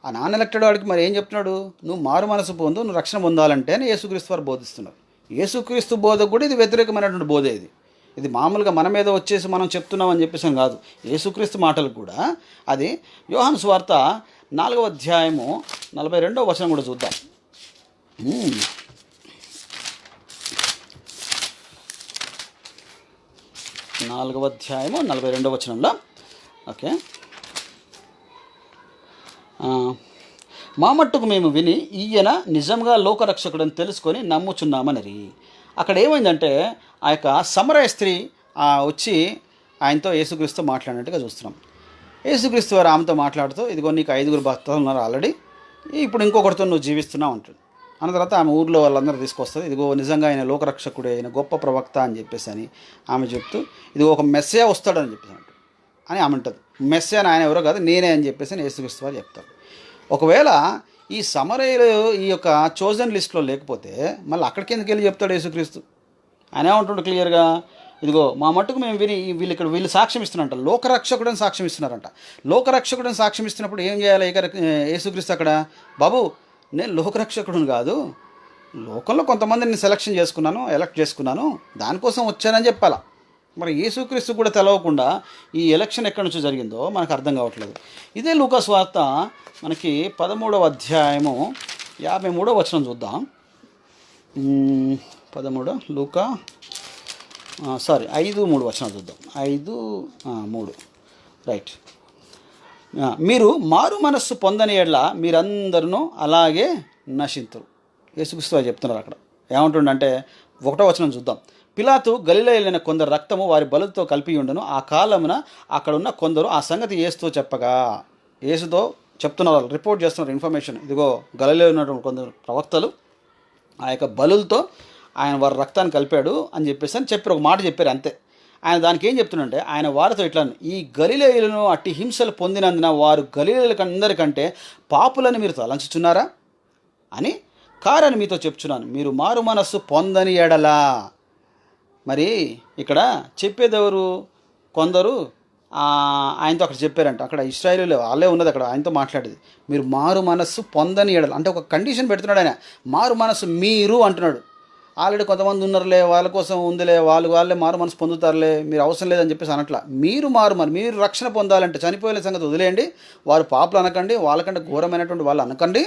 ఆ నాన్ ఎలక్టెడ్ వాడికి మరి ఏం చెప్తున్నాడు? నువ్వు మారు మనసు పొందు, నువ్వు రక్షణ పొందాలంటే అని యేసుక్రీస్తు వారు బోధిస్తున్నారు. యేసుక్రీస్తు బోధకు కూడా ఇది వ్యతిరేకమైనటువంటి బోధే. ఇది మామూలుగా మన మీద వచ్చేసి మనం చెప్తున్నామని చెప్పేసి కాదు. యేసుక్రీస్తు మాటలు కూడా అది యోహాను సువార్త 4వ అధ్యాయము 42వ వచనం కూడా చూద్దాం. 4వ అధ్యాయము 42వ వచనంలో ఓకే, మా మట్టుకు మేము విని ఈయన నిజంగా లోకరక్షకుడని తెలుసుకొని నమ్ముచున్నామని. అక్కడ ఏమైందంటే ఆ యొక్క సమరయ స్త్రీ వచ్చి ఆయనతో యేసుక్రీస్తు మాట్లాడినట్టుగా చూస్తున్నాం. యేసుక్రీస్తు వారు ఆమెతో మాట్లాడుతూ, ఇదిగో నీకు 5 భక్తులు ఉన్నారు ఆల్రెడీ, ఇప్పుడు ఇంకొకరితో నువ్వు జీవిస్తున్నావు అంటాడు. అన్న తర్వాత ఆమె ఊర్లో వాళ్ళందరూ తీసుకొస్తుంది. ఇదిగో నిజంగా ఆయన లోకరక్షకుడే, ఆయన గొప్ప ప్రవక్త అని చెప్పేసి ఆమె చెప్తూ, ఇదిగో ఒక మెస్సియా వస్తాడని చెప్పేసి అని ఆమె అంటుంది. మెస్సియా ఆయన ఎవరో కాదు, నేనే అని చెప్పేసి యేసుక్రీస్తు వారు చెప్తాడు. ఒకవేళ ఈ సమరయులు ఈ యొక్క చోజన్ లిస్ట్లో లేకపోతే మళ్ళీ అక్కడికి ఎందుకు వెళ్ళి చెప్తాడు యేసుక్రీస్తు? ఆయన ఏమంటుండే క్లియర్గా, ఇదిగో మా మట్టుకు మేము విని వీళ్ళు సాక్ష్యం ఇస్తున్నారంట, లోకరక్షకుడని సాక్ష్యం ఇస్తున్నారంట. లోకరక్షకుడని సాక్ష్యం ఇస్తున్నప్పుడు ఏం చేయాలి యేసుక్రీస్తు అక్కడ? బాబు నేను లోకరక్షకుడుని కాదు, లోకంలో కొంతమందిని ఎలక్ట్ చేసుకున్నాను, దానికోసం వచ్చానని చెప్పాలా. మరి యేసుక్రీస్తు కూడా తెలవకుండా ఈ ఎలక్షన్ ఎక్కడి నుంచో జరిగిందో మనకు అర్థం కావట్లేదు. ఇదే లూకా సువార్త మనకి 13వ అధ్యాయము 53వ వచనం చూద్దాం. 5:3 వచనం చూద్దాం. 5:3 రైట్. మీరు మారు మనస్సు పొందని ఎడల మీరందరూ అలాగే నశింతురు. యేసుక్రీస్తు చెప్తున్నారు అక్కడ. ఏమంటుండంటే 1వ వచనం చూద్దాం. పిలాతు గలిలయలైన కొందరు రక్తము వారి బలులతో కలిపి ఉండను. ఆ కాలమున అక్కడ ఉన్న కొందరు ఆ సంగతి యేసుతో చెప్పగా, యేసుతో చెప్తున్నారు, రిపోర్ట్ చేస్తున్నారు ఇన్ఫర్మేషన్, ఇదిగో గలిలయలో ఉన్నటువంటి కొందరు ప్రవక్తలు ఆ యొక్క బలులతో ఆయన వారి రక్తాన్ని కలిపాడు అని చెప్పేసి అని చెప్పారు, ఒక మాట చెప్పారు అంతే. ఆయన దానికి ఏం చెప్తున్నాడంటే, ఆయన వారితో ఇట్లా, ఈ గలిలయులను అట్టి హింసలు పొందినందున వారు గలిలయులందరికంటే పాపులని మీరు తలంచుచున్నారా అని కారని మీతో చెప్తున్నాను. మీరు మారు మనస్సు పొందని ఎడలా. మరి ఇక్కడ చెప్పేదెవరు? కొందరు ఆయనతో అక్కడ చెప్పారంట, అక్కడ ఇశ్రాయేలు వాళ్ళే ఉన్నది, అక్కడ ఆయనతో మాట్లాడేది. మీరు మారు మనస్సు పొందని ఎడల అంటే ఒక కండిషన్ పెడుతున్నాడు ఆయన. మారు మనస్సు మీరు అంటున్నాడు. ఆల్రెడీ కొంతమంది ఉన్నారులే, వాళ్ళ కోసం ఉందిలే, వాళ్ళే మారు మనసు పొందుతారులే, మీరు అవసరం లేదని చెప్పేసి అనట్లా. మీరు మీరు రక్షణ పొందాలంటే చనిపోయే సంగతి వదిలేయండి. వారు పాపులు అనకండి, వాళ్ళకంటే ఘోరమైనటువంటి వాళ్ళు అనకండి,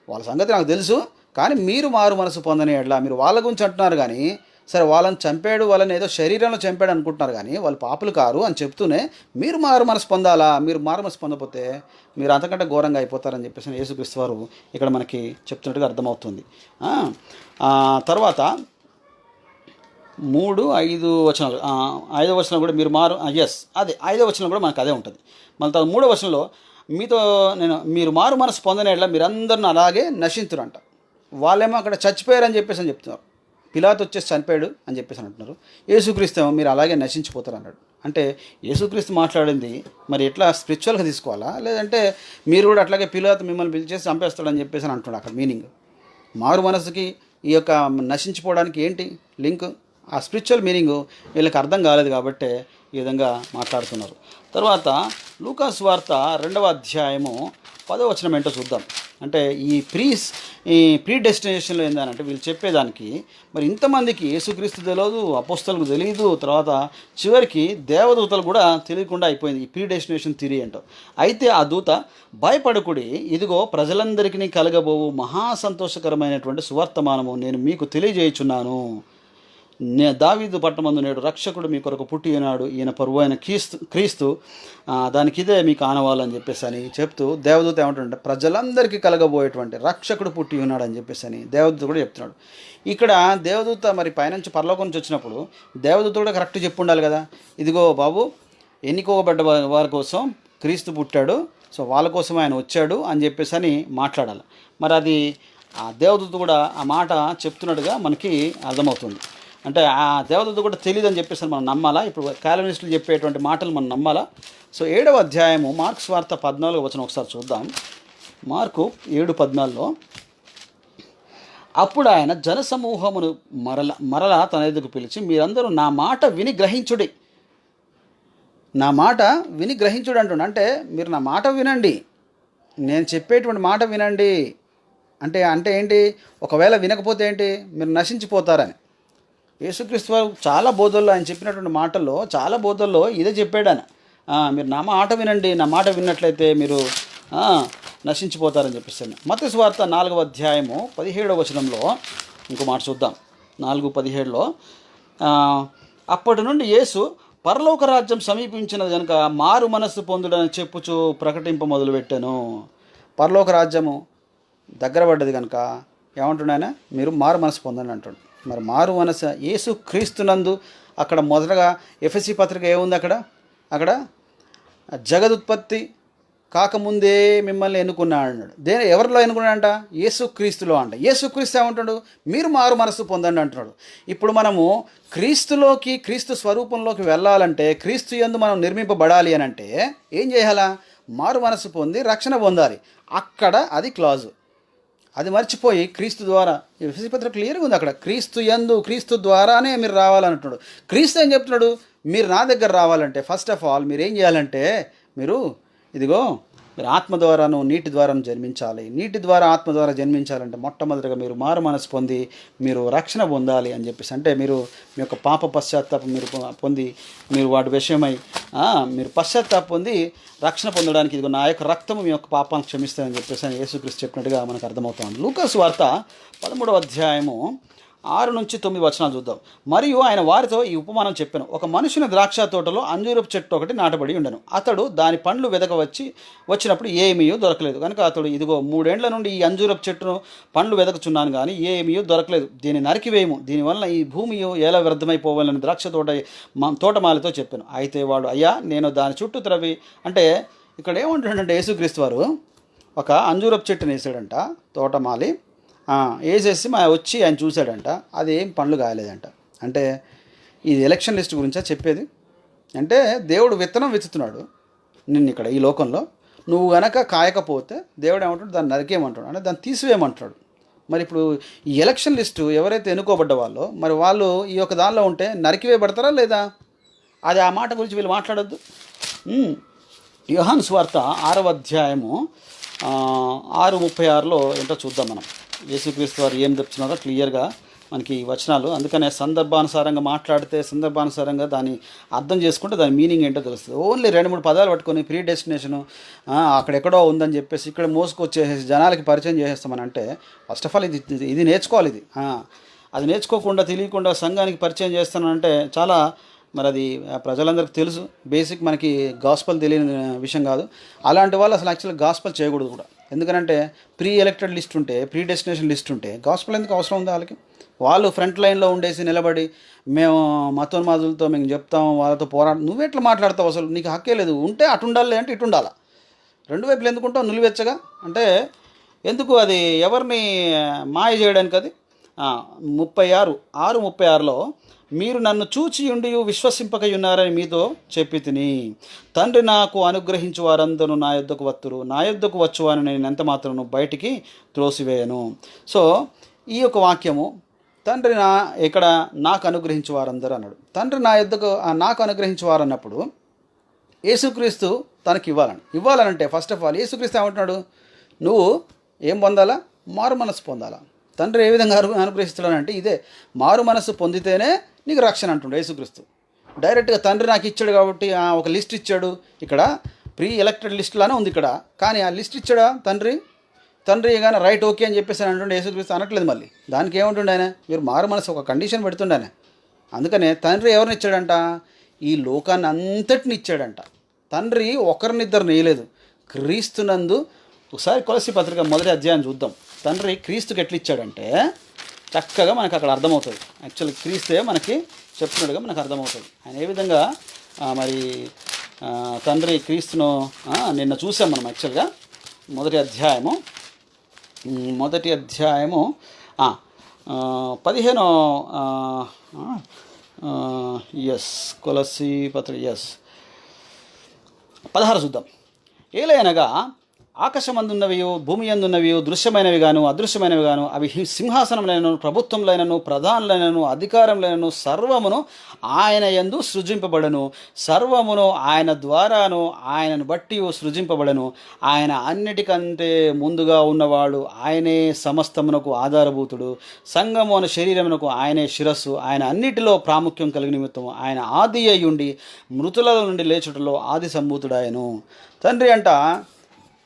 వాళ్ళ సంగతి నాకు తెలుసు. కానీ మీరు మారు మనసు పొందని ఎడలా. మీరు వాళ్ళ గురించి అంటున్నారు కానీ, సరే వాళ్ళని చంపాడు, వాళ్ళని ఏదో శరీరంలో చంపాడు అనుకుంటున్నారు కానీ వాళ్ళు పాపులు కారు అని చెప్తూనే మీరు మారు మనసు పొందాలా. మీరు మారు మనసు పొందకపోతే మీరు అంతకంటే ఘోరంగా అయిపోతారని చెప్పేసి యేసుక్రీస్తు వారు ఇక్కడ మనకి చెప్తున్నట్టుగా అర్థమవుతుంది. తర్వాత 3-5 వచనాలు, 5వ వచనం కూడా మీరు అదే 5వ వచనం కూడా మనకు అదే ఉంటుంది. మళ్ళీ తర్వాత 3వ వచనంలో మీరు మారు మనసు పొందనేట్లా మీరందరిని అలాగే నశించురంట. వాళ్ళేమో అక్కడ చచ్చిపోయారని చెప్పేసి అని చెప్తున్నారు. పిలాతు వచ్చేసి చనిపోయాడు అని చెప్పేసి అంటున్నారు. యేసుక్రీస్తు మీరు అలాగే నశించిపోతారు అన్నాడు. అంటే యేసుక్రీస్తు మాట్లాడింది మరి ఎట్లా స్పిరిచువల్గా తీసుకోవాలా, లేదంటే మీరు కూడా అట్లాగే పిలాతు మిమ్మల్ని పిలిచేసి చంపేస్తాడని చెప్పేసి అని అంటున్నాడు. అక్కడ మీనింగ్ మారు మనసుకి ఈ యొక్క నశించిపోవడానికి ఏంటి లింక్? ఆ స్పిరిచువల్ మీనింగ్ వీళ్ళకి అర్థం కాలేదు కాబట్టి ఈ విధంగా మాట్లాడుతున్నారు. తర్వాత లూకా సువార్త 2వ అధ్యాయము 10వ వచనం ఏంటో చూద్దాం. అంటే ఈ ప్రీ డెస్టినేషన్లో ఏంటంటే వీళ్ళు చెప్పేదానికి మరి ఇంతమందికి యేసుక్రీస్తు తెలియదు, అపోస్తలకు తెలియదు, తర్వాత చివరికి దేవదూతలు కూడా తెలియకుండా అయిపోయింది ఈ ప్రీ డెస్టినేషన్ థియరీ ఏంటో. అయితే ఆ దూత, భయపడకుడి, ఇదిగో ప్రజలందరికీ కలగబోవు మహా సంతోషకరమైనటువంటి సువర్తమానము నేను మీకు తెలియజేయుచున్నాను. దావీదు పట్టణమందు నేడు రక్షకుడు మీ కొరకు పుట్టి ఉన్నాడు, ఈయన పరువు అయిన క్రీస్తు, దానికి ఇదే మీకు ఆనవాలని చెప్పేసి అని చెప్తూ దేవదూత ఏమంటుంటే ప్రజలందరికీ కలగబోయేటువంటి రక్షకుడు పుట్టి ఉన్నాడు అని చెప్పేసి అని దేవదూత కూడా చెప్తున్నాడు. ఇక్కడ దేవదూత మరి పైనుంచి పరలోకం నుంచి వచ్చినప్పుడు దేవదూత కూడా కరెక్ట్ చెప్పు ఉండాలి కదా, ఇదిగో బాబు ఎన్నుకోబడ్డ వారి కోసం క్రీస్తు పుట్టాడు, సో వాళ్ళ కోసం ఆయన వచ్చాడు అని చెప్పేసి అని మాట్లాడాలి. మరి అది ఆ దేవదూత కూడా ఆ మాట చెప్తున్నట్టుగా మనకి అర్థమవుతుంది. అంటే ఆ దేవదూత కూడా తెలియదు అని చెప్పేసి మనం నమ్మాలా? ఇప్పుడు కాల్వినిస్టులు చెప్పేటువంటి మాటలు మనం నమ్మాలా? సో 7వ అధ్యాయము మార్కు సువార్త 14వ వచనం ఒకసారి చూద్దాం. మార్కు 7:14లో, అప్పుడు ఆయన జనసమూహమును మరలా తన ఎదుగు పిలిచి, మీరందరూ నా మాట విని గ్రహించుడి. నా మాట విని గ్రహించుడు అంటుండ. అంటే మీరు నా మాట వినండి, నేను చెప్పేటువంటి మాట వినండి. అంటే ఏంటి? ఒకవేళ వినకపోతే ఏంటి? మీరు నశించిపోతారని. యేసుక్రీస్తు వారు చాలా బోధల్లో ఆయన చెప్పినటువంటి మాటల్లో చాలా బోధల్లో ఇదే చెప్పాడు ఆయన. మీరు నా మాట వినండి, నా మాట విన్నట్లయితే మీరు నశించిపోతారని చెప్పేసి. మత్తయి సువార్త 4వ అధ్యాయము 17వ వచనంలో ఇంకో మాట చూద్దాం. 4:17లో, అప్పటి నుండి యేసు పరలోక రాజ్యం సమీపించినది కనుక మారు మనస్సు పొందుడని చెప్పుచు ప్రకటింప మొదలుపెట్టాను. పరలోక రాజ్యము దగ్గర పడ్డది కనుక ఏమంటున్నాయన? మీరు మారు మనసు పొందండి అంటాడు. మరి మారు మనసు యేసు క్రీస్తునందు అక్కడ మొదటగా ఎఫెసీ పత్రిక ఏముంది? అక్కడ జగదుత్పత్తి కాకముందే మిమ్మల్ని ఎన్నుకున్నాడు అన్నాడు. ఎవరిలో ఎన్నుకున్నాడంట? యేసు క్రీస్తులో అంట. యేసు క్రీస్తు ఏమంటాడు? మీరు మారు మనసు పొందండి అంటున్నాడు. ఇప్పుడు మనము క్రీస్తులోకి, క్రీస్తు స్వరూపంలోకి వెళ్ళాలంటే, క్రీస్తు యందు మనం నిర్మింపబడాలి అని అంటే ఏం చేయాలా? మారు మనసు పొంది రక్షణ పొందాలి. అక్కడ అది క్లాజు. అది మర్చిపోయి క్రీస్తు ద్వారా, ఎఫెసీ పత్రిక క్లియర్గా ఉంది అక్కడ, క్రీస్తు యందు, క్రీస్తు ద్వారానే మీరు రావాలంటున్నాడు. క్రీస్తు ఏం చెప్తున్నాడు? మీరు నా దగ్గర రావాలంటే ఫస్ట్ ఆఫ్ ఆల్ మీరు ఏం చేయాలంటే, ఇదిగో మీరు ఆత్మ ద్వారాను నీటి ద్వారాను జన్మించాలి. నీటి ద్వారా ఆత్మ ద్వారా జన్మించాలంటే మొట్టమొదటిగా మీరు మారు మనసు పొంది మీరు రక్షణ పొందాలి అని చెప్పేసి. అంటే మీరు మీ యొక్క పాప పశ్చాత్తాపం మీరు పొంది, మీరు వాటి విషయమై మీరు పశ్చాత్తాపం పొంది రక్షణ పొందడానికి ఇదిగో నా యొక్క రక్తము మీ యొక్క పాపాలను క్షమిస్తానని చెప్పేసి యేసుక్రీస్తు చెప్పినట్టుగా మనకు అర్థమవుతుంది. లూకా సువార్త 13వ అధ్యాయము 6-9 చూద్దాం. మరియు ఆయన వారితో ఈ ఉపమానం చెప్పాను. ఒక మనుషుని ద్రాక్ష తోటలో అంజూరపు చెట్టు ఒకటి నాటబడి ఉండెను. అతడు దాని పండ్లు వచ్చినప్పుడు ఏమీ దొరకలేదు. కనుక అతడు, ఇదిగో 3 ఏండ్ల నుండి ఈ అంజూరపు చెట్టును పండ్లు వెదకుచున్నాను కానీ ఏమీ దొరకలేదు. దీన్ని నరికివేయము, దీనివల్ల ఈ భూమి ఎలా వ్యర్థమైపోవాలని ద్రాక్ష తోటమాలితో చెప్పాను. అయితే వాడు, అయ్యా, నేను దాని చుట్టూ త్రవి. అంటే ఇక్కడ ఏమంటాడంటే యేసుక్రీస్తు వారు ఒక అంజూరపు చెట్టుని వేసాడంట తోటమాలి. వేసేసి వచ్చి ఆయన చూశాడంట, అది ఏం పండ్లు కాయలేదంట. అంటే ఇది ఎలక్షన్ లిస్ట్ గురించా చెప్పేది? అంటే దేవుడు విత్తనం విత్తుతున్నాడు నిన్ను ఇక్కడ ఈ లోకంలో. నువ్వు గనక కాయకపోతే దేవుడు ఏమంటాడు? దాన్ని నరికేయమంటాడు, అంటే దాన్ని తీసివేయమంటాడు. మరి ఇప్పుడు ఈ ఎలక్షన్ లిస్టు ఎవరైతే ఎన్నుకోబడ్డ వాళ్ళో, మరి వాళ్ళు ఈ యొక్క దానిలో ఉంటే నరికివేయబడతారా లేదా? అది ఆ మాట గురించి వీళ్ళు మాట్లాడొద్దు. యోహాను సువార్త 6వ అధ్యాయము 6:36 ఏంటో చూద్దాం మనం. యేసుక్రీస్తు వారు ఏం చెప్తున్నారో క్లియర్గా మనకి వచనాలు. అందుకనే సందర్భానుసారంగా మాట్లాడితే, సందర్భానుసారంగా దాన్ని అర్థం చేసుకుంటే దాని మీనింగ్ ఏంటో తెలుస్తుంది. ఓన్లీ 2-3 పదాలు పట్టుకొని ప్రీ డెస్టినేషను అక్కడెక్కడో ఉందని చెప్పేసి ఇక్కడ మోసుకొచ్చేసేసి జనాలకి పరిచయం చేసేస్తామని అంటే, ఫస్ట్ ఆఫ్ ఆల్ ఇది నేర్చుకోవాలి. అది నేర్చుకోకుండా, తెలియకుండా సంఘానికి పరిచయం చేస్తానంటే చాలా, మరి అది ప్రజలందరికీ తెలుసు. బేసిక్ మనకి గాస్పల్ తెలియని విషయం కాదు. అలాంటి వాళ్ళు అసలు యాక్చువల్గా గాస్పల్ చేయకూడదు కూడా. ఎందుకంటే ప్రీ ఎలక్టెడ్ లిస్ట్ ఉంటే, ప్రీ డెస్టినేషన్ లిస్ట్ ఉంటే గాస్పల్ ఎందుకు అవసరం ఉంది వాళ్ళకి? వాళ్ళు ఫ్రంట్ లైన్లో ఉండేసి నిలబడి మేము మతోన్మాదులతో మేము చెప్తాం, వాళ్ళతో నువ్వెట్లా మాట్లాడతావు? అసలు నీకు హక్కే లేదు. ఉంటే అటు ఉండాలి అంటే ఇటు ఉండాలా. 2 వైపులు ఎందుకు ఉంటావు? నిలువెచ్చగా అంటే ఎందుకు? అది ఎవరిని మాయ చేయడానికి? అది 6:36లో మీరు నన్ను చూచి ఉండి విశ్వసింపకయున్నారని మీతో చెప్పి తిని, తండ్రి నాకు అనుగ్రహించు వారందరూ నా యొద్దకు వత్తురు, నా యొద్దకు వచ్చువాని నేను ఎంత మాత్రము బయటికి త్రోసివేయను. సో ఈ యొక్క వాక్యము, తండ్రి ఇక్కడ నాకు అనుగ్రహించు వారందరూ అన్నాడు. తండ్రి నా యొద్దకు నాకు అనుగ్రహించు వారు అన్నప్పుడు యేసుక్రీస్తు తనకి ఇవ్వాలనంటే ఫస్ట్ ఆఫ్ ఆల్ యేసుక్రీస్తు ఏమంటున్నాడు? నువ్వు ఏం పొందాలా? మారు మనసు పొందాలా. తండ్రి ఏ విధంగా అనుగ్రహిస్తున్నాడంటే ఇదే, మారు మనసు పొందితేనే నీకు రక్షణ అంటుండే యేసుక్రీస్తు. డైరెక్ట్గా తండ్రి నాకు ఇచ్చాడు కాబట్టి ఒక లిస్ట్ ఇచ్చాడు. ఇక్కడ ప్రీ ఎలక్టెడ్ లిస్టులానే ఉంది ఇక్కడ, కానీ ఆ లిస్ట్ ఇచ్చాడా తండ్రి కానీ రైట్ ఓకే అని చెప్పేసి అంటుండే యేసుక్రీస్తు అనట్లేదు. మళ్ళీ దానికి ఏముంటుండే ఆయన? మీరు మారు మనసు ఒక కండిషన్ పెడుతుండే ఆయన. అందుకనే తండ్రి ఎవరిని ఇచ్చాడంట? ఈ లోకాన్ని అంతటిని ఇచ్చాడంట. తండ్రి ఒకరినిద్దరు నేయలేదు. క్రీస్తునందు ఒకసారి కొలస్సీ పత్రిక 1వ అధ్యాయం చూద్దాం. తండ్రి క్రీస్తుకి ఎట్లా ఇచ్చాడంటే చక్కగా మనకు అక్కడ అర్థమవుతుంది. యాక్చువల్లీ క్రీస్తే మనకి చెప్తున్నట్టుగా మనకు అర్థమవుతుంది. ఆయన ఏ విధంగా మరి తండ్రి క్రీస్తును నిన్న చూసాం మనం. యాక్చువల్గా 1వ అధ్యాయము 15 కొలస్సీ పత్రిక 16 చూద్దాం. ఏలయనగా ఆకాశమందున్నవి, భూమి యందున్నవి, దృశ్యమైనవి గాను అదృశ్యమైనవి గాను, అవి సింహాసనములైనను, ప్రభుత్వములైనను, ప్రధానులైనను, అధికారములైనను సర్వమును ఆయన యందు సృజింపబడను. సర్వమును ఆయన ద్వారాను ఆయనను బట్టి సృజింపబడను. ఆయన అన్నిటికంటే ముందుగా ఉన్నవాడు. ఆయనే సమస్తమునకు ఆధారభూతుడు. సంఘము అను శరీరమునకు ఆయనే శిరస్సు. ఆయన అన్నిటిలో ప్రాముఖ్యం కలిగిన నిమిత్తము ఆయన ఆది అయ్యుండి మృతుల నుండి లేచుటలో ఆది సంభూతుడాయను. తండ్రి అంట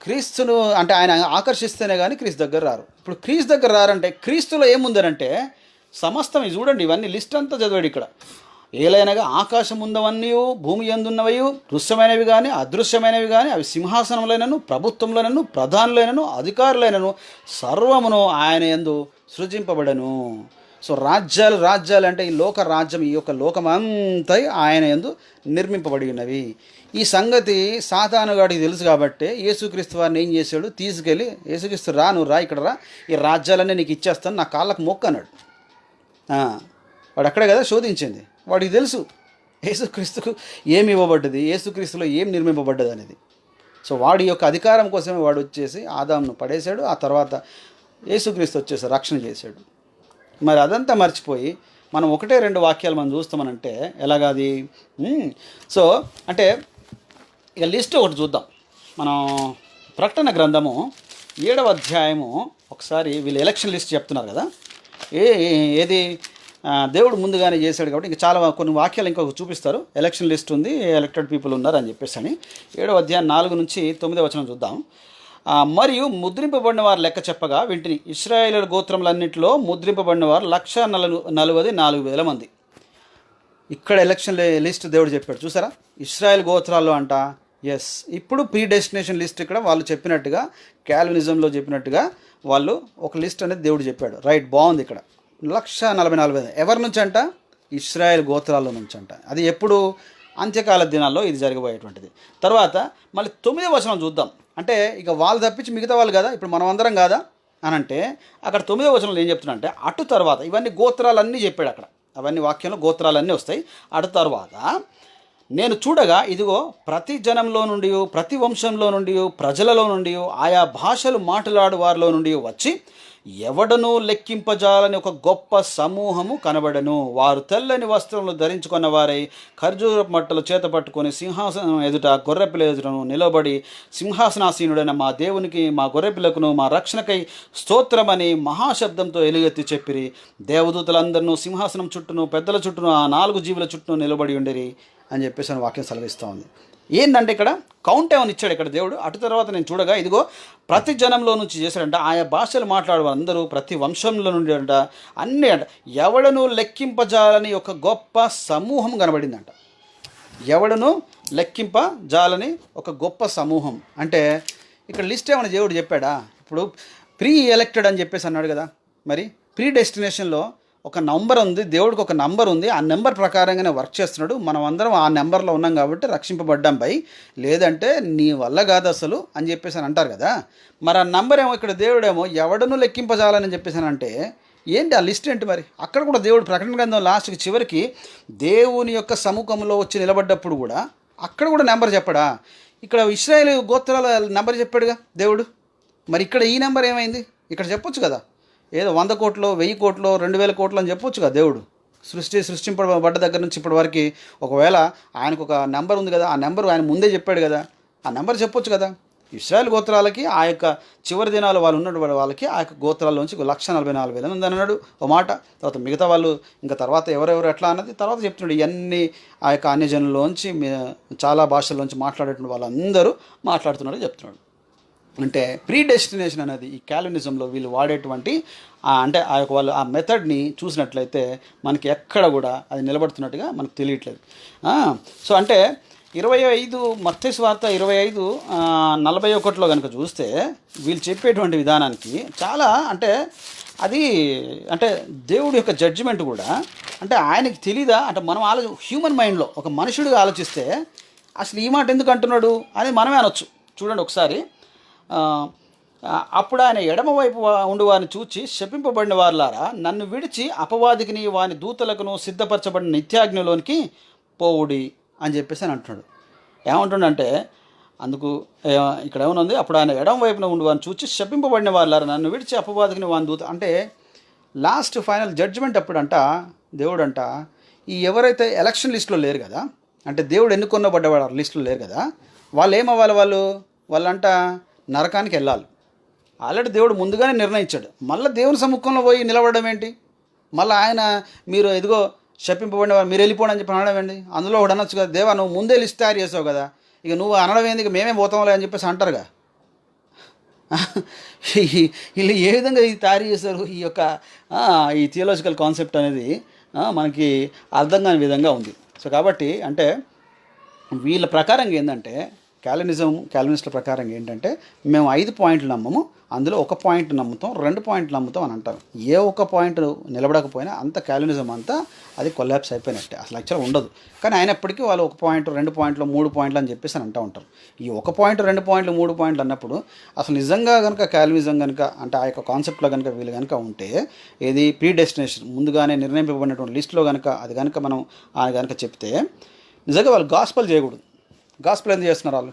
క్రీస్తును అంటే ఆయన ఆకర్షిస్తేనే కానీ క్రీస్తు దగ్గర రారు. ఇప్పుడు క్రీస్తు దగ్గర రారంటే క్రీస్తులో ఏముందనంటే సమస్తం. చూడండి, ఇవన్నీ లిస్ట్ అంతా చదివాడు ఇక్కడ. ఏలైనగా ఆకాశం ఉందవన్నీ, భూమి యందున్నవి, దృశ్యమైనవి కానీ అదృశ్యమైనవి కానీ, అవి సింహాసనములైనను, ప్రభుత్వములైనను, ప్రధానులైనను, అధికారులైనను సర్వమును ఆయన యందు సృజింపబడను. సో రాజ్యాలు అంటే ఈ లోక రాజ్యం, ఈ యొక్క లోకమంతా ఆయన యందు నిర్మింపబడి ఉన్నవి. ఈ సంగతి సాతానుగాడికి తెలుసు కాబట్టి యేసుక్రీస్తు వారిని ఏం చేశాడు? తీసుకెళ్ళి, యేసుక్రీస్తు నువ్వు రా, ఇక్కడ రా, ఈ రాజ్యాలన్నీ నీకు ఇచ్చేస్తాను, నా కాళ్ళకు మొక్కు అన్నాడు. వాడు అక్కడే కదా శోధించింది. వాడికి తెలుసు యేసుక్రీస్తుకు ఏమి ఇవ్వబడ్డది, యేసుక్రీస్తులో ఏం నిర్మింపబడ్డది అనేది. సో వాడి యొక్క అధికారం కోసమే వాడు వచ్చేసి ఆదాంను పడేశాడు. ఆ తర్వాత యేసుక్రీస్తు వచ్చేసి రక్షణ చేశాడు. మరి అదంతా మర్చిపోయి మనం 1-2 వాక్యాలు మనం చూస్తామనంటే ఎలాగాది? సో అంటే ఇక లిస్ట్ ఒకటి చూద్దాం. మనం ప్రకటన గ్రంథము 7వ అధ్యాయము ఒకసారి వీళ్ళు ఎలక్షన్ లిస్ట్ చెప్తున్నారు కదా, ఏది దేవుడు ముందుగానే చేశాడు కాబట్టి ఇంకా చాలా కొన్ని వాక్యాలు ఇంకొక చూపిస్తారు. ఎలక్షన్ లిస్ట్ ఉంది, ఎలక్టెడ్ పీపుల్ ఉన్నారు అని చెప్పేసి అని. 7వ అధ్యాయం 4-9 వచనం చూద్దాం. మరియు ముద్రింపబడిన వారు లెక్క చెప్పగా వింటిని. ఇశ్రాయేలు గోత్రములన్నింటిలో ముద్రింపబడిన వారు 1,44,000 మంది. ఇక్కడ ఎలక్షన్ లిస్ట్ దేవుడు చెప్పాడు చూసారా, ఇశ్రాయేల్ గోత్రాల్లో అంట. ఎస్, ఇప్పుడు ప్రీ డెస్టినేషన్ లిస్ట్ ఇక్కడ వాళ్ళు చెప్పినట్టుగా, క్యాల్వినిజంలో చెప్పినట్టుగా వాళ్ళు ఒక లిస్ట్ అనేది దేవుడు చెప్పాడు. రైట్, బాగుంది. ఇక్కడ 1,44,000 ఎవరి నుంచి అంట? ఇశ్రాయేల్ గోత్రాల్లో నుంచి అంట. అది ఎప్పుడు? అంత్యకాల దినాల్లో ఇది జరగబోయేటువంటిది. తర్వాత మళ్ళీ 9వ వచనం చూద్దాం. అంటే ఇక వాళ్ళు తప్పించి మిగతా వాళ్ళు కదా, ఇప్పుడు మనం అందరం కాదా అని అంటే, అక్కడ 9వ వచనంలో ఏం చెప్తున్నా అంటే, అటు తర్వాత ఇవన్నీ గోత్రాలన్నీ చెప్పాడు అక్కడ. అవన్నీ వాక్యంలో గోత్రాలన్నీ వస్తాయి. అటు తర్వాత నేను చూడగా ఇదిగో ప్రతి జనంలో నుండి, ప్రతి వంశంలో నుండి, ప్రజలలో నుండి, ఆయా భాషలు మాట్లాడు వారిలో నుండి వచ్చి ఎవడనూ లెక్కింపజాలని ఒక గొప్ప సమూహము కనబడను. వారు తెల్లని వస్త్రములు ధరించుకున్న వారై ఖర్జూర మట్టలు చేత పట్టుకొని సింహాసనం ఎదుట గొర్రెపిల్ల ఎదుటను నిలబడి, సింహాసనాసీనుడైన మా దేవునికి, మా గొర్రెపిల్లకును, మా రక్షణకై స్తోత్రమని మహాశబ్దంతో ఎలుగెత్తి చెప్పిరి. దేవదూతలందరినూ సింహాసనం చుట్టూను, పెద్దల చుట్టూను, ఆ 4 జీవుల చుట్టూ నిలబడి ఉండిరి అని చెప్పేసి అని వాక్యం సెలవిస్తూ ఉంది. ఏంటంటే ఇక్కడ కౌంట్ ఏమని ఇచ్చాడు ఇక్కడ దేవుడు. అటు తర్వాత నేను చూడగా ఇదిగో ప్రతి జనంలో నుంచి చేశాడంట, ఆయా భాషలు మాట్లాడే అందరూ, ప్రతి వంశంలో నుండి అంట, అన్నీ అంట, ఎవడను లెక్కింపజాలని ఒక గొప్ప సమూహం కనబడిందంట. ఎవడను లెక్కింపజాలని ఒక గొప్ప సమూహం అంటే ఇక్కడ లిస్ట్ ఏమైనా దేవుడు చెప్పాడా? ఇప్పుడు ప్రీ ఎలక్టెడ్ అని చెప్పేసి అన్నాడు కదా, మరి ప్రీ డెస్టినేషన్లో ఒక నంబర్ ఉంది, దేవుడికి ఒక నంబర్ ఉంది. ఆ నెంబర్ ప్రకారంగానే వర్క్ చేస్తున్నాడు. మనం అందరం ఆ నెంబర్లో ఉన్నాం కాబట్టి రక్షింపబడ్డాం పై, లేదంటే నీ వల్ల కాదు అసలు అని చెప్పేసి అని అంటారు కదా. మరి ఆ నంబర్ ఏమో ఇక్కడ దేవుడేమో ఎవడను లెక్కింపజాలని చెప్పేసి అంటే ఏంటి ఆ లిస్ట్ ఏంటి? మరి అక్కడ కూడా దేవుడు ప్రకటన గ్రంథం లాస్ట్కి చివరికి దేవుని యొక్క సముఖంలో వచ్చి నిలబడ్డప్పుడు కూడా అక్కడ కూడా నెంబర్ చెప్పడా? ఇక్కడ ఇశ్రాయేలు గోత్రాల నెంబర్ చెప్పాడుగా దేవుడు. మరి ఇక్కడ ఈ నెంబర్ ఏమైంది? ఇక్కడ చెప్పొచ్చు కదా, ఏదో 100 కోట్లు, 1000 కోట్లు, 2000 కోట్లు అని చెప్పొచ్చు కదా దేవుడు. సృష్టింపబడ్డ దగ్గర నుంచి ఇప్పటి వరకు ఒకవేళ ఆయనకు ఒక నెంబర్ ఉంది కదా, ఆ నెంబర్ ఆయన ముందే చెప్పాడు కదా, ఆ నెంబర్ చెప్పొచ్చు కదా. ఇశ్రాయేల్ గోత్రాలకి ఆ యొక్క చివరి దినాలు వాళ్ళు ఉన్నటువంటి వాళ్ళకి ఆ యొక్క గోత్రాల్లోంచి 1,44,000 ఉంది అన్నాడు ఒక మాట. తర్వాత మిగతా వాళ్ళు ఇంకా తర్వాత ఎవరెవరు ఎట్లా అన్నది తర్వాత చెప్తున్నాడు. ఇవన్నీ ఆ యొక్క అన్యజనుల్లోంచి చాలా భాషల్లోంచి మాట్లాడేటువంటి వాళ్ళందరూ మాట్లాడుతున్నాడు చెప్తున్నాడు. అంటే ప్రీ డెస్టినేషన్ అనేది ఈ క్యాల్వినిజంలో వీళ్ళు వాడేటువంటి అంటే ఆ యొక్క వాళ్ళు ఆ మెథడ్ని చూసినట్లయితే మనకి ఎక్కడ కూడా అది నిలబడుతున్నట్టుగా మనకు తెలియట్లేదు. సో అంటే 25 మత్తయి సువార్త 25:41 కనుక చూస్తే వీళ్ళు చెప్పేటువంటి విధానానికి చాలా అంటే అది అంటే దేవుడి యొక్క జడ్జిమెంట్ కూడా అంటే ఆయనకి తెలీదా అంటే మనం హ్యూమన్ మైండ్లో ఒక మనుషుడిగా ఆలోచిస్తే అసలు ఈ మాట ఎందుకు అంటున్నాడు అని మనమే అనొచ్చు. చూడండి ఒకసారి, అప్పుడు ఆయన ఎడమవైపు ఉండి వారిని చూచి శపింపబడిన వారులారా, నన్ను విడిచి అపవాదికిని వాని దూతలకును సిద్ధపరచబడిన నిత్యాగ్నిలోనికి పోవుడి అని చెప్పేసి అని అంటున్నాడు. ఏమంటుండంటే అందుకు ఇక్కడ ఏమనుంది, అప్పుడు ఆయన ఎడమ వైపున ఉండి వారిని చూచి శపింపబడిన వారులారా, నన్ను విడిచి అపవాదికిని వాని దూత అంటే లాస్ట్ ఫైనల్ జడ్జిమెంట్ అప్పుడంట దేవుడంట ఈ ఎవరైతే ఎలక్షన్ లిస్టులో లేరు కదా, అంటే దేవుడు ఎన్నుకొనబడ్డవాడు లిస్టులో లేరు కదా, వాళ్ళు ఏమవ్వాలి? వాళ్ళంట నరకానికి వెళ్ళాలి. ఆల్రెడీ దేవుడు ముందుగానే నిర్ణయించాడు. మళ్ళీ దేవుని సముఖంలో పోయి నిలబడడం ఏంటి? మళ్ళీ ఆయన మీరు ఎదుగో శపింపబడిన వారు మీరు వెళ్ళిపోండి అని చెప్పి అనడం ఏంటి? అందులో ఒకటి అనొచ్చు కదా, దేవా నువ్వు ముందే లిస్ట్ తయారు చేసావు కదా, ఇక నువ్వు అనడం ఏంది, ఇక మేమే పోతాంలే అని చెప్పేసి అంటారుగా. వీళ్ళు ఏ విధంగా ఇది తయారు చేశారు? ఈ యొక్క ఈ థియోలాజికల్ కాన్సెప్ట్ అనేది మనకి అర్థం కాని విధంగా ఉంది. సో కాబట్టి అంటే వీళ్ళ ప్రకారంగా ఏంటంటే క్యాల్వినిస్టుల ప్రకారం ఏంటంటే మేము 5 పాయింట్లు నమ్మము, అందులో 1 పాయింట్ నమ్ముతాం, 2 పాయింట్లు నమ్ముతాం అని అంటారు. ఏ 1 పాయింట్ నిలబడకపోయినా అంత క్యాల్వినిజం అంతా అది కొలాప్స్ అయిపోయినట్టే, అసలు యాక్చువల్గా ఉండదు. కానీ అయినప్పటికీ వాళ్ళు 1 పాయింట్, 2 పాయింట్లు, 3 పాయింట్లు అని చెప్పేసి అని అంటూ ఉంటారు. ఈ 1 పాయింట్, 2 పాయింట్లు, 3 పాయింట్లు అన్నప్పుడు అసలు నిజంగా కనుక క్యాల్వినిజం కనుక అంటే ఆ యొక్క కాన్సెప్ట్లో కనుక వీళ్ళు కనుక ఉంటే ఏది ప్రీ డెస్టినేషన్ ముందుగానే నిర్ణయింపబడినటువంటి లిస్టులో కనుక అది కనుక మనం కనుక చెప్తే నిజంగా వాళ్ళు గాస్పల్ చేయకూడదు. గాస్పల్ ఎందుకు చేస్తున్నారు? వాళ్ళు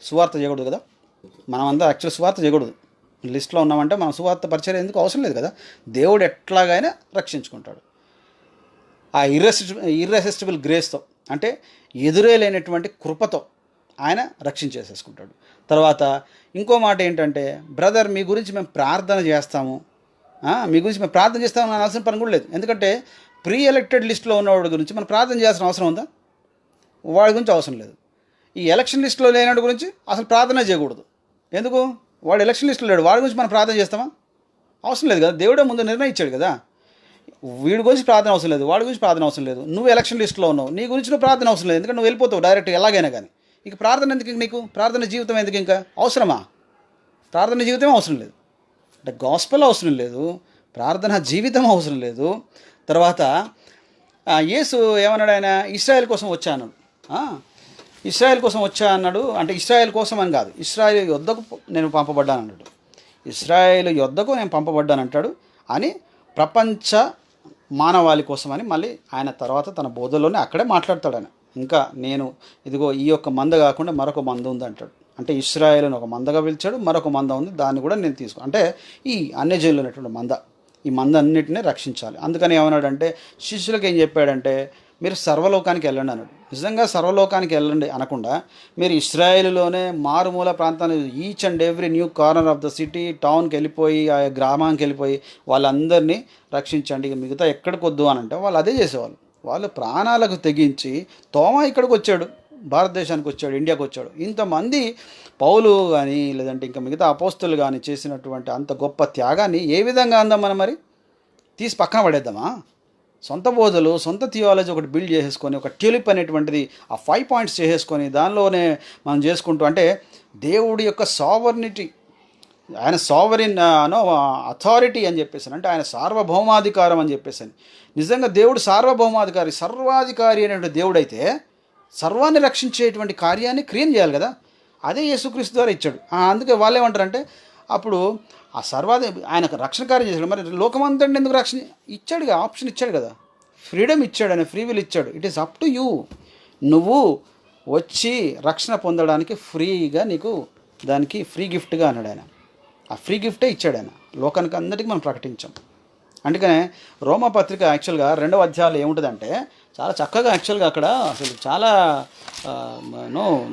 సువార్త చేయకూడదు కదా. మనమంతా యాక్చువల్ సువార్త చేయకూడదు. లిస్ట్లో ఉన్నామంటే మనం సువార్త పరిచయం ఎందుకు అవసరం లేదు కదా. దేవుడు ఎట్లాగైనా రక్షించుకుంటాడు ఆ ఇర్రెసిస్టిబుల్ గ్రేస్తో, అంటే ఎదురే లేనటువంటి కృపతో ఆయన రక్షించేసేసుకుంటాడు. తర్వాత ఇంకో మాట ఏంటంటే, బ్రదర్ మీ గురించి మేము ప్రార్థన చేస్తాము, మీ గురించి మేము ప్రార్థన చేస్తామని అనాల్సిన పని కూడా లేదు. ఎందుకంటే ప్రీ ఎలక్టెడ్ లిస్ట్లో ఉన్నవాడి గురించి మనం ప్రార్థన చేయాల్సిన అవసరం ఉందా? వాడి గురించి అవసరం లేదు. ఈ ఎలక్షన్ లిస్టులో లేనివాడి గురించి అసలు ప్రార్థన చేయకూడదు. ఎందుకు? వాడు ఎలక్షన్ లిస్టులో లేడు, వాడి గురించి మనం ప్రార్థన చేస్తామా? అవసరం లేదు కదా, దేవుడే ముందు నిర్ణయించాడు కదా. వీడి గురించి ప్రార్థన అవసరం లేదు, వాడి గురించి ప్రార్థన అవసరం లేదు. నువ్వు ఎలక్షన్ లిస్టులో ఉన్నావు, నీ గురించి నువ్వు ప్రార్థన అవసరం లేదు, ఎందుకంటే నువ్వు వెళ్ళిపోతావు డైరెక్ట్ ఎలాగైనా కానీ. ఇక ప్రార్థన ఎందుకు నీకు? ప్రార్థన జీవితం ఎందుకు ఇంకా అవసరమా? ప్రార్థన జీవితం అవసరం లేదు, అంటే గాస్పెల్ అవసరం లేదు, ప్రార్థన జీవితం అవసరం లేదు. తర్వాత యేసు ఏమన్నాడు? ఆయన ఇశ్రాయేల్ కోసం వచ్చా అన్నాడు. ఇశ్రాయేల్ కోసం వచ్చా అన్నాడు. అంటే ఇశ్రాయేల్ కోసం అని కాదు, ఇశ్రాయేల్ యొద్దకు నేను పంపబడ్డాను అన్నాడు. ఇశ్రాయేల్ యొద్దకు నేను పంపబడ్డాను అంటాడు అని ప్రపంచ మానవాళి కోసం అని మళ్ళీ ఆయన తర్వాత తన బోధలోనే అక్కడే మాట్లాడతాడు ఆయన. ఇంకా నేను ఇదిగో ఈ యొక్క మంద కాకుండా మరొక మంద ఉంది అంటాడు. అంటే ఇశ్రాయేలును ఒక మందగా పిలిచాడు, మరొక మంద ఉంది, దాన్ని కూడా నేను అంటే ఈ అన్యజనులు ఉన్నటువంటి మంద, ఈ మంద అన్నిటినీ రక్షించాలి. అందుకని ఏమన్నాడంటే శిష్యులకు ఏం చెప్పాడంటే మీరు సర్వలోకానికి వెళ్ళండి అన్నాడు. నిజంగా సర్వలోకానికి వెళ్ళండి అనకుండా మీరు ఇశ్రాయేలులోనే మారుమూల ప్రాంతాన్ని each and every new corner of the city టౌన్కి వెళ్ళిపోయి ఆ గ్రామానికి వెళ్ళిపోయి వాళ్ళందరినీ రక్షించండి, ఇక మిగతా ఎక్కడికి వద్దు అని అంటే వాళ్ళు అదే చేసేవాళ్ళు. వాళ్ళు ప్రాణాలకు తెగించి తోమా ఇక్కడికి వచ్చాడు, భారతదేశానికి వచ్చాడు, ఇండియాకి వచ్చాడు. ఇంతమంది పౌలు కానీ లేదంటే ఇంకా మిగతా అపోస్తులు కానీ చేసినటువంటి అంత గొప్ప త్యాగాన్ని ఏ విధంగా అందాం మనం? మరి తీసి పక్కన పడేద్దామా? సొంత బోధలు, సొంత థియాలజీ ఒకటి బిల్డ్ చేసేసుకొని ఒక ట్యూలిప్ అనేటువంటిది ఆ 5 పాయింట్స్ చేసేసుకొని దానిలోనే మనం చేసుకుంటూ, అంటే దేవుడి యొక్క సావర్నిటీ, ఆయన సావరిన్ అథారిటీ అని చెప్పేసి, అంటే ఆయన సార్వభౌమాధికారం అని చెప్పేసి. నిజంగా దేవుడు సార్వభౌమాధికారి, సర్వాధికారి అనేటువంటి దేవుడైతే సర్వాన్ని రక్షించేటువంటి కార్యాన్ని క్రియం చేయాలి కదా. అదే యేసుక్రీస్తు ద్వారా ఇచ్చాడు. అందుకే వాళ్ళు ఏమంటారంటే అప్పుడు ఆ ఆయన రక్షణ కార్యం చేశాడు, మరి లోకమంతటి ఎందుకు రక్షణ ఇచ్చాడు? ఆప్షన్ ఇచ్చాడు కదా, ఫ్రీడమ్ ఇచ్చాడు, ఆయన ఫ్రీ విల్ ఇచ్చాడు. It is up to you. నువ్వు వచ్చి రక్షణ పొందడానికి ఫ్రీగా నీకు దానికి ఫ్రీ గిఫ్ట్గా అన్నాడు ఆయన. ఆ ఫ్రీ గిఫ్టే ఇచ్చాడు ఆయన, లోకానికి అందరికీ మనం ప్రకటించాం. అందుకనే రోమాపత్రిక యాక్చువల్గా 2వ అధ్యాయంలో ఏముంటుందంటే చాలా చక్కగా యాక్చువల్గా అక్కడ అసలు చాలా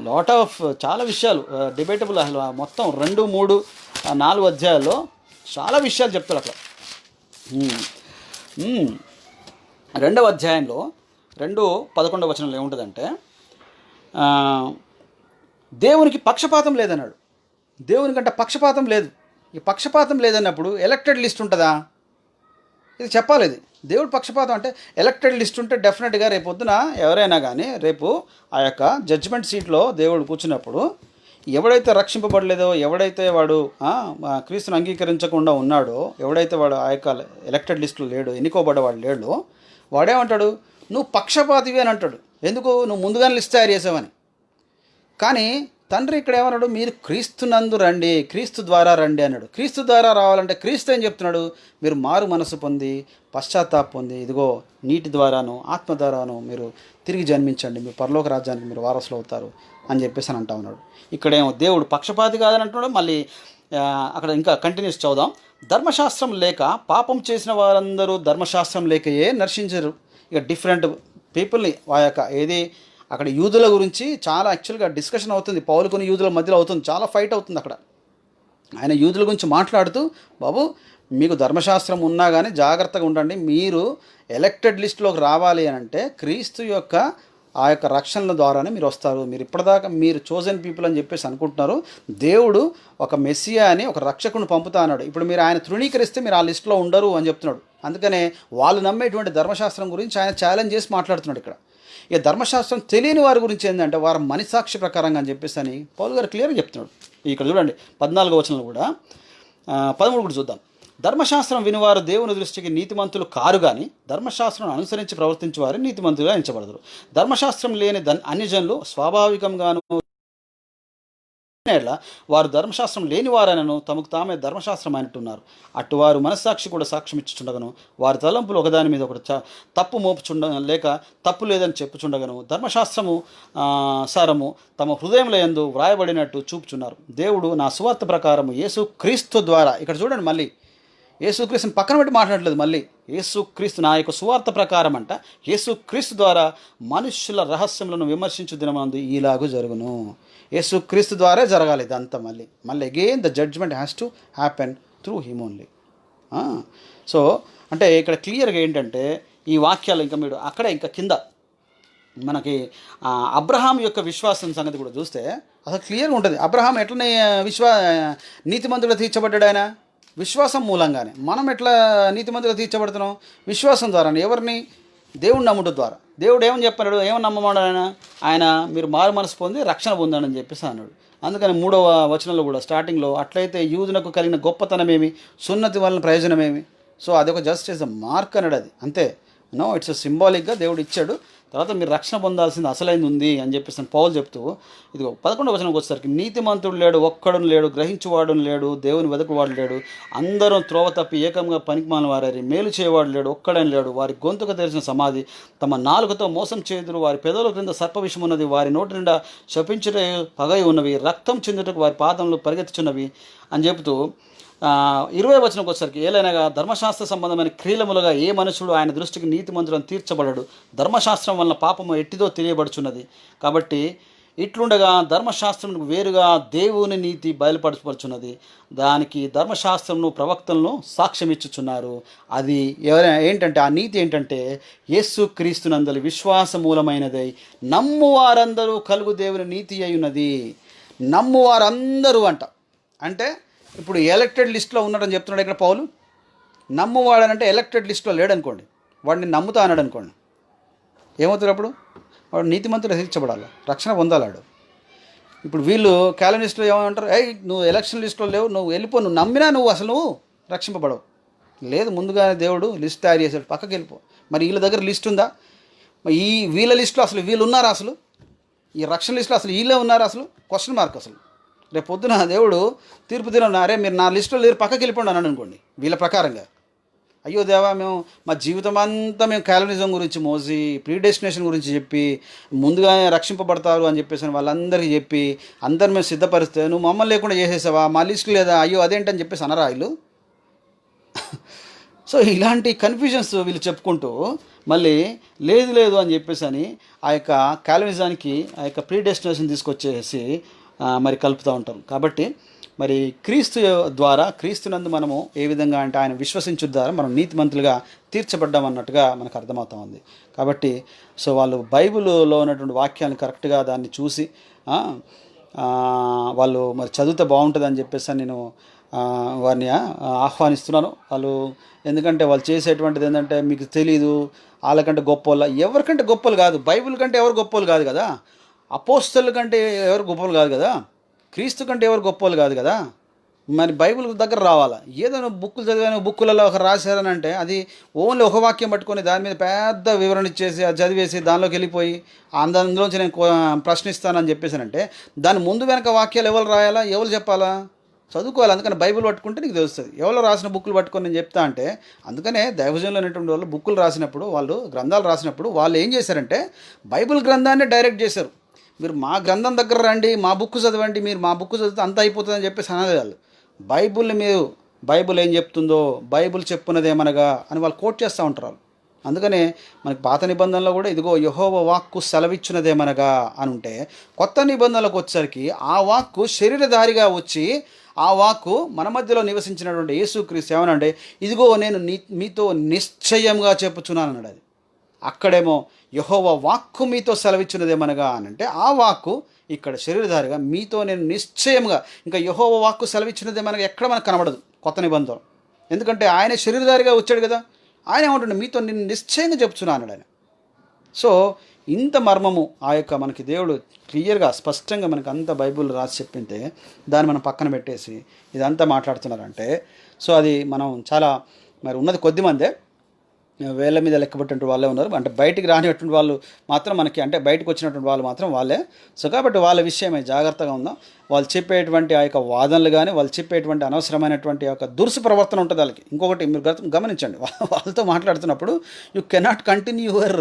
లాట్ ఆఫ్ చాలా విషయాలు డిబేటబుల్, అసలు మొత్తం 2, 3, 4 అధ్యాయాల్లో చాలా విషయాలు చెప్తాడు అక్కడ. 2వ అధ్యాయంలో 2:11 వచనంలో ఏముంటుందంటే దేవునికి పక్షపాతం లేదన్నాడు. దేవునికంటే పక్షపాతం లేదు. ఈ పక్షపాతం లేదన్నప్పుడు ఎలక్టెడ్ లిస్ట్ ఉంటుందా? ఇది చెప్పాలి. ఇది దేవుడు పక్షపాతం అంటే ఎలక్టెడ్ లిస్ట్ ఉంటే డెఫినెట్గా రేపొద్దున ఎవరైనా కానీ రేపు ఆ యొక్క జడ్జిమెంట్ సీట్లో దేవుడు కూర్చున్నప్పుడు ఎవడైతే రక్షింపబడలేదో, ఎవడైతే వాడు క్రీస్తుని అంగీకరించకుండా ఉన్నాడో, ఎవడైతే వాడు ఆ యొక్క ఎలక్టెడ్ లిస్టులో లేడో, ఎన్నుకోబడ్డవాడు లేడో, వాడేమంటాడు? నువ్వు పక్షపాతివి అని అంటాడు. ఎందుకు? నువ్వు ముందుగానే లిస్ట్ తయారు చేసావని. కానీ తండ్రి ఇక్కడ ఏమన్నాడు? మీరు క్రీస్తునందు రండి, క్రీస్తు ద్వారా రండి అన్నాడు. క్రీస్తు ద్వారా రావాలంటే క్రీస్తు ఏం చెప్తున్నాడు? మీరు మారు మనసు పొంది పశ్చాత్తాపం పొంది ఇదిగో నీటి ద్వారాను ఆత్మ ద్వారాను మీరు తిరిగి జన్మించండి, మీ పరలోక రాజ్యానికి మీరు వారసులు అవుతారు అని చెప్పేసి అని అంటా ఉన్నాడు. ఇక్కడేమో దేవుడు పక్షపాతి కాదని అంటున్నాడు. మళ్ళీ అక్కడ ఇంకా కంటిన్యూస్ చదువుదాం. ధర్మశాస్త్రం లేక పాపం చేసిన వారందరూ ధర్మశాస్త్రం లేకయే నర్శించరు. ఇక డిఫరెంట్ పీపుల్ని ఆ యొక్క ఏది అక్కడ యూదుల గురించి చాలా యాక్చువల్గా డిస్కషన్ అవుతుంది, పౌలుకుని యూదుల మధ్యలో అవుతుంది, చాలా ఫైట్ అవుతుంది అక్కడ. ఆయన యూదుల గురించి మాట్లాడుతూ, బాబు మీకు ధర్మశాస్త్రం ఉన్నా కానీ జాగ్రత్తగా ఉండండి, మీరు ఎలక్టెడ్ లిస్టులోకి రావాలి అని అంటే క్రీస్తు యొక్క ఆ యొక్క రక్షణల ద్వారానే మీరు వస్తారు. మీరు ఇప్పటిదాకా మీరు చోజన్ పీపుల్ అని చెప్పేసి అనుకుంటున్నారు, దేవుడు ఒక మెస్సియా అని ఒక రక్షకుని పంపుతా అన్నాడు. ఇప్పుడు మీరు ఆయన తృణీకరిస్తే మీరు ఆ లిస్టులో ఉండరు అని చెప్తున్నాడు. అందుకనే వాళ్ళు నమ్మేటువంటి ధర్మశాస్త్రం గురించి ఆయన ఛాలెంజ్ చేసి మాట్లాడుతున్నాడు ఇక్కడ. ఇక ధర్మశాస్త్రం తెలియని వారి గురించి ఏంటంటే వారు మనసాక్షి ప్రకారంగా అని చెప్పేసి అని పౌలు గారు క్లియర్గా చెప్తున్నాడు. ఇక్కడ చూడండి 14వ వచనంలో కూడా 13 కూడా చూద్దాం. ధర్మశాస్త్రం వినివారు దేవుని దృష్టికి నీతిమంతులు కారు కానీ ధర్మశాస్త్రం అనుసరించి ప్రవర్తించే వారు నీతిమంతులుగా ఎంచబడతారు. ధర్మశాస్త్రం లేని అన్యజనులు స్వాభావికంగాను వారు ధర్మశాస్త్రం లేని వారనను తమకు తామే ధర్మశాస్త్రం అయినట్టున్నారు. అటువారు మనస్సాక్షి కూడా సాక్ష్యం ఇచ్చుచుండగను, వారి తలంపులు ఒకదాని మీద ఒకటి తప్పు లేక తప్పు లేదని చెప్పుచుండగను ధర్మశాస్త్రము సారము తమ హృదయంలో యందు వ్రాయబడినట్టు చూపుచున్నారు. దేవుడు నా సువార్త ప్రకారము యేసుక్రీస్తు ద్వారా, ఇక్కడ చూడండి మళ్ళీ యేసుక్రీస్తుని పక్కన పెట్టి మాట్లాడలేదు, మళ్ళీ యేసుక్రీస్తు నా యొక్క సువార్త ప్రకారం అంట యేసుక్రీస్తు ద్వారా మనుష్యుల రహస్యములను విమర్శించు దినమందు ఈలాగు జరుగును. యేసుక్రీస్తు ద్వారా జరగాలి ఇదంతా. మళ్ళీ again the judgment has to happen through him only. So అంటే ఇక్కడ క్లియర్గా ఏంటంటే ఈ వాక్యాలు ఇంకా మీరు అక్కడే ఇంకా కింద మనకి అబ్రహాం యొక్క విశ్వాసం సంగతి కూడా చూస్తే అసలు క్లియర్గా ఉంటుంది. అబ్రహాం ఎట్లనే నీతిమంతుడు తీర్చబడ్డాడు ఆయన విశ్వాసం మూలంగానే. మనం ఎట్లా నీతిమంతులు తీర్చబడుతున్నాం? విశ్వాసం ద్వారా. ఎవరిని? దేవుడిని నమ్ముట ద్వారా. దేవుడు ఏమని చెప్పాడు? ఏమని నమ్మమన్నాడు ఆయన మీరు మారు మనసు పొంది రక్షణ పొందాడని చెప్పేసి అన్నాడు. అందుకని 3వ వచనంలో కూడా స్టార్టింగ్లో, అట్లయితే యూదునకు కలిగిన గొప్పతనమేమి, సున్నతి వలన ప్రయోజనమేమి. సో అదొక జస్ట్ ఇస్ అ మార్క్ అన్నాడు, అది అంతే. నో, ఇట్స్ సింబాలిక్గా దేవుడు ఇచ్చాడు. తర్వాత మీరు రక్షణ పొందాల్సింది అసలైంది ఉంది అని చెప్పేసి పౌలు చెప్తూ, ఇదిగో 11వ వచనంకి వచ్చేసరికి, నీతిమంతుడు లేడు, ఒక్కడును లేడు, గ్రహించువాడు లేడు, దేవుని వెదకువాడు లేడు, అందరూ త్రోవ తప్పి ఏకంగా పనికిమాలిన వారి, మేలు చేయవాడు లేడు, ఒక్కడని లేడు. వారి గొంతుకు తెరిచిన సమాధి, తమ నాలుకతో మోసం చేదురు, వారి పెదవుల క్రింద సర్పవిషం ఉన్నది, వారి నోటి నిండా శపించుట పగై ఉన్నవి, రక్తం చెందుటకు వారి పాదములు పరిగెత్తుచున్నవి అని చెబుతూ 20వ వచనంకి వచ్చేసరికి, ఏలైనగా ధర్మశాస్త్ర సంబంధమైన క్రియలములుగా ఏ మనుషుడు ఆయన దృష్టికి నీతిమంతులను తీర్చబడడు, ధర్మశాస్త్రం వలన పాపము ఎట్టిదో తెలియబడుచున్నది. కాబట్టి ఇట్లుండగా ధర్మశాస్త్రమునకు వేరుగా దేవుని నీతి బయలుపరచబడుచున్నది, దానికి ధర్మశాస్త్రమును ప్రవక్తలను సాక్ష్యం ఇచ్చుచున్నారు. అది ఏంటంటే, ఆ నీతి ఏంటంటే యేసు క్రీస్తునందలి విశ్వాస మూలమైనదై నమ్మువారందరూ కలుగు దేవుని నీతి అయి ఉన్నది. నమ్మువారందరూ అంటే ఇప్పుడు ఎలక్టెడ్ లిస్ట్లో ఉన్నాడని చెప్తున్నాడు ఇక్కడ పౌలు. నమ్మువాడనంటే ఎలక్టెడ్ లిస్ట్లో లేడనుకోండి, వాడిని నమ్ముతా అన్నాడు అనుకోండి, ఏమవుతారు అప్పుడు? వాడు నీతిమంతుడు తీర్చబడాలి, రక్షణ పొందాలాడు. ఇప్పుడు వీళ్ళు క్యాలెండర్స్లో ఏమంటారు? నువ్వు ఎలక్షన్ లిస్ట్లో లేవు, నువ్వు వెళ్ళిపో, నువ్వు నమ్మినా నువ్వు రక్షింపబడవు. లేదు, ముందుగానే దేవుడు లిస్ట్ తయారు చేశాడు, పక్కకి వెళ్ళిపో. మరి వీళ్ళ దగ్గర లిస్ట్ ఉందా? వీళ్ళ లిస్టులో అసలు వీళ్ళు ఉన్నారా? అసలు ఈ రక్షణ లిస్టులో అసలు వీళ్ళే ఉన్నారా? అసలు క్వశ్చన్ మార్క్. అసలు రేపు పొద్దున దేవుడు తీర్పు దినం, అరే మీరు నా లిస్టులో లేరు, పక్కకి వెళ్ళిపోండి అన్నాడు అనుకోండి వీళ్ళ ప్రకారంగా. అయ్యో దేవా, మేము మా జీవితం అంతా మేము క్యాలనిజం గురించి మోసి, ప్రీడెస్టినేషన్ గురించి చెప్పి, ముందుగానే రక్షింపబడతారు అని చెప్పేసి వాళ్ళందరికీ చెప్పి అందరు మేము సిద్ధపరిస్తే నువ్వు మమ్మల్ని లేకుండా చేసేసావా, మా లిస్టు లేదా, అయ్యో అదేంటని చెప్పేసి అనరా వీళ్ళు? సో ఇలాంటి కన్ఫ్యూజన్స్ వీళ్ళు చెప్పుకుంటూ మళ్ళీ లేదు అని చెప్పేసి అని ఆ యొక్క క్యాలనిజానికి ఆ యొక్క ప్రీడెస్టినేషన్ తీసుకొచ్చేసి మరి కలుపుతూ ఉంటాం. కాబట్టి మరి క్రీస్తు ద్వారా, క్రీస్తునందు మనము ఏ విధంగా అంటే ఆయన విశ్వసించు ద్వారా మనం నీతిమంతులుగా తీర్చబడ్డామన్నట్టుగా మనకు అర్థమవుతా ఉంది. కాబట్టి సో వాళ్ళు బైబిల్లో ఉన్నటువంటి వాక్యాన్ని కరెక్ట్గా దాన్ని చూసి వాళ్ళు మరి చదివితే బాగుంటుందని చెప్పేసి నేను వారిని ఆహ్వానిస్తున్నాను. వాళ్ళు ఎందుకంటే వాళ్ళు చేసేటువంటిది ఏంటంటే మీకు తెలీదు, వాళ్ళకంటే గొప్పలు, ఎవరికంటే గొప్పలు కాదు, బైబిల్ కంటే ఎవరు గొప్పలు కాదు కదా, అపోస్తలుల కంటే ఎవరు గొప్పలు కాదు కదా, క్రీస్తు కంటే ఎవరు గొప్పలు కాదు కదా. మరి బైబిల్ దగ్గర రావాలా? ఏదో బుక్కులు చదివాను, బుక్కులలో ఒక రాశారని అంటే అది ఓన్లీ ఒక వాక్యం పట్టుకొని దాని మీద పెద్ద వివరణ ఇచ్చేసి అది చదివేసి దానిలోకి వెళ్ళిపోయి అందులోంచి నేను ప్రశ్నిస్తానని చెప్పేసానంటే దాని ముందు వెనక వాక్యాలు ఎవరు రాయాలా, ఎవరు చెప్పాలా? చదువుకోవాలి. అందుకని బైబిల్ పట్టుకుంటే నీకు తెలుస్తుంది. ఎవరో రాసిన బుక్కులు పట్టుకొని నేను చెప్తా అంటే, అందుకనే దైవజనులు అనేటువంటి వాళ్ళు బుక్కులు రాసినప్పుడు, వాళ్ళు గ్రంథాలు రాసినప్పుడు వాళ్ళు ఏం చేశారంటే బైబిల్ గ్రంథాన్ని డైరెక్ట్ చేశారు. మీరు మా గ్రంథం దగ్గర రండి, మా బుక్ చదవండి, మీరు మా బుక్ చదివితే అంత అయిపోతుందని చెప్పేసి అనలేదు వాళ్ళు. బైబిల్ని మీరు బైబిల్ ఏం చెప్తుందో, బైబిల్ చెప్పున్నదేమనగా అని వాళ్ళు కోట్ చేస్తూ ఉంటారు వాళ్ళు. అందుకనే మనకి పాత నిబంధనలో కూడా ఇదిగో యెహోవా వాక్కు సెలవిచ్చినదేమనగా అని ఉంటే, కొత్త నిబంధనలకు వచ్చేసరికి ఆ వాక్కు శరీరధారిగా వచ్చి ఆ వాక్కు మన మధ్యలో నివసించినటువంటి యేసుక్రీస్తు ఏమనంటే, ఇదిగో నేను మీతో నిశ్చయంగా చెప్పుచున్నాను అన్నాడు. అది అక్కడేమో యెహోవా వాక్కు మీతో సెలవిచ్చినదేమనగా అని అంటే, ఆ వాక్కు ఇక్కడ శరీరధారిగా మీతో నేను నిశ్చయంగా, ఇంకా యెహోవా వాక్కు సెలవిచ్చినదేమనగా ఎక్కడ మనకు కనబడదు కొత్త నిబంధనలు. ఎందుకంటే ఆయన శరీరధారిగా వచ్చాడు కదా, ఆయన ఏమంటుండే మీతో నేను నిశ్చయంగా చెప్తున్నా అన్నాడు ఆయన. సో ఇంత మర్మము ఆ యొక్క మనకి దేవుడు క్లియర్గా స్పష్టంగా మనకు అంత బైబిల్ రాసి చెప్పింటే దాన్ని మనం పక్కన పెట్టేసి ఇదంతా మాట్లాడుతున్నారంటే, సో అది మనం చాలా మరి ఉన్నది కొద్దిమందే, వేళ్ళ మీద లెక్కబట్టినటువంటి వాళ్ళే ఉన్నారు. అంటే బయటికి రానిటువంటి వాళ్ళు మాత్రం మనకి, అంటే బయటకు వచ్చినటువంటి వాళ్ళు మాత్రం వాళ్ళే. సో కాబట్టి వాళ్ళ విషయమై జాగ్రత్తగా ఉందాం. వాళ్ళు చెప్పేటువంటి ఆ యొక్క వాదనలు కానీ, వాళ్ళు చెప్పేటువంటి అనవసరమైనటువంటి యొక్క దురుసు ప్రవర్తన ఉంటుంది వాళ్ళకి. ఇంకొకటి మీరు గమనించండి, వాళ్ళతో మాట్లాడుతున్నప్పుడు you cannot continue your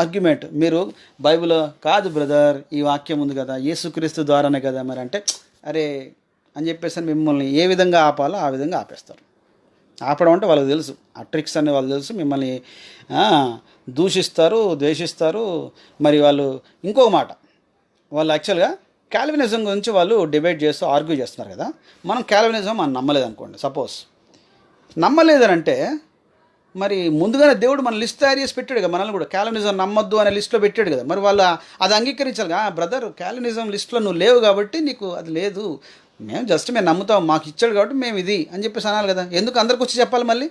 argument. మీరు బైబిల్ కాదు బ్రదర్, ఈ వాక్యం ఉంది కదా, యేసుక్రీస్తు ద్వారానే కదా మరి అంటే, అరే అని చెప్పేసి మిమ్మల్ని ఏ విధంగా ఆపాలో ఆ విధంగా ఆపేస్తారు. ఆపడం అంటే వాళ్ళకి తెలుసు, ఆ ట్రిక్స్ అనే వాళ్ళు తెలుసు, మిమ్మల్ని దూషిస్తారు, ద్వేషిస్తారు. మరి వాళ్ళు ఇంకొక మాట, వాళ్ళు యాక్చువల్గా క్యాల్వినిజం గురించి వాళ్ళు డిబేట్ చేస్తూ ఆర్గ్యూ చేస్తున్నారు కదా. మనం క్యాల్వినిజం మనం నమ్మలేదనుకోండి, సపోజ్ నమ్మలేదనంటే మరి ముందుగానే దేవుడు మన లిస్ట్ తయారు చేసి పెట్టాడు కదా, మనల్ని కూడా క్యాలనిజం నమ్మొద్దు అనే లిస్ట్లో పెట్టాడు కదా. మరి వాళ్ళు అది అంగీకరించాలి. బ్రదర్ క్యాలనిజం లిస్ట్లో నువ్వు లేవు కాబట్టి నీకు అది లేదు, మేము నమ్ముతాం, మాకు ఇచ్చాడు కాబట్టి మేము ఇది అని చెప్పేసి అనాలి కదా. ఎందుకు అందరికి వచ్చి చెప్పాలి మళ్ళీ?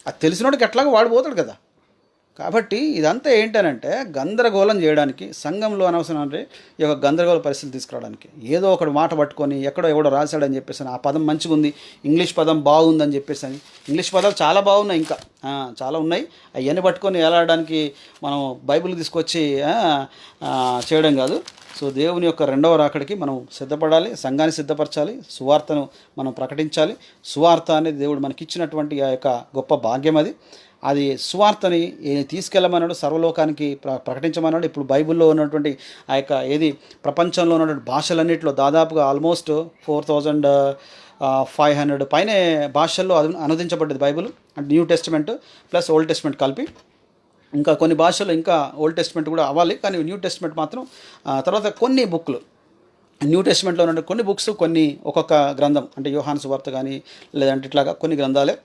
అది తెలిసినోడికి ఎట్లాగో వాడు పోతాడు కదా. కాబట్టి ఇదంతా ఏంటనంటే గందరగోళం చేయడానికి, సంఘంలో అనవసరం అంటే ఈ యొక్క గందరగోళ పరిస్థితి తీసుకురావడానికి. ఏదో ఒకటి మాట పట్టుకొని ఎక్కడో ఎవడో రాశాడని చెప్పేసి ఆ పదం మంచిగా ఉంది, ఇంగ్లీష్ పదం బాగుందని చెప్పేసి అని, ఇంగ్లీష్ పదాలు చాలా బాగున్నాయి, ఇంకా చాలా ఉన్నాయి, అవన్నీ పట్టుకొని ఎలాడడానికి మనం బైబిల్ తీసుకొచ్చి చేయడం కాదు. సో దేవుని యొక్క రెండవ రాకడికి మనం సిద్ధపడాలి, సంఘాన్ని సిద్ధపరచాలి, సువార్తను మనం ప్రకటించాలి. సువార్త అనేది దేవుడు మనకిచ్చినటువంటి ఆ యొక్క గొప్ప భాగ్యం. అది సువార్తని తీసుకెళ్ళమన్నాడు, సర్వలోకానికి ప్రకటించమన్నాడు. ఇప్పుడు బైబిల్లో ఉన్నటువంటి ఆ యొక్క ప్రపంచంలో ఉన్నటువంటి భాషలన్నింటిలో దాదాపుగా ఆల్మోస్ట్ 4500 పైనే భాషల్లో అనువదించబడ్డది బైబిల్. అంటే new testament plus old testament కలిపి. ఇంకా కొన్ని భాషలు ఇంకా ఓల్డ్ టెస్టిమెంట్ కూడా అవ్వాలి, కానీ న్యూ టెస్టిమెంట్ మాత్రం తర్వాత కొన్ని బుక్లు న్యూ టెస్టిమెంట్లో ఉన్న కొన్ని బుక్స్, కొన్ని ఒక్కొక్క గ్రంథం అంటే యోహాను సువార్త కానీ లేదంటే ఇట్లాగా కొన్ని గ్రంథాలే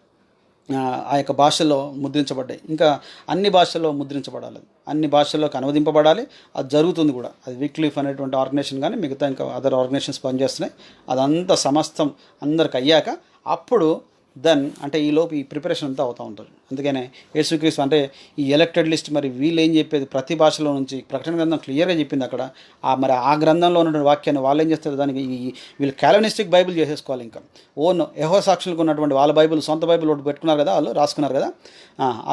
ఆ యొక్క భాషల్లో ముద్రించబడ్డాయి. ఇంకా అన్ని భాషల్లో ముద్రించబడాలి, అన్ని భాషల్లోకి అనువదింపబడాలి. అది జరుగుతుంది కూడా. అది విక్లిఫ్ అనేటువంటి ఆర్గనైజేషన్ కానీ మిగతా ఇంకా అదర్ ఆర్గనైజేషన్స్ పనిచేస్తున్నాయి. అదంతా సమస్తం అందరికి అయ్యాక అప్పుడు దెన్ అంటే ఈలోపు ఈ ప్రిపరేషన్ అంతా అవుతూ ఉంటుంది. అందుకనే యేసుక్రీస్తు అంటే ఈ ఎలక్టెడ్ లిస్ట్, మరి వీళ్ళు ఏం చెప్పేది ప్రతి భాషలో నుంచి ప్రకటన గ్రంథం క్లియర్గా చెప్పింది అక్కడ. మరి ఆ గ్రంథంలో ఉన్నటువంటి వాక్యాన్ని వాళ్ళు ఏం చేస్తారు, దానికి వీళ్ళు క్యాలనిస్టిక్ బైబిల్ చేసేసుకోవాలి. ఇంకా ఓన్ యెహోవా సాక్షులకు ఉన్నటువంటి వాళ్ళ బైబిల్, సొంత బైబిల్ ఒకటి పెట్టుకున్నారు కదా, వాళ్ళు రాసుకున్నారు కదా,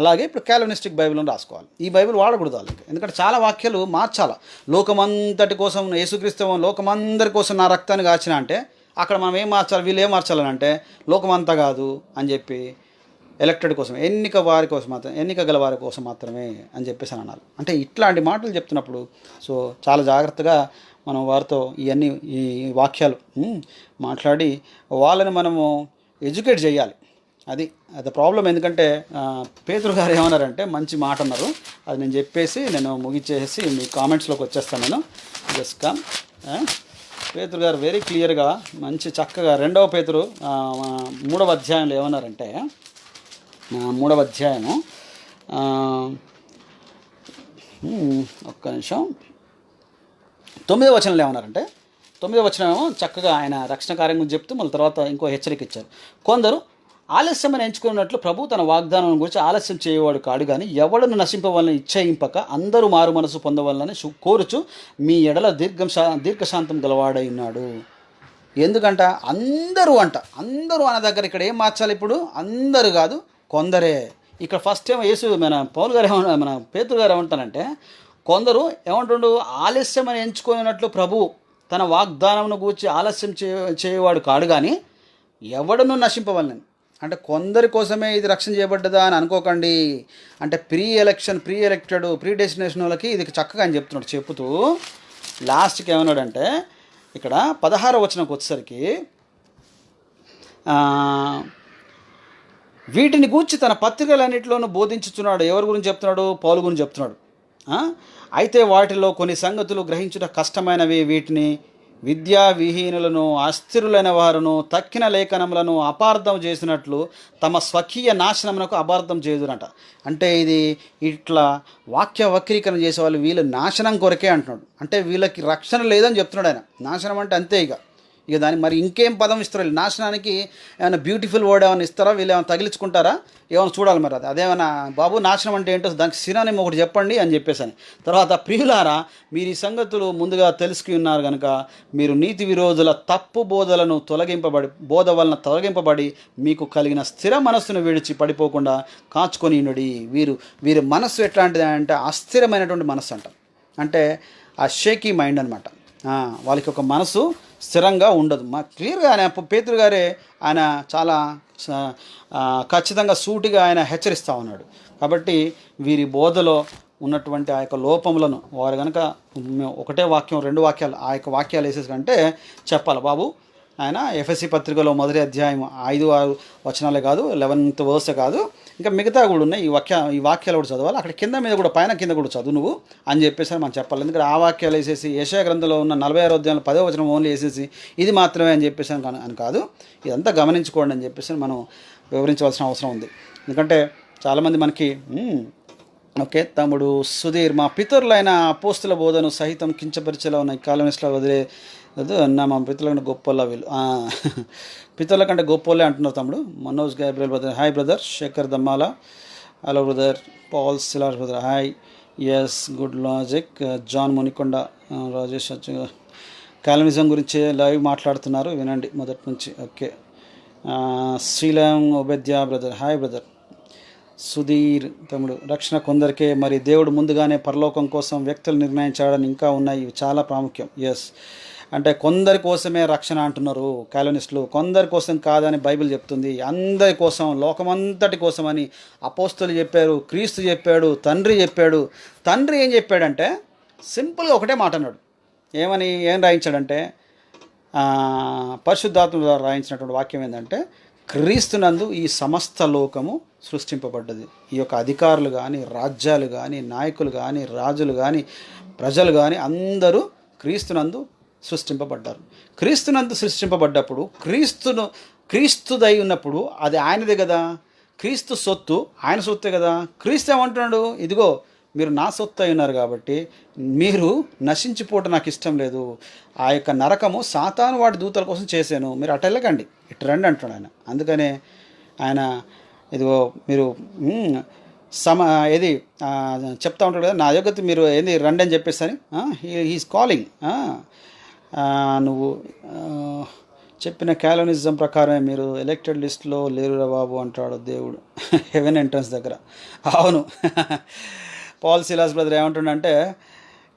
అలాగే ఇప్పుడు క్యాలనిస్టిక్ బైబిల్ని రాసుకోవాలి. ఈ బైబిల్ వాడకూడదు వాళ్ళకి, ఎందుకంటే చాలా వాక్యాలు మార్చాలి. లోకమంతటి కోసం యేసుక్రీస్తు లోకమందరి కోసం నా రక్తాన్ని కాచిన అంటే అక్కడ మనం ఏం మార్చాలి, వీళ్ళు ఏం మార్చాలని అంటే లోకమంతా కాదు అని చెప్పి ఎలక్టెడ్ కోసం, ఎన్నిక వారి కోసం మాత్రం, ఎన్నిక గల వారి కోసం మాత్రమే అని చెప్పేసి అని అనాలి. అంటే ఇట్లాంటి మాటలు చెప్తున్నప్పుడు సో చాలా జాగ్రత్తగా మనం వారితో ఈ వాక్యాలు మాట్లాడి వాళ్ళని మనము ఎడ్యుకేట్ చేయాలి. అది ప్రాబ్లం. ఎందుకంటే పేతురు గారు ఏమన్నారంటే మంచి మాట అన్నారు, అది నేను చెప్పేసి నేను ముగిచ్చేసి మీ కామెంట్స్లోకి వచ్చేస్తాను. నేను జస్ట్ కమ్. పేతురు గారు వెరీ క్లియర్గా మంచి చక్కగా 2వ పేతురు 3వ అధ్యాయంలో ఏమన్నారంటే 3వ అధ్యాయము ఒక్క నిమిషం 9వ వచనంలో ఏమన్నారంటే 9వ వచనం ఏమో చక్కగా ఆయన రక్షణ కార్యం గురించి చెప్తూ మళ్ళీ తర్వాత ఇంకో హెచ్చరిక ఇచ్చారు. కొందరు ఆలస్యమని ఎంచుకున్నట్లు ప్రభు తన వాగ్దానం గురించి ఆలస్యం చేయవాడు కాడు, కానీ ఎవడను నశింపవాలని ఇచ్చయింపక అందరూ మారు మనసు పొందవాలని కోరుచు మీ ఎడల దీర్ఘశాంతం గలవాడై ఉన్నాడు. ఎందుకంట అందరూ అన్న దగ్గర ఇక్కడ ఏం మార్చాలి? ఇప్పుడు అందరూ కాదు, కొందరే. ఇక్కడ ఫస్ట్ ఏమో మన పౌలు గారు మన పేతురు గారు ఏమంటానంటే కొందరు ఏమంటుండు, ఆలస్యమని ఎంచుకున్నట్లు ప్రభు తన వాగ్దానంను గూర్చి ఆలస్యం చేయవాడు కాడు, కానీ ఎవడను నశింపవాలని. అంటే కొందరి కోసమే ఇది రక్షణ చేయబడ్డదా అని అనుకోకండి. అంటే ప్రీ ఎలక్టెడ్ ప్రీ డెస్టినేషన్ వాళ్ళకి ఇది చక్కగా అని చెప్తున్నాడు. చెప్తూ లాస్ట్కి ఏమన్నాడంటే ఇక్కడ 16వ వచనంకి వచ్చేసరికి వీటిని గూర్చి తన పత్రికలన్నింటిలోనూ బోధించుతున్నాడు. ఎవరి గురించి చెప్తున్నాడు? పౌలు గురించి చెప్తున్నాడు. అయితే వాటిలో కొన్ని సంగతులు గ్రహించుట కష్టమైనవి, వీటిని విద్యా విహీనులను అస్థిరులైన వారును తక్కిన లేఖనములను అపార్థం చేసినట్లు తమ స్వకీయ నాశనమునకు అపార్థం చేదురట. అంటే ఇది ఇట్లా వాక్య వక్రీకరణ చేసేవాళ్ళు వీళ్ళు నాశనం కొరకే అంటున్నాడు. అంటే వీళ్ళకి రక్షణ లేదని చెప్తున్నాడు ఆయన. నాశనం అంటే అంతే ఇక దానికి మరి ఇంకేం పదం ఇస్తారో, నాశనానికి ఏమైనా బ్యూటిఫుల్ వర్డ్ ఏమైనా ఇస్తారా, వీళ్ళు ఏమైనా తగిలించుకుంటారా, ఏమైనా చూడాలి. మరి అదేమైనా బాబు నాశనం అంటే ఏంటో దానికి సినానిమ్ ఒకటి చెప్పండి అని చెప్పేసి. తర్వాత ప్రియులారా, మీరు ఈ సంగతులు ముందుగా తెలుసుకుని ఉన్నారు కనుక మీరు నీతి విరోధుల తప్పు బోధ వలన తొలగింపబడి మీకు కలిగిన స్థిర మనస్సును విడిచి పడిపోకుండా కాచుకొని ఉండుడి. వీరి మనస్సు ఎట్లాంటిది అంటే అస్థిరమైనటువంటి మనస్సు అంట. అంటే ఆ షేకీ మైండ్ అనమాట. వాళ్ళకి ఒక మనసు స్థిరంగా ఉండదు. క్లియర్గా ఆయన పేతురు గారే ఆయన చాలా ఖచ్చితంగా సూటిగా ఆయన హెచ్చరిస్తూ ఉన్నాడు. కాబట్టి వీరి బోధలో ఉన్నటువంటి ఆ యొక్క లోపములను వారు కనుక ఒకటే వాక్యం 2 వాక్యాలు ఆ యొక్క వాక్యాలు వేసేసి కంటే చెప్పాలి బాబు. ఆయన ఎఫ్ఎస్సి పత్రికలో 1వ అధ్యాయం 5-6 వచనాలే కాదు, 11th verse కాదు, ఇంకా మిగతా కూడా ఉన్నాయి. ఈ వాక్యాలు కూడా చదవాలి. అక్కడ కింద మీద కూడా పైన కింద కూడా చదువు నువ్వు అని చెప్పేసి మనం చెప్పాలి. ఎందుకంటే ఆ వాక్యాలు వేసేసి యెషయా గ్రంథంలో ఉన్న 46వ అధ్యాయంలో 10వ వచనం ఓన్లీ వేసేసి ఇది మాత్రమే అని చెప్పేసి అని కాదు. ఇదంతా గమనించుకోండి అని చెప్పేసి మనం వివరించవలసిన అవసరం ఉంది. ఎందుకంటే చాలామంది మనకి ఓకే తమ్ముడు సుధీర్, మా పితరులైన అపోస్తుల బోధను సహితం కించపరిచేలా ఉన్న కాలనిస్ట్లో వదిలే అన్న మా పితరుల కంటే గొప్పలా వీళ్ళు పితరుల కంటే గొప్పలే అంటున్నారు తమ్ముడు. Manoj Gabriel brother hi brother. Shekhar Dammala hello brother. Paul Silar brother hi. Yes good logic. John Munikonda Rajesh colonialism గురించి లైవ్ మాట్లాడుతున్నారు, వినండి మొదటి నుంచి. Okay Sreelam Obadiah brother hi brother. Sudheer తమ్ముడు రక్షణ కొందరికే, మరి దేవుడు ముందుగానే పరలోకం కోసం వ్యక్తులు నిర్ణయించాడని ఇంకా ఉన్నాయి, ఇవి చాలా ప్రాముఖ్యం. ఎస్ అంటే కొందరి కోసమే రక్షణ అంటున్నారు కాలనిస్టులు, కొందరి కోసం కాదని బైబిల్ చెప్తుంది. అందరి కోసం, లోకమంతటి కోసం అని అపోస్తులు చెప్పారు, క్రీస్తు చెప్పాడు, తండ్రి చెప్పాడు. తండ్రి ఏం చెప్పాడంటే సింపుల్గా ఒకటే మాట అన్నాడు. ఏం రాయించాడంటే పరిశుద్ధాత్మ ద్వారా రాయించినటువంటి వాక్యం ఏంటంటే క్రీస్తునందు ఈ సమస్త లోకము సృష్టింపబడ్డది. ఈ యొక్క అధికారులు కానీ, రాజ్యాలు కానీ, నాయకులు కానీ, రాజులు కానీ, ప్రజలు కానీ అందరూ క్రీస్తునందు సృష్టింపబడ్డారు. క్రీస్తునందు సృష్టింపబడ్డప్పుడు క్రీస్తుదై ఉన్నప్పుడు అది ఆయనదే కదా, క్రీస్తు సొత్తు ఆయన సొత్తే కదా. క్రీస్తు ఏమంటున్నాడు, ఇదిగో మీరు నా సొత్తు అయి ఉన్నారు కాబట్టి మీరు నశించిపోవటం నాకు ఇష్టం లేదు. ఆ యొక్క నరకము సాతాను వాడి దూతల కోసం చేశాను, మీరు అటు వెళ్ళకండి ఇటు రండి అంటున్నాడు ఆయన. అందుకనే ఆయన ఇదిగో మీరు ఏది చెప్తా ఉంటాడు కదా, నా యోగ్యత మీరు ఏంది రండి అని చెప్పేసి అని హీఈస్ కాలింగ్. నువ్వు చెప్పిన కాలనిజం ప్రకారమే మీరు ఎలక్టెడ్ లిస్ట్లో లేరురా బాబు అంటాడు దేవుడు హెవెన్ ఎంట్రన్స్ దగ్గర. అవును పాల్ సిలాస్ బ్రదర్ ఏమంటుండంటే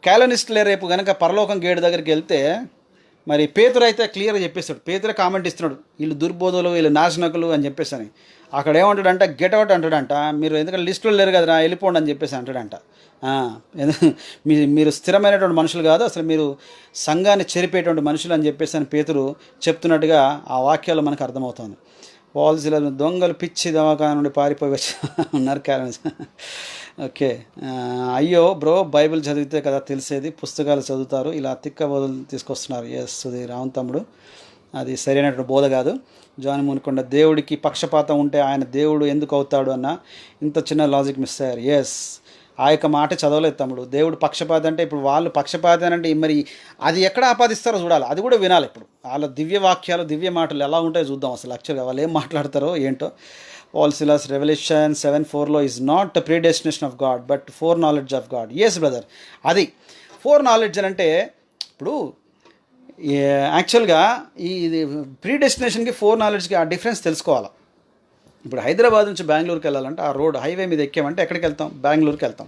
కాలనిస్టులే రేపు కనుక పరలోకం గేటు దగ్గరికి వెళ్తే, మరి పేతురు అయితే క్లియర్గా చెప్పేస్తాడు. పేతురే కామెంట్ ఇస్తున్నాడు, వీళ్ళు దుర్బోధులు, వీళ్ళు నాశనకులు అని చెప్పేసి అని. అక్కడ ఏమంటాడంట, గెట్ అవుట్ అంటాడంట. మీరు ఎందుకంటే లిస్టులో లేరు కదరా వెళ్ళిపోండి అని చెప్పేసి అంటాడంట. మీరు స్థిరమైనటువంటి మనుషులు కాదు, అసలు మీరు సంఘాన్ని చెరిపేటువంటి మనుషులు అని చెప్పేసి అని పేతురు చెప్తున్నట్టుగా ఆ వాక్యాలు మనకు అర్థమవుతుంది. పాలసీల దొంగలు పిచ్చి దవాఖాన నుండి పారిపోయి వచ్చి ఉన్నారు కాలనీ. ఓకే అయ్యో బ్రో, బైబిల్ చదివితే కదా తెలిసేది, పుస్తకాలు చదువుతారు, ఇలా తిక్క బోధలు తీసుకొస్తున్నారు. ఎస్ సుధీ రావణ్ తమ్ముడు, అది సరైనటువంటి బోధ కాదు. జాన్ మునికొండ దేవుడికి పక్షపాతం ఉంటే ఆయన దేవుడు ఎందుకు అవుతాడు అన్న ఇంత చిన్న లాజిక్ మిస్ అయ్యారు. ఎస్ ఆ యొక్క మాట చదవలేదు తమ్ముడు. దేవుడు పక్షపాతి అంటే ఇప్పుడు వాళ్ళు పక్షపాతి అని అంటే మరి అది ఎక్కడ ఆపాదిస్తారో చూడాలి, అది కూడా వినాలి. ఇప్పుడు వాళ్ళ దివ్య వాక్యాలు, దివ్య మాటలు ఎలా ఉంటాయో చూద్దాం. అసలు యాక్చువల్గా వాళ్ళు ఏం మాట్లాడతారో ఏంటో. పాల్ సిలాస్ రెవల్యూషన్ 7:4లో is not predestination of God but foreknowledge of God. Yes brother, అది ఫోర్ నాలెడ్జ్ అని అంటే ఇప్పుడు యాక్చువల్గా ఇది ప్రీ డెస్టినేషన్కి ఫోర్ నాలెడ్జ్కి ఆ డిఫరెన్స్ తెలుసుకోవాలి. ఇప్పుడు హైదరాబాద్ నుంచి బెంగళూరుకి వెళ్ళాలంటే ఆ రోడ్ హైవే మీద ఎక్కామంటే ఎక్కడికి వెళ్తాం, బెంగళూరుకి వెళ్తాం.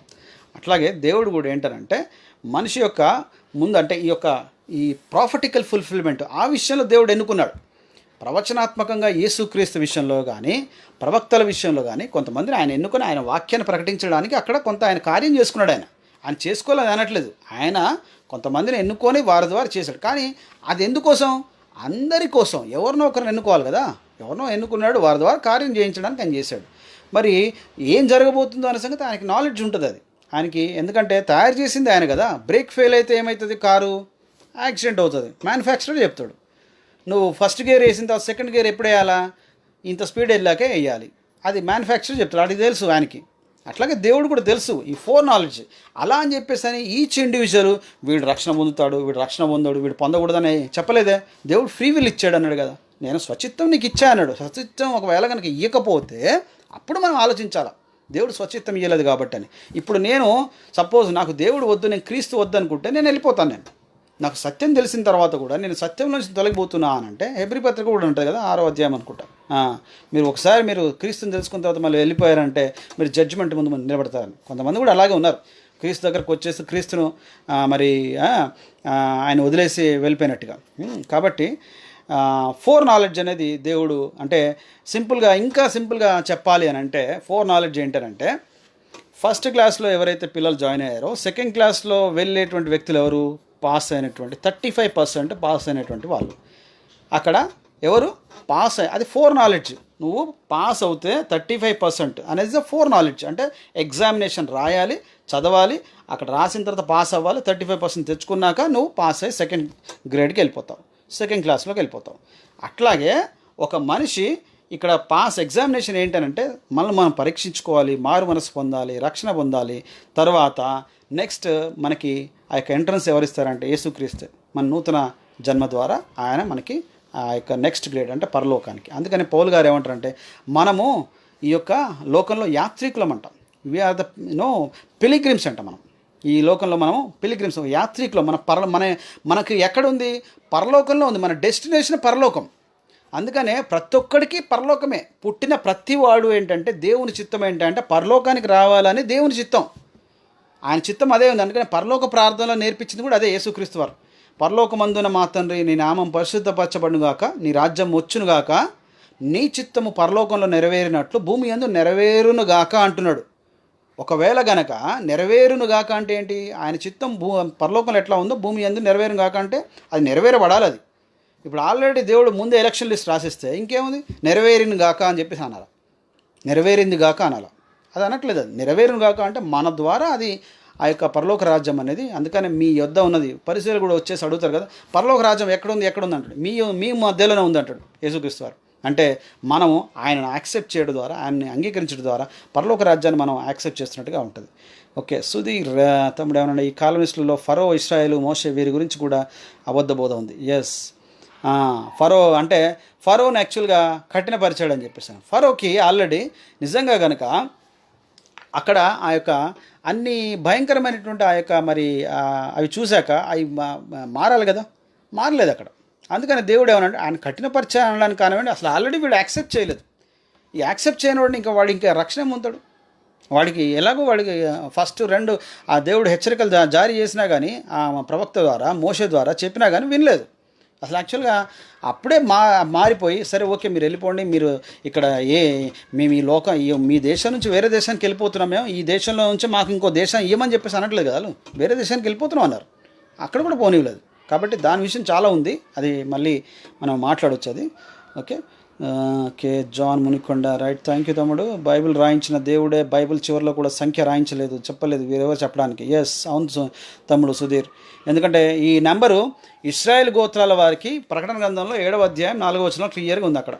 అట్లాగే దేవుడు కూడా ఏంటంటే మనిషి యొక్క ముందు అంటే ఈ ప్రాఫిటికల్ ఫుల్ఫిల్మెంట్ ఆ విషయంలో దేవుడు ఎన్నుకున్నాడు. ప్రవచనాత్మకంగా యేసుక్రీస్తు విషయంలో కానీ, ప్రవక్తల విషయంలో కానీ కొంతమందిని ఆయన ఎన్నుకొని ఆయన వాక్యాన్ని ప్రకటించడానికి అక్కడ కొంత ఆయన కార్యం చేసుకున్నాడు. ఆయన చేసుకోవాలని అనట్లేదు, ఆయన కొంతమందిని ఎన్నుకొని వారి ద్వారా చేశాడు. కానీ అది ఎందుకోసం, అందరి కోసం. ఎవరినో ఒకరిని ఎన్నుకోవాలి కదా, ఎవరినో ఎన్నుకున్నాడు, వారి ద్వారా కార్యం చేయించడానికి ఆయన చేశాడు. మరి ఏం జరగబోతుందో అనే సంగతి ఆయనకి నాలెడ్జ్ ఉంటుంది. అది ఆయనకి, ఎందుకంటే తయారు చేసింది ఆయన కదా. బ్రేక్ ఫెయిల్ అయితే ఏమవుతుంది, కారు యాక్సిడెంట్ అవుతుంది, మ్యానుఫ్యాక్చరర్ చెప్తాడు. నువ్వు ఫస్ట్ గేర్ వేసిన తర్వాత సెకండ్ గేర్ ఎప్పుడు వేయాలా, ఇంత స్పీడ్ వెళ్ళాకే వేయాలి, అది మ్యానుఫ్యాక్చరర్ చెప్తాడు. అది తెలుసు ఆయనకి. అట్లాగే దేవుడు కూడా తెలుసు ఈ ఫోర్ నాలెడ్జ్. అలా అని చెప్పేసి అని ఈచ్ ఇండివిజువల్ వీడు రక్షణ పొందుతాడు, వీడు రక్షణ పొందాడు, వీడు పొందకూడదని చెప్పలేదే. దేవుడు ఫ్రీ విల్ ఇచ్చాడు అన్నాడు కదా, నేను స్వచిత్తం నీకు ఇచ్చా అన్నాడు. స్వచిత్తం ఒకవేళ కనుక ఇవ్వకపోతే అప్పుడు మనం ఆలోచించాలా, దేవుడు స్వచిత్తం ఇవ్వలేదు కాబట్టి అని. ఇప్పుడు నేను సపోజ్ నాకు దేవుడు వద్దు, నేను క్రీస్తు వద్దు అనుకుంటే నేను వెళ్ళిపోతాను. నాకు సత్యం తెలిసిన తర్వాత కూడా నేను సత్యం నుంచి తొలగిపోతున్నా అని అంటే హెబ్రీ పత్రిక కూడా ఉంటుంది కదా, 6వ అధ్యాయం అనుకుంటా. మీరు ఒకసారి మీరు క్రీస్తుని తెలుసుకున్న తర్వాత మళ్ళీ వెళ్ళిపోయారంటే మీరు జడ్జిమెంట్ ముందు నిలబడతారని. కొంతమంది కూడా అలాగే ఉన్నారు, క్రీస్తు దగ్గరకు వచ్చేసి క్రీస్తును మరి ఆయన వదిలేసి వెళ్ళిపోయినట్టుగా. కాబట్టి ఫోర్ నాలెడ్జ్ అనేది దేవుడు అంటే ఇంకా సింపుల్గా చెప్పాలి అని అంటే ఫోర్ నాలెడ్జ్ ఏంటంటే, ఫస్ట్ క్లాస్లో ఎవరైతే పిల్లలు జాయిన్ అయ్యారో సెకండ్ క్లాస్లో వెళ్ళేటువంటి వ్యక్తులు ఎవరు, పాస్ అయినటువంటి 35% పాస్ అయినటువంటి వాళ్ళు. అక్కడ ఎవరు పాస్ అది ఫోర్ నాలెడ్జ్. నువ్వు పాస్ అవుతే 35% అనేది ఫోర్ నాలెడ్జ్. అంటే ఎగ్జామినేషన్ రాయాలి, చదవాలి, అక్కడ రాసిన తర్వాత పాస్ అవ్వాలి, 35% తెచ్చుకున్నాక నువ్వు పాస్ అయ్యి సెకండ్ గ్రేడ్కి వెళ్ళిపోతావు, సెకండ్ క్లాస్లోకి వెళ్ళిపోతావు. అట్లాగే ఒక మనిషి ఇక్కడ పాస్ ఎగ్జామినేషన్ ఏంటనంటే మనల్ని మనం పరీక్షించుకోవాలి, మారు మనసు పొందాలి, రక్షణ పొందాలి. తర్వాత నెక్స్ట్ మనకి ఆ యొక్క ఎంట్రన్స్ ఎవరిస్తారంటే యేసుక్రీస్తు. మన నూతన జన్మ ద్వారా ఆయన మనకి ఆ యొక్క నెక్స్ట్ గ్రేడ్ అంటే పరలోకానికి. అందుకని పౌలు గారు ఏమంటారంటే మనము ఈ యొక్క లోకంలో యాత్రికులం అంటాం. వీఆర్ ద పిలిగ్రిమ్స్ అంట. మనం ఈ లోకంలో మనము పిలిగ్రిమ్స్, యాత్రికులం. మనకి ఎక్కడుంది? పరలోకంలో ఉంది. మన డెస్టినేషన్ పరలోకం. అందుకనే ప్రతి ఒక్కడికి పరలోకమే. పుట్టిన ప్రతి వాడు ఏంటంటే దేవుని చిత్తం ఏంటంటే పరలోకానికి రావాలని దేవుని చిత్తం. ఆయన చిత్తం అదే ఉంది. అందుకని పరలోక ప్రార్థనలో నేర్పించింది కూడా అదే యేసుక్రీస్తు వారు. పరలోకమందున మా తండ్రి, నీ నామం పరిశుద్ధపరచబడునుగాక, నీ రాజ్యం వచ్చునుగాక, నీ చిత్తము పరలోకంలో నెరవేరినట్లు భూమి యందు నెరవేరునుగాక అంటున్నాడు. ఒకవేళ గనక నెరవేరునుగాక అంటే ఏంటి? ఆయన చిత్తం పరలోకంలో ఎట్లా ఉందో భూమి యందు నెరవేరునుగాక అంటే అది నెరవేరబడాలి. అది ఇప్పుడు ఆల్రెడీ దేవుడు ముందు ఎలక్షన్ లిస్ట్ రాసిస్తే ఇంకేముంది? నెరవేరిన గాక అని చెప్పేసి అనాలి, నెరవేరింది గాక అనాలి. అది అనట్లేదు. అది నెరవేరును గాక అంటే మన ద్వారా అది ఆ యొక్క పరలోక రాజ్యం అనేది. అందుకని మీ యొద్ద ఉన్నది. పరిశీలకులు కూడా వచ్చేసి అడుగుతారు కదా, పరలోక రాజ్యం ఎక్కడుంది ఎక్కడుంది అంటాడు. మీ మధ్యలోనే ఉంది అంటాడు యేసుక్రీస్తు వారు. అంటే మనము ఆయనను యాక్సెప్ట్ చేయడం ద్వారా, ఆయన్ని అంగీకరించడం ద్వారా పరలోక రాజ్యాన్ని మనం యాక్సెప్ట్ చేస్తున్నట్టుగా ఉంటుంది. ఓకే, సుధీర్ తమ్ముడు ఏమన్నా ఈ కాలమిస్టులలో ఫరో, ఇశ్రాయేలు, మోషే వీరి గురించి కూడా అబద్ధ బోధ ఉంది. ఎస్, ఫరో అంటే ఫరోని యాక్చువల్గా కఠినపరిచాడని చెప్పేసాను. ఫరోకి ఆల్రెడీ నిజంగా కనుక అక్కడ ఆ యొక్క అన్ని భయంకరమైనటువంటి ఆ యొక్క మరి అవి చూశాక అవి మారాలి కదా, మారలేదు అక్కడ. అందుకని దేవుడు ఏమన్నాడు, ఆయన కఠినపరిచా అనడానికి కానివ్వండి, అసలు ఆల్రెడీ వీడు యాక్సెప్ట్ చేయలేదు. ఈ యాక్సెప్ట్ చేయని వాడిని ఇంకా వాడు ఇంకా రక్షణ పొందుతాడు. వాడికి ఎలాగో వాడికి ఫస్ట్ రెండు ఆ దేవుడు హెచ్చరికలు జారీ చేసినా కానీ, ఆ ప్రవక్త ద్వారా మోషే ద్వారా చెప్పినా కానీ వినలేదు. అసలు యాక్చువల్గా అప్పుడే మారిపోయి సరే ఓకే మీరు వెళ్ళిపోండి, మీరు ఇక్కడ మేము ఈ లోకం మీ దేశం నుంచి వేరే దేశానికి వెళ్ళిపోతున్నాం, మేము ఈ దేశంలో నుంచి మాకు ఇంకో దేశం ఇవ్వమని చెప్పేసి అనట్లేదు కదా, వేరే దేశానికి వెళ్ళిపోతున్నాం అన్నారు. అక్కడ కూడా పోనివ్వలేదు. కాబట్టి దాని విషయం చాలా ఉంది, అది మళ్ళీ మనం మాట్లాడవచ్చు అది. Okay okay John Munikonda right, thank you తమ్ముడు. బైబిల్ రాయించిన దేవుడే బైబిల్ చివరిలో కూడా సంఖ్య రాయించలేదు, చెప్పలేదు వీరెవరు చెప్పడానికి. ఎస్ అవును తమ్ముడు సుధీర్. ఎందుకంటే ఈ నెంబరు ఇశ్రాయేల్ గోత్రాల వారికి ప్రకటన గ్రంథంలో 7వ అధ్యాయం 4వ వచనంలో క్లియర్గా ఉంది. అక్కడ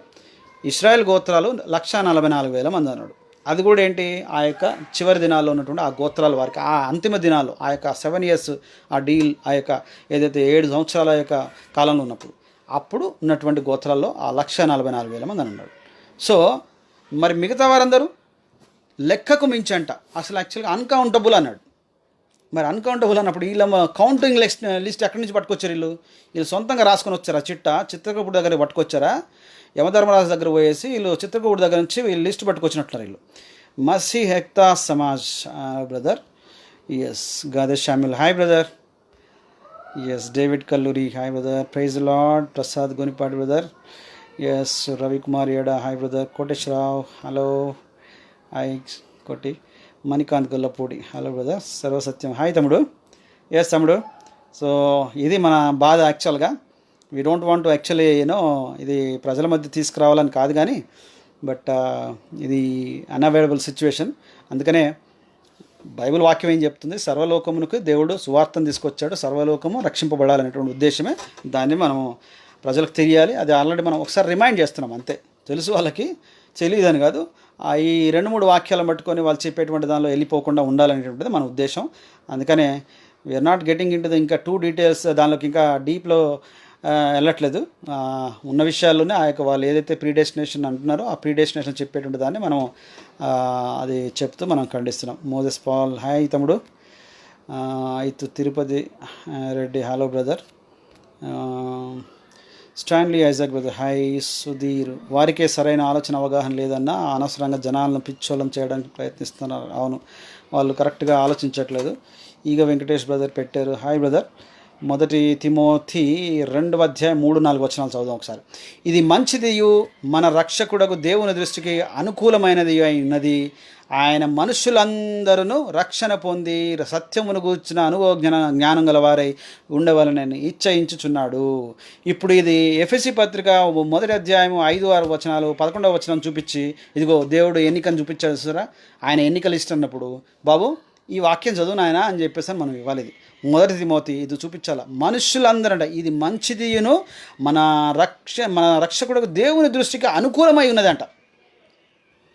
ఇశ్రాయేల్ గోత్రాలు 1,44,000 మంది అన్నాడు. అది కూడా ఏంటి? ఆ యొక్క చివరి దినాల్లో ఉన్నటువంటి ఆ గోత్రాల వారికి, ఆ అంతిమ దినాలు, ఆ యొక్క 7 years ఆ డీల్, ఆ యొక్క ఏదైతే 7 సంవత్సరాల యొక్క కాలంలో ఉన్నప్పుడు అప్పుడు ఉన్నటువంటి గోత్రాల్లో ఆ 1,44,000 మంది అని అన్నాడు. సో మరి మిగతా వారందరూ లెక్కకు మించి అంట, అసలు యాక్చువల్గా అన్కౌంటబుల్ అన్నాడు. మరి అన్కౌంటబుల్ అన్నప్పుడు వీళ్ళ కౌంటింగ్ లిస్ట్ ఎక్కడి నుంచి పట్టుకొచ్చారు? వీళ్ళు సొంతంగా రాసుకొని వచ్చారా? చిత్రకూపుడు దగ్గర పట్టుకొచ్చారా? యమధర్మరాజు దగ్గర పోయేసి వీళ్ళు చిత్రకూపుడు దగ్గర నుంచి వీళ్ళు లిస్ట్ పట్టుకొచ్చినట్లున్నారు వీళ్ళు. Masi Hekta Samaj brother. Yes Gadesh Shamil hi brother. Yes David Kalluri hi brother. Praise Lord. Prasad Gonipati brother. Yes Ravikumar Eda hi brother. Koteswararao hello hi Koti. Manikanth Gollapudi hello brother. సర్వసత్యం హాయ్ తమ్ముడు. ఎస్ తమ్ముడు. సో ఇది మన బాధ యాక్చువల్గా. We don't want to actually ఇది ప్రజల మధ్య తీసుకురావాలని కాదు కానీ బట్ ఇది అన్అవైలబుల్ సిచ్యువేషన్. అందుకనే బైబిల్ వాక్యం ఏం చెప్తుంది? సర్వలోకమునకు దేవుడు సువార్తను తీసుకొచ్చాడు, సర్వలోకము రక్షింపబడాలనేటువంటి ఉద్దేశమే. దాన్ని మనము ప్రజలకు తెలియాలి. అది ఆల్రెడీ మనం ఒకసారి రిమైండ్ చేస్తున్నాం అంతే. తెలుసు వాళ్ళకి, తెలియదని కాదు. ఈ 2-3 వాక్యాలను పట్టుకొని వాళ్ళు చెప్పేటువంటి దానిలో వెళ్ళిపోకుండా ఉండాలనేటువంటిది మన ఉద్దేశం. అందుకనే we are not getting into the ఇంకా టూ డీటెయిల్స్, దానిలోకి ఇంకా డీప్లో వెళ్ళట్లేదు. ఉన్న విషయాల్లోనే ఆ యొక్క వాళ్ళు ఏదైతే ప్రీడెస్టినేషన్ అంటున్నారో ఆ ప్రీడెస్టినేషన్ చెప్పేటువంటి దాన్ని మనం అది చెప్తూ మనం ఖండిస్తున్నాం. మోజెస్ పాల్ హాయ్ తమ్ముడు. అయితే Tirupati Reddy hello brother. Stanley Isaac brother hi. Sudheer వారికే సరైన ఆలోచన అవగాహన లేదన్నా అనవసరంగా జనాలను పిచ్చోళం చేయడానికి ప్రయత్నిస్తున్నారు. అవును, వాళ్ళు కరెక్ట్గా ఆలోచించట్లేదు. ఈగ వెంకటేష్ బ్రదర్ పెట్టారు హాయ్ బ్రదర్. 1 తిమోతి 2వ అధ్యాయం 3-4 వచనాలు చదువుదాం ఒకసారి. ఇది మంచిదియు మన రక్షకుడకు దేవుని దృష్టికి అనుకూలమైనది అయినది. ఆయన మనుషులందరూ రక్షణ పొంది సత్యమును గూర్చిన అనుభవ జ్ఞానం గలవారై ఉండవాలని ఇచ్చయించుచున్నాడు. ఇప్పుడు ఇది ఎఫెసీ పత్రిక 1వ అధ్యాయం 5-6 వచనాలు 11వ వచనం చూపించి ఇదిగో దేవుడు ఎన్నికను చూపించాడు చూసారా. ఆయన ఎన్నికలు ఇష్టన్నప్పుడు బాబు ఈ వాక్యం చదువు నాయన అని చెప్పేసి మనం ఇవ్వాలి. ఇది మొదటి తిమోతి ఇది చూపించాల. మనుషులందరంట ఇది మంచిదియును మన రక్షకుడు దేవుని దృష్టికి అనుకూలమై ఉన్నదంట.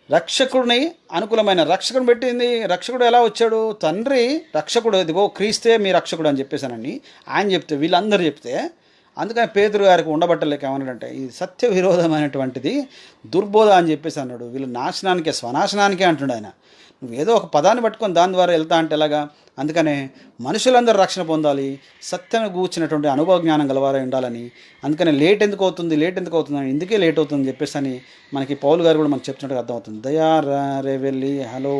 రక్షకుడిని అనుకూలమైన రక్షకుడిని పెట్టింది. రక్షకుడు ఎలా వచ్చాడు? తండ్రి రక్షకుడు, ఇదిగో క్రీస్తే మీ రక్షకుడు అని చెప్పేశానని ఆయన చెప్తే, వీళ్ళందరూ చెప్తే, అందుకని పేతురు గారికి ఉండబట్టలేక ఏమన్నాడంటే ఇది సత్య విరోధమైనటువంటిది, దుర్బోధ అని చెప్పేసి అన్నాడు. వీళ్ళు నాశనానికే, స్వనాశనానికే అంటుండే ఆయన. నువ్వు ఏదో ఒక పదాన్ని పట్టుకొని దాని ద్వారా వెళ్తా అంటే ఎలాగా? అందుకనే మనుషులందరూ రక్షణ పొందాలి, సత్యాన్ని కూర్చున్నటువంటి అనుభవ జ్ఞానం గలవారై ఉండాలని. అందుకనే లేట్ ఎందుకు అవుతుంది అని, ఎందుకే లేట్ అవుతుందని చెప్పేసి అని మనకి పౌలు గారు కూడా మనకు చెప్తున్నట్టుగా అర్థమవుతుంది. దయా రేవెల్లి హలో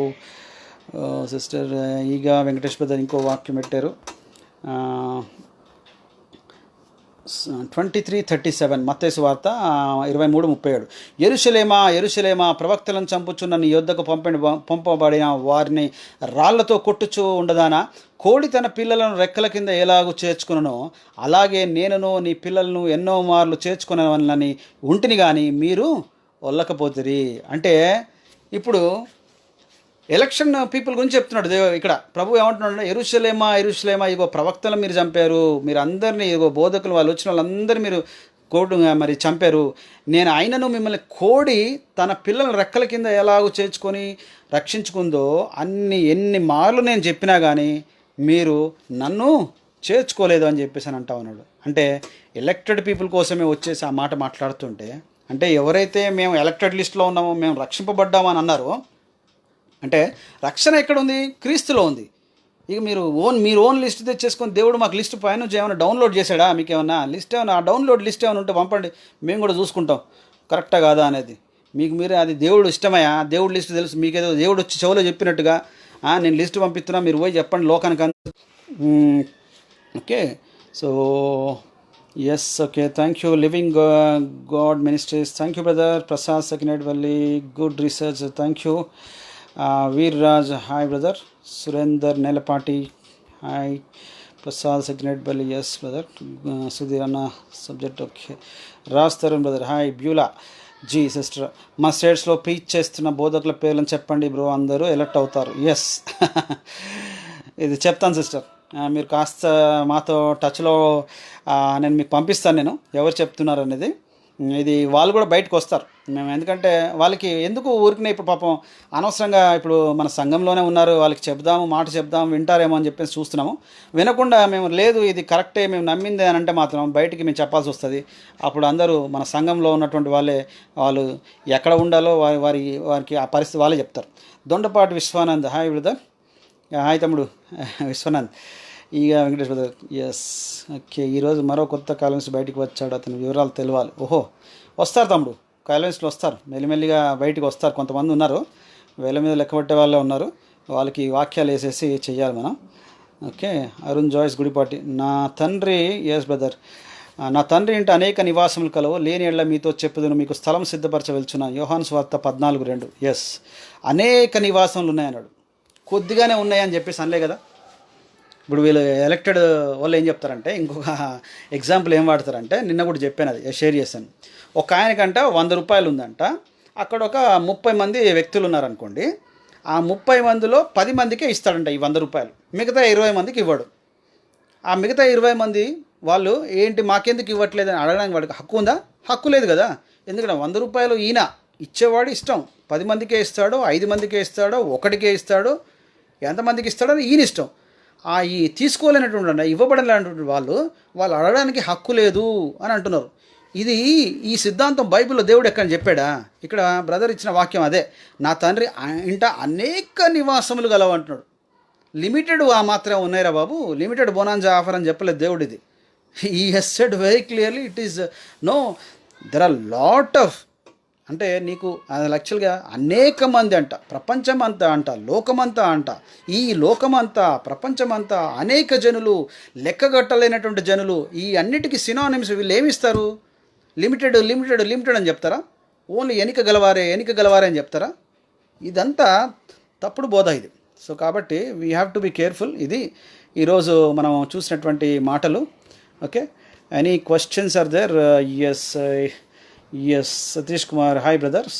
సిస్టర్ ఈగా వెంకటేష్ బ్రదర్ ఇంకో వాక్యం పెట్టారు. 23:37 మత్తయి వార్త 23:37. యెరూషలేమా యెరూషలేమా, ప్రవక్తలను చంపుచున్న నీ యొద్దకు పంపబడిన వారిని రాళ్లతో కొట్టుచూ ఉండదానా? కోడి తన పిల్లలను రెక్కల కింద ఎలాగూ చేర్చుకునో అలాగే నేనును నీ పిల్లలను ఎన్నో మార్లు చేర్చుకునేవని ఉంటిని కానీ మీరు ఒల్లకపోతిరి. అంటే ఇప్పుడు ఎలక్షన్ పీపుల్ గురించి చెప్తున్నాడు ఇక్కడ ప్రభు. ఏమంటున్నాడు? యెరూషలేమా యెరూషలేమా, ఇగో ప్రవక్తలు మీరు చంపారు, మీరు అందరినీ, ఇగో బోధకులు వాళ్ళు వచ్చిన వాళ్ళందరూ మీరు మరి చంపారు. నేను అయినను మిమ్మల్ని కోడి తన పిల్లల రెక్కల కింద ఎలాగో చేర్చుకొని రక్షించుకుందో ఎన్ని మార్లు నేను చెప్పినా కానీ మీరు నన్ను చేర్చుకోలేదు అని చెప్పేసి అని అంటా ఉన్నాడు. అంటే ఎలక్టెడ్ పీపుల్ కోసమే వచ్చేసి ఆ మాట మాట్లాడుతుంటే, అంటే ఎవరైతే మేము ఎలక్టెడ్ లిస్ట్లో ఉన్నామో, మేము రక్షింపబడ్డామని అన్నారో, అంటే రక్షణ ఎక్కడుంది? క్రీస్తులో ఉంది. ఇక మీరు ఓన్ లిస్ట్ తెచ్చేసుకొని దేవుడు మాకు లిస్ట్ పైన ఏమైనా డౌన్లోడ్ చేశాడా? మీకు ఏమన్నా లిస్ట్ ఏమైనా డౌన్లోడ్ లిస్ట్ ఏమైనా ఉంటే పంపండి, మేము కూడా చూసుకుంటాం కరెక్టా కాదా అనేది. మీకు మీరే అది దేవుడు ఇష్టమయ్యా, దేవుడు లిస్ట్ తెలుసు మీకేదో దేవుడు వచ్చి చెవులో చెప్పినట్టుగా నేను లిస్ట్ పంపిస్తున్నా, మీరు పోయి చెప్పండి లోకానికి. Okay, so yes, okay, thank you. Living God ministries, thank you brother. Prasad Sekinetvalli, good research, thank you. Veerraj hi brother. Surender Nelapati hi. Prasad Segnetballi yes brother. Sudheer అన్న subject okay. Raj Tarun brother hi. Beulah ji sister, మా స్టేట్స్లో ప్రీచ్ చేస్తున్న బోధకుల పేర్లను చెప్పండి బ్రో, అందరూ ఎలక్ట్ అవుతారు. ఎస్ ఇది చెప్తాను సిస్టర్, మీరు కాస్త మాతో టచ్లో నేను మీకు పంపిస్తాను, నేను ఎవరు చెప్తున్నారు అనేది. ఇది వాళ్ళు కూడా బయటకు వస్తారు మేము, ఎందుకంటే వాళ్ళకి ఎందుకు ఊరికినే ఇప్పుడు పాపం అనవసరంగా ఇప్పుడు మన సంఘంలోనే ఉన్నారు, వాళ్ళకి మాట చెప్దాము వింటారేమో అని చెప్పేసి చూస్తున్నాము. వినకుండా మేము లేదు ఇది కరెక్టే మేము నమ్మిందే అని అంటే మాత్రం బయటికి మేము చెప్పాల్సి వస్తుంది. అప్పుడు అందరూ మన సంఘంలో ఉన్నటువంటి వాళ్ళు ఎక్కడ ఉండాలో వారికి ఆ పరిస్థితి వాళ్ళే చెప్తారు. Dondapati Vishwanand hi brother. Hi తమ్ముడు విశ్వనాథ్. ఇక వెంకటేష్ బ్రదర్ ఎస్ ఓకే. ఈరోజు మరో కొత్త కాలమ్స్ బయటికి వచ్చాడు, అతని వివరాలు తెలియాలి. ఓహో, వస్తారు తమ్ముడు, కాలమ్స్లో వస్తారు, మెల్లిమెల్లిగా బయటికి వస్తారు. కొంతమంది ఉన్నారు, వేల మీద లెక్కబట్టే వాళ్ళే ఉన్నారు, వాళ్ళకి వాక్యాలు వేసేసి చెయ్యాలి మనం. ఓకే. అరుణ్ జాయిస్ గుడిపాటి, నా తండ్రి ఎస్ బ్రదర్, నా తండ్రి ఇంటి అనేక నివాసములు కలవు, లేని ఏళ్ళ మీతో చెప్పుదును, మీకు స్థలం సిద్ధపరచవెళ్చున్నా. యోహాను సువార్త 14:2. ఎస్, అనేక నివాసములు ఉన్నాయన్నాడు, కొద్దిగానే ఉన్నాయని చెప్పేసి అనలే కదా. ఇప్పుడు వీళ్ళు ఎలక్టెడ్ వాళ్ళు ఏం చెప్తారంటే, ఇంకొక ఎగ్జాంపుల్ ఏం వాడతారంటే, నిన్న కూడా చెప్పాను, అది షేర్ చేశాను. ఒక ఆయనకంట 100 రూపాయలు ఉందంట, అక్కడ ఒక 30 మంది వ్యక్తులు ఉన్నారనుకోండి, ఆ 30 మందిలో 10 మందికే ఇస్తాడంట ఈ 100 రూపాయలు, మిగతా 20 మందికి ఇవ్వడు. ఆ మిగతా 20 మంది వాళ్ళు ఏంటి మాకెందుకు ఇవ్వట్లేదని అడగడానికి వాడికి హక్కు ఉందా? హక్కు లేదు కదా. ఎందుకంటే 100 రూపాయలు ఈయన ఇచ్చేవాడు ఇష్టం, 10 మందికే ఇస్తాడో 5 మందికే ఇస్తాడో ఒకటికే ఇస్తాడో ఎంతమందికి ఇస్తాడో ఈయన ఇష్టం. ఈ తీసుకోలేనటువంటి ఇవ్వబడలేనటువంటి వాళ్ళు అడగడానికి హక్కు లేదు అని అంటున్నారు. ఈ సిద్ధాంతం బైబిల్లో దేవుడు ఎక్కడ చెప్పాడా? ఇక్కడ బ్రదర్ ఇచ్చిన వాక్యం అదే, నా తండ్రి ఇంట అనేక నివాసములు గలవు అంటున్నాడు. లిమిటెడ్ మాత్రమే ఉన్నాయిరా బాబు, లిమిటెడ్ బోనాంజా ఆఫర్ అని చెప్పలేదు దేవుడు. ఇది ఈ he's said very clearly, it is no, there are lot of, అంటే నీకు అది యాక్చువల్గా అనేక మంది అంట, ప్రపంచమంతా అంట, లోకమంతా అంట, ఈ లోకమంతా ప్రపంచమంతా అనేక జనులు, లెక్కగట్టలేనటువంటి జనులు, ఈ అన్నిటికీ సినానిమ్స్ వీళ్ళు ఏమిస్తారు? లిమిటెడ్ లిమిటెడ్ లిమిటెడ్ అని చెప్తారా? ఓన్లీ ఎన్నిక గలవారే అని చెప్తారా? ఇదంతా తప్పుడు బోధ ఇది. సో కాబట్టి we have to be careful. ఇది ఈరోజు మనం చూసినటువంటి మాటలు. Okay, any questions are there? Yes Satish Kumar hi brothers.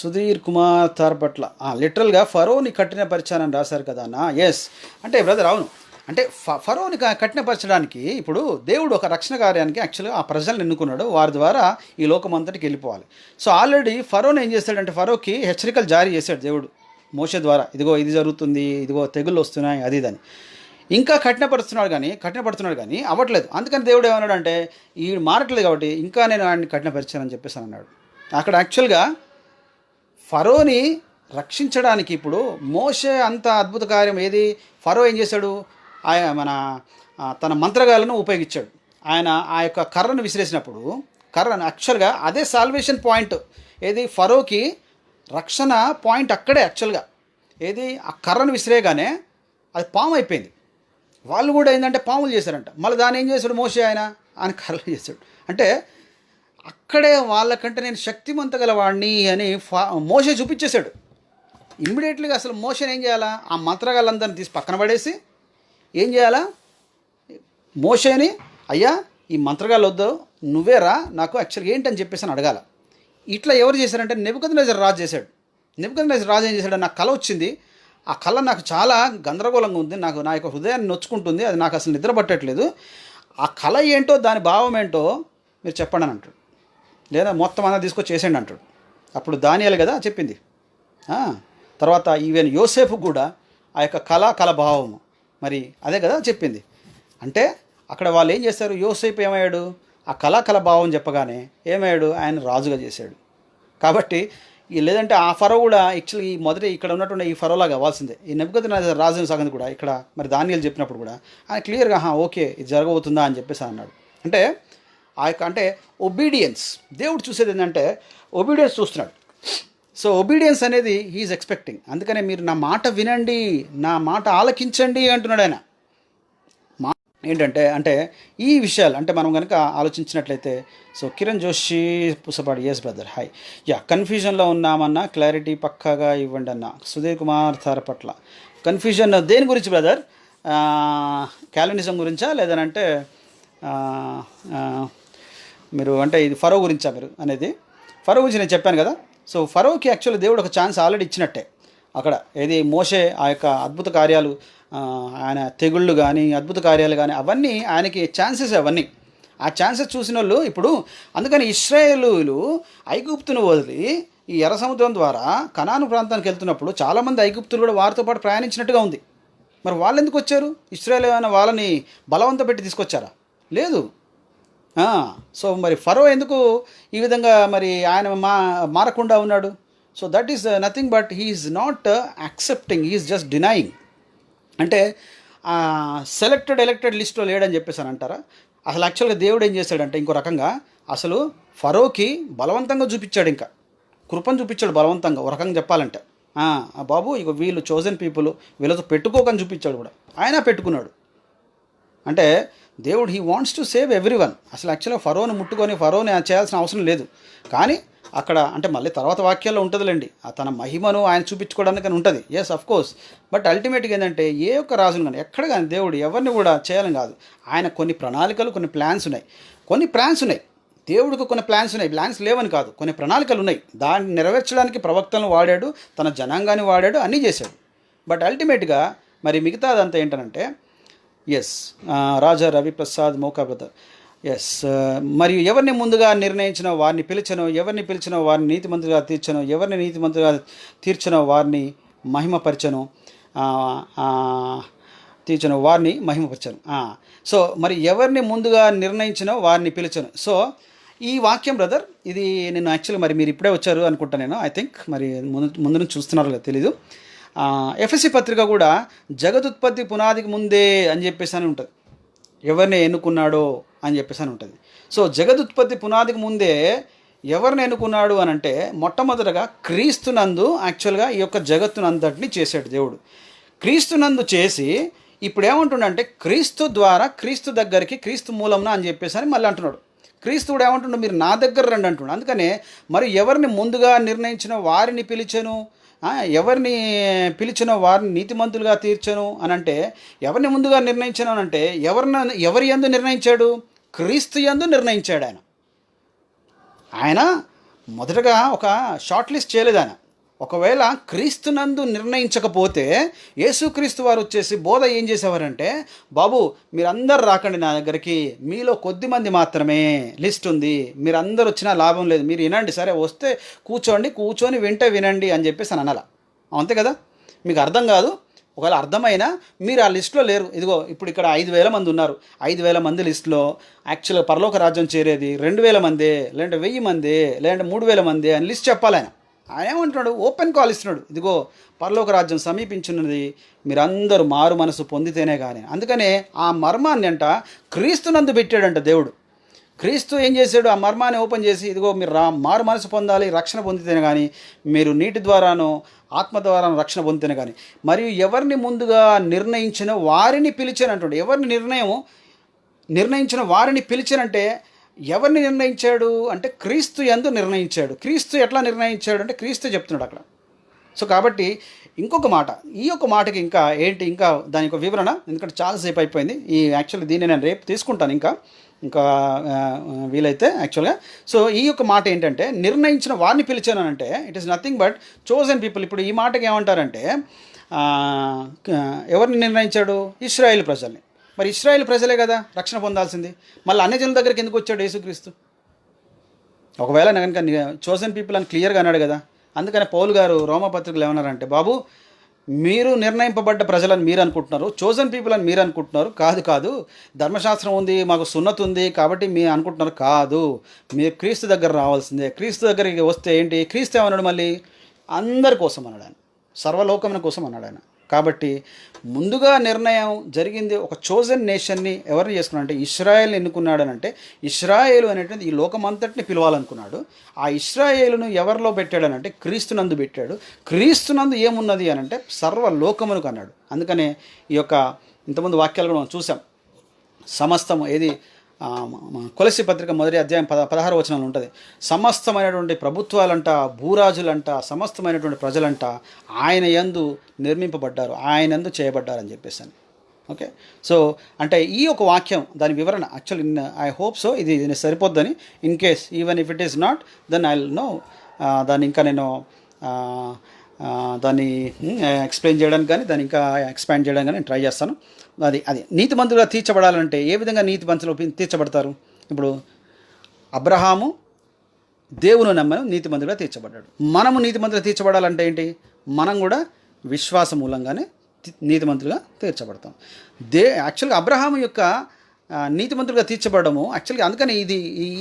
Sudheer Kumar Tarpatla లిటరల్గా ఫరోని కఠినపరిచానని రాశారు కదా అన్న. ఎస్ అంటే బ్రదర్ అవును. అంటే ఫరోని కఠినపరచడానికి ఇప్పుడు దేవుడు ఒక రక్షణ కార్యానికి యాక్చువల్గా ఆ ప్రజలను ఎన్నుకున్నాడు, వారి ద్వారా ఈ లోకం అంతటికి వెళ్ళిపోవాలి. సో ఆల్రెడీ ఫరోని ఏం చేస్తాడంటే ఫరోకి హెచ్చరికలు జారీ చేశాడు దేవుడు మోషే ద్వారా, ఇదిగో ఇది జరుగుతుంది, ఇదిగో తెగుళ్ళు వస్తున్నాయి, అది ఇదని. ఇంకా కఠినపడుతున్నాడు కానీ అవ్వట్లేదు. అందుకని దేవుడు ఏమన్నాడు అంటే ఈ మారట్లేదు కాబట్టి ఇంకా నేను ఆయన్ని కఠినపరిచానని చెప్పేసి అన్నాడు. అక్కడ యాక్చువల్గా ఫరోని రక్షించడానికి ఇప్పుడు మోషే అంత అద్భుత కార్యం ఏది, ఫరో ఏం చేశాడు, ఆయన తన మంత్రగాలను ఉపయోగించాడు. ఆయన ఆ యొక్క కర్రను విసిరేసినప్పుడు కర్రను యాక్చువల్గా అదే సాల్వేషన్ పాయింట్, ఏది ఫరోకి రక్షణ పాయింట్ అక్కడే యాక్చువల్గా, ఏది ఆ కర్రను విసిరేగానే అది పాము అయిపోయింది. వాళ్ళు కూడా ఏంటంటే పాములు చేశారంట. మళ్ళీ దాన్ని ఏం చేశాడు మోషే, ఆయన కర్రలు చేశాడు. అంటే అక్కడే వాళ్ళకంటే నేను శక్తిమంత గలవాడిని అని మోషే చూపించేశాడు. ఇమ్మీడియట్లీగా అసలు మోషేని ఏం చేయాలా, ఆ మంత్రగాళ్ళందరిని తీసి పక్కన పడేసి ఏం చేయాలా, మోషేని అయ్యా ఈ మంత్రగాళ్ళు వద్దు, నువ్వేరా నాకు యాక్చువల్గా ఏంటని చెప్పేసి అని అడగాల. ఇట్లా ఎవరు చేశారంటే నెబుకద్నెజర్ రాజు చేశాడు. నెబుకద్నెజర్ రాజు ఏం చేశాడు, నాకు కళ వచ్చింది, ఆ కళ నాకు చాలా గందరగోళంగా ఉంది, నా యొక్క హృదయాన్ని నొచ్చుకుంటుంది, అది నాకు అసలు నిద్ర పట్టట్లేదు, ఆ కళ ఏంటో దాని భావం ఏంటో మీరు చెప్పండి అని అంటాడు. లేదా మొత్తం అన్నా తీసుకొచ్చి చేసేయండి అంటాడు. అప్పుడు దానియేలు కదా చెప్పింది. తర్వాత ఈవెన్ యోసేపు కూడా ఆ యొక్క కళ భావము మరి అదే కదా చెప్పింది. అంటే అక్కడ వాళ్ళు ఏం చేశారు, యోసేపు ఏమయ్యాడు, ఆ కళ భావం చెప్పగానే ఏమయ్యాడు, ఆయన రాజుగా చేశాడు. కాబట్టి లేదంటే ఆ ఫరో కూడా యాక్చువల్లీ ఈ మొదటి ఇక్కడ ఉన్నటువంటి ఈ ఫరోలాగా అవ్వాల్సిందే. ఈ నెబుకద్నెజర్ రాజుని సగం కూడా ఇక్కడ మరి దానియేలు చెప్పినప్పుడు కూడా ఆయన క్లియర్గా ఓకే ఇది జరగబోతుందా అని చెప్పేసి అన్నాడు. అంటే ఆ యొక్క అంటే ఒబీడియన్స్, దేవుడు చూసేది ఏంటంటే ఒబీడియన్స్ చూస్తున్నాడు. సో ఒబీడియన్స్ అనేది హీఈస్ ఎక్స్పెక్టింగ్. అందుకనే మీరు నా మాట వినండి, నా మాట ఆలకించండి అంటున్నాడు ఆయన. ఏంటంటే అంటే ఈ విషయాలు అంటే మనం కనుక ఆలోచించినట్లయితే, so Kiran Joshi Pusapadu, yes brother hi, కన్ఫ్యూజన్లో ఉన్నామన్నా క్లారిటీ పక్కాగా ఇవ్వండి అన్న. సుధీర్ కుమార్ తారపట్ల కన్ఫ్యూజన్ దేని గురించి బ్రదర్, క్యాలెండిజం గురించా లేదనంటే మీరు అంటే ఇది ఫరో గురించా మీరు అనేది? ఫరో గురించి నేను చెప్పాను కదా. సో ఫరోకి యాక్చువల్లీ దేవుడు ఒక ఛాన్స్ ఆల్రెడీ ఇచ్చినట్టే అక్కడ, ఏది మోషే ఆ యొక్క అద్భుత కార్యాలు, ఆయన తెగుళ్ళు కానీ అద్భుత కార్యాలు కానీ అవన్నీ ఆయనకి ఛాన్సెస్, అవన్నీ ఆ ఛాన్సెస్ చూసిన వాళ్ళు ఇప్పుడు. అందుకని ఇశ్రాయేలీయులు ఐగుప్తును వదిలి ఈ ఎర్ర సముద్రం ద్వారా కనాను ప్రాంతానికి వెళ్తున్నప్పుడు చాలామంది ఐగుప్తులు కూడా వారితో పాటు ప్రయాణించినట్టుగా ఉంది. మరి వాళ్ళు ఎందుకు వచ్చారు, ఇశ్రాయేలు అయిన వాళ్ళని బలవంత పెట్టి తీసుకొచ్చారా? లేదు. సో మరి ఫరో ఎందుకు ఈ విధంగా మరి ఆయన మారకుండా ఉన్నాడు? So that is nothing but he is not accepting, he is just denying. అంటే ఎలక్టెడ్ లిస్ట్లో లేడని చెప్పేసి అని అంటారా? అసలు యాక్చువల్గా దేవుడు ఏం చేశాడంటే ఇంకో రకంగా అసలు ఫరోకి బలవంతంగా చూపించాడు, ఇంకా కృపను చూపించాడు బలవంతంగా. ఒక రకంగా చెప్పాలంటే బాబు ఇక వీళ్ళు చోజన్ పీపుల్, వీళ్ళతో పెట్టుకోకని చూపించాడు కూడా. ఆయన పెట్టుకున్నాడు. అంటే దేవుడు he wants to save everyone. అసలు యాక్చువల్గా ఫరోని ముట్టుకొని ఫరోని చేయాల్సిన అవసరం లేదు. కానీ అక్కడ అంటే మళ్ళీ తర్వాత వాక్యాల్లో ఉంటుందిలేండి, తన మహిమను ఆయన చూపించుకోవడానికి ఉంటుంది. Yes of course. బట్ అల్టిమేట్గా ఏంటంటే ఏ ఒక్క రాజును కానీ ఎక్కడ కానీ దేవుడు ఎవరిని కూడా చేయాలని కాదు. ఆయన కొన్ని ప్రణాళికలు, కొన్ని ప్లాన్స్ ఉన్నాయి. దేవుడికి కొన్ని ప్లాన్స్ ఉన్నాయి, ప్లాన్స్ లేవని కాదు, కొన్ని ప్రణాళికలు ఉన్నాయి. దాన్ని నెరవేర్చడానికి ప్రవక్తలను వాడాడు, తన జనాంగాన్ని వాడాడు, అన్నీ చేశాడు. బట్ అల్టిమేట్గా మరి మిగతాదంతా ఏంటంటే ఎస్ రాజా రవిప్రసాద్ మోకా బ్రదర్ ఎస్ మరియు ఎవరిని ముందుగా నిర్ణయించినో వారిని పిలిచనో, ఎవరిని పిలిచినో వారిని నీతిమంతులుగా తీర్చనో, ఎవరిని నీతిమంతులుగా తీర్చనో వారిని మహిమపరచను, వారిని మహిమపరచను. సో మరి ఎవరిని ముందుగా నిర్ణయించినో వారిని పిలిచను. సో ఈ వాక్యం బ్రదర్ ఇది నేను యాక్చువల్గా మరి మీరు ఇప్పుడే వచ్చారు అనుకుంటా, నేను ఐ థింక్ మరి ముందు నుంచి చూస్తున్నారో లేదు తెలీదు. ఎఫ్ఎస్సి పత్రిక కూడా జగదుత్పత్తి పునాదికి ముందే అని చెప్పేసి అని ఉంటుంది, ఎవరిని ఎన్నుకున్నాడో అని చెప్పేసి అని ఉంటుంది. సో జగదుత్పత్తి పునాదికి ముందే ఎవరిని ఎన్నుకున్నాడు అని అంటే మొట్టమొదటగా క్రీస్తునందు యాక్చువల్గా ఈ యొక్క జగత్తునంతటిని చేశాడు దేవుడు. క్రీస్తునందు చేసి ఇప్పుడు ఏమంటుండంటే క్రీస్తు ద్వారా క్రీస్తు దగ్గరికి క్రీస్తు మూలంన అని చెప్పేసి అని మళ్ళీ అంటున్నాడు. క్రీస్తుడు ఏమంటుండో మీరు నా దగ్గర రండి అంటున్నాడు. అందుకనే మరి ఎవరిని ముందుగా నిర్ణయించిన వారిని పిలిచెను, ఎవరిని పిలిచినో వారిని నీతిమంతులుగా తీర్చను అని అంటే ఎవరిని ముందుగా నిర్ణయించను అని అంటే ఎవరి యందు నిర్ణయించాడు? క్రీస్తు యందు నిర్ణయించాడు. ఆయన మొదటగా ఒక షార్ట్ లిస్ట్ చేయలేదు ఆయన. ఒకవేళ క్రీస్తునందు నిర్ణయించకపోతే యేసుక్రీస్తు వారు వచ్చేసి బోధ ఏం చేసేవారంటే, బాబు మీరందరూ రాకండి నా దగ్గరికి, మీలో కొద్ది మంది మాత్రమే లిస్ట్ ఉంది, మీరందరూ వచ్చినా లాభం లేదు, మీరు వినండి, సరే వస్తే కూర్చొని వినండి అని చెప్పేసి అని అనాల. అంతే కదా, మీకు అర్థం కాదు. ఒకవేళ అర్థమైనా మీరు ఆ లిస్టులో లేరు. ఇదిగో ఇప్పుడు ఇక్కడ 5,000 మంది ఉన్నారు. 5,000 మంది లిస్టులో యాక్చువల్గా పరలోక రాజ్యం చేరేది 2,000 మందే, లేదంటే 1,000 మందే, లేదంటే 3,000 మందే అని లిస్ట్ చెప్పాలి ఆయన. ఆయన ఏమంటున్నాడు, ఓపెన్ కాల్ ఇస్తున్నాడు, ఇదిగో పరలోక రాజ్యం సమీపించున్నది, మీరందరూ మారు మనసు పొందితేనే కానీ. అందుకనే ఆ మర్మాన్ని అంట క్రీస్తునందు పెట్టాడంట దేవుడు. క్రీస్తు ఏం చేశాడు, ఆ మర్మాన్ని ఓపెన్ చేసి, ఇదిగో మీరు మారు మనసు పొందాలి, రక్షణ పొందితేనే కానీ, మీరు నీటి ద్వారానో ఆత్మ ద్వారానో రక్షణ పొందితేనే కానీ, మరియు ఎవరిని ముందుగా నిర్ణయించిన వారిని పిలిచానంటుండే. ఎవరిని నిర్ణయించిన వారిని పిలిచానంటే ఎవరిని నిర్ణయించాడు అంటే క్రీస్తు యందు నిర్ణయించాడు. క్రీస్తు ఎట్లా నిర్ణయించాడు అంటే క్రీస్తు చెప్తున్నాడు అక్కడ. సో కాబట్టి ఇంకొక మాట, ఈ యొక్క మాటకి ఇంకా ఏంటి, ఇంకా దాని యొక్క వివరణ, ఎందుకంటే చాలాసేపు అయిపోయింది. యాక్చువల్లీ దీన్ని నేను రేపు తీసుకుంటాను ఇంకా వీలైతే యాక్చువల్గా. సో ఈ యొక్క మాట ఏంటంటే, నిర్ణయించిన వారిని పిలిచాను అంటే it is nothing but chosen people. ఇప్పుడు ఈ మాటకి ఏమంటారంటే, ఎవరిని నిర్ణయించాడు, ఇశ్రాయేల్ ప్రజల్ని. మరి ఇశ్రాయేల్ ప్రజలే కదా రక్షణ పొందాల్సింది, మళ్ళీ అన్యజనుల దగ్గరికి ఎందుకు వచ్చాడు యేసుక్రీస్తు? ఒకవేళ కనుక చోజన్ పీపుల్ అని క్లియర్గా అన్నాడు కదా. అందుకని పౌలు గారు రోమపత్రికలు ఏమన్నారంటే, బాబు మీరు నిర్ణయింపబడ్డ ప్రజలని మీరు అనుకుంటున్నారు, చోజన్ పీపుల్ అని మీరు అనుకుంటున్నారు. కాదు, ధర్మశాస్త్రం ఉంది, మాకు సున్నతి ఉంది కాబట్టి మీరు అనుకుంటున్నారు. కాదు, మీరు క్రీస్తు దగ్గర రావాల్సిందే. క్రీస్తు దగ్గరికి వస్తే ఏంటి, క్రీస్తు ఏమన్నాడు, మళ్ళీ అందరి కోసం అన్నాడు ఆయన, సర్వలోకముల కోసం అన్నాడు ఆయన. కాబట్టి ముందుగా నిర్ణయం జరిగింది, ఒక చోజన్ నేషన్ని ఎవరిని చేసుకున్నాడంటే ఇశ్రాయేల్ని ఎన్నుకున్నాడనంటే, ఇశ్రాయేలు అనేటువంటి ఈ లోకమంతటిని పిలవాలనుకున్నాడు. ఆ ఇశ్రాయేలును ఎవరిలో పెట్టాడనంటే క్రీస్తునందు పెట్టాడు. క్రీస్తునందు ఏమున్నది అని అంటే సర్వలోకమునకు అన్నాడు. అందుకనే ఈ యొక్క ఇంతకుముందు వాక్యాలు కూడా మనం చూసాం. సమస్తము ఏది, కొలసి పత్రిక మొదటి అధ్యాయం 16వ వచనంలో ఉంటుంది, సమస్తమైనటువంటి ప్రభుత్వాలంట, భూరాజులంట, సమస్తమైనటువంటి ప్రజలంట ఆయన యందు నిర్మింపబడ్డారు, ఆయన యందు చేయబడ్డారని చెప్పేసాను. ఓకే, సో అంటే ఈ ఒక వాక్యం దాని వివరణ యాక్చువల్లీ ఐ హోప్ సో ఇది సరిపోద్దని. In case even if it is not, then I will know. దాన్ని ఇంకా నేను దాన్ని ఎక్స్ప్లెయిన్ చేయడానికి కానీ, దాన్ని ఇంకా ఎక్స్పాండ్ చేయడానికి కానీ నేను ట్రై చేస్తాను. అది నీతిమంతులుగా తీర్చబడాలంటే ఏ విధంగా నీతిమంతులు తీర్చబడతారు? ఇప్పుడు అబ్రహాము దేవుని నమ్మని నీతిమంతులుగా తీర్చబడ్డాడు. మనము నీతిమంతులుగా తీర్చబడాలంటే ఏంటి? మనం కూడా విశ్వాస మూలంగానే నీతిమంతులుగా తీర్చబడతాం. యాక్చువల్గా అబ్రహాము యొక్క నీతిమంతులుగా తీర్చబడము యాక్చువల్గా అందుకని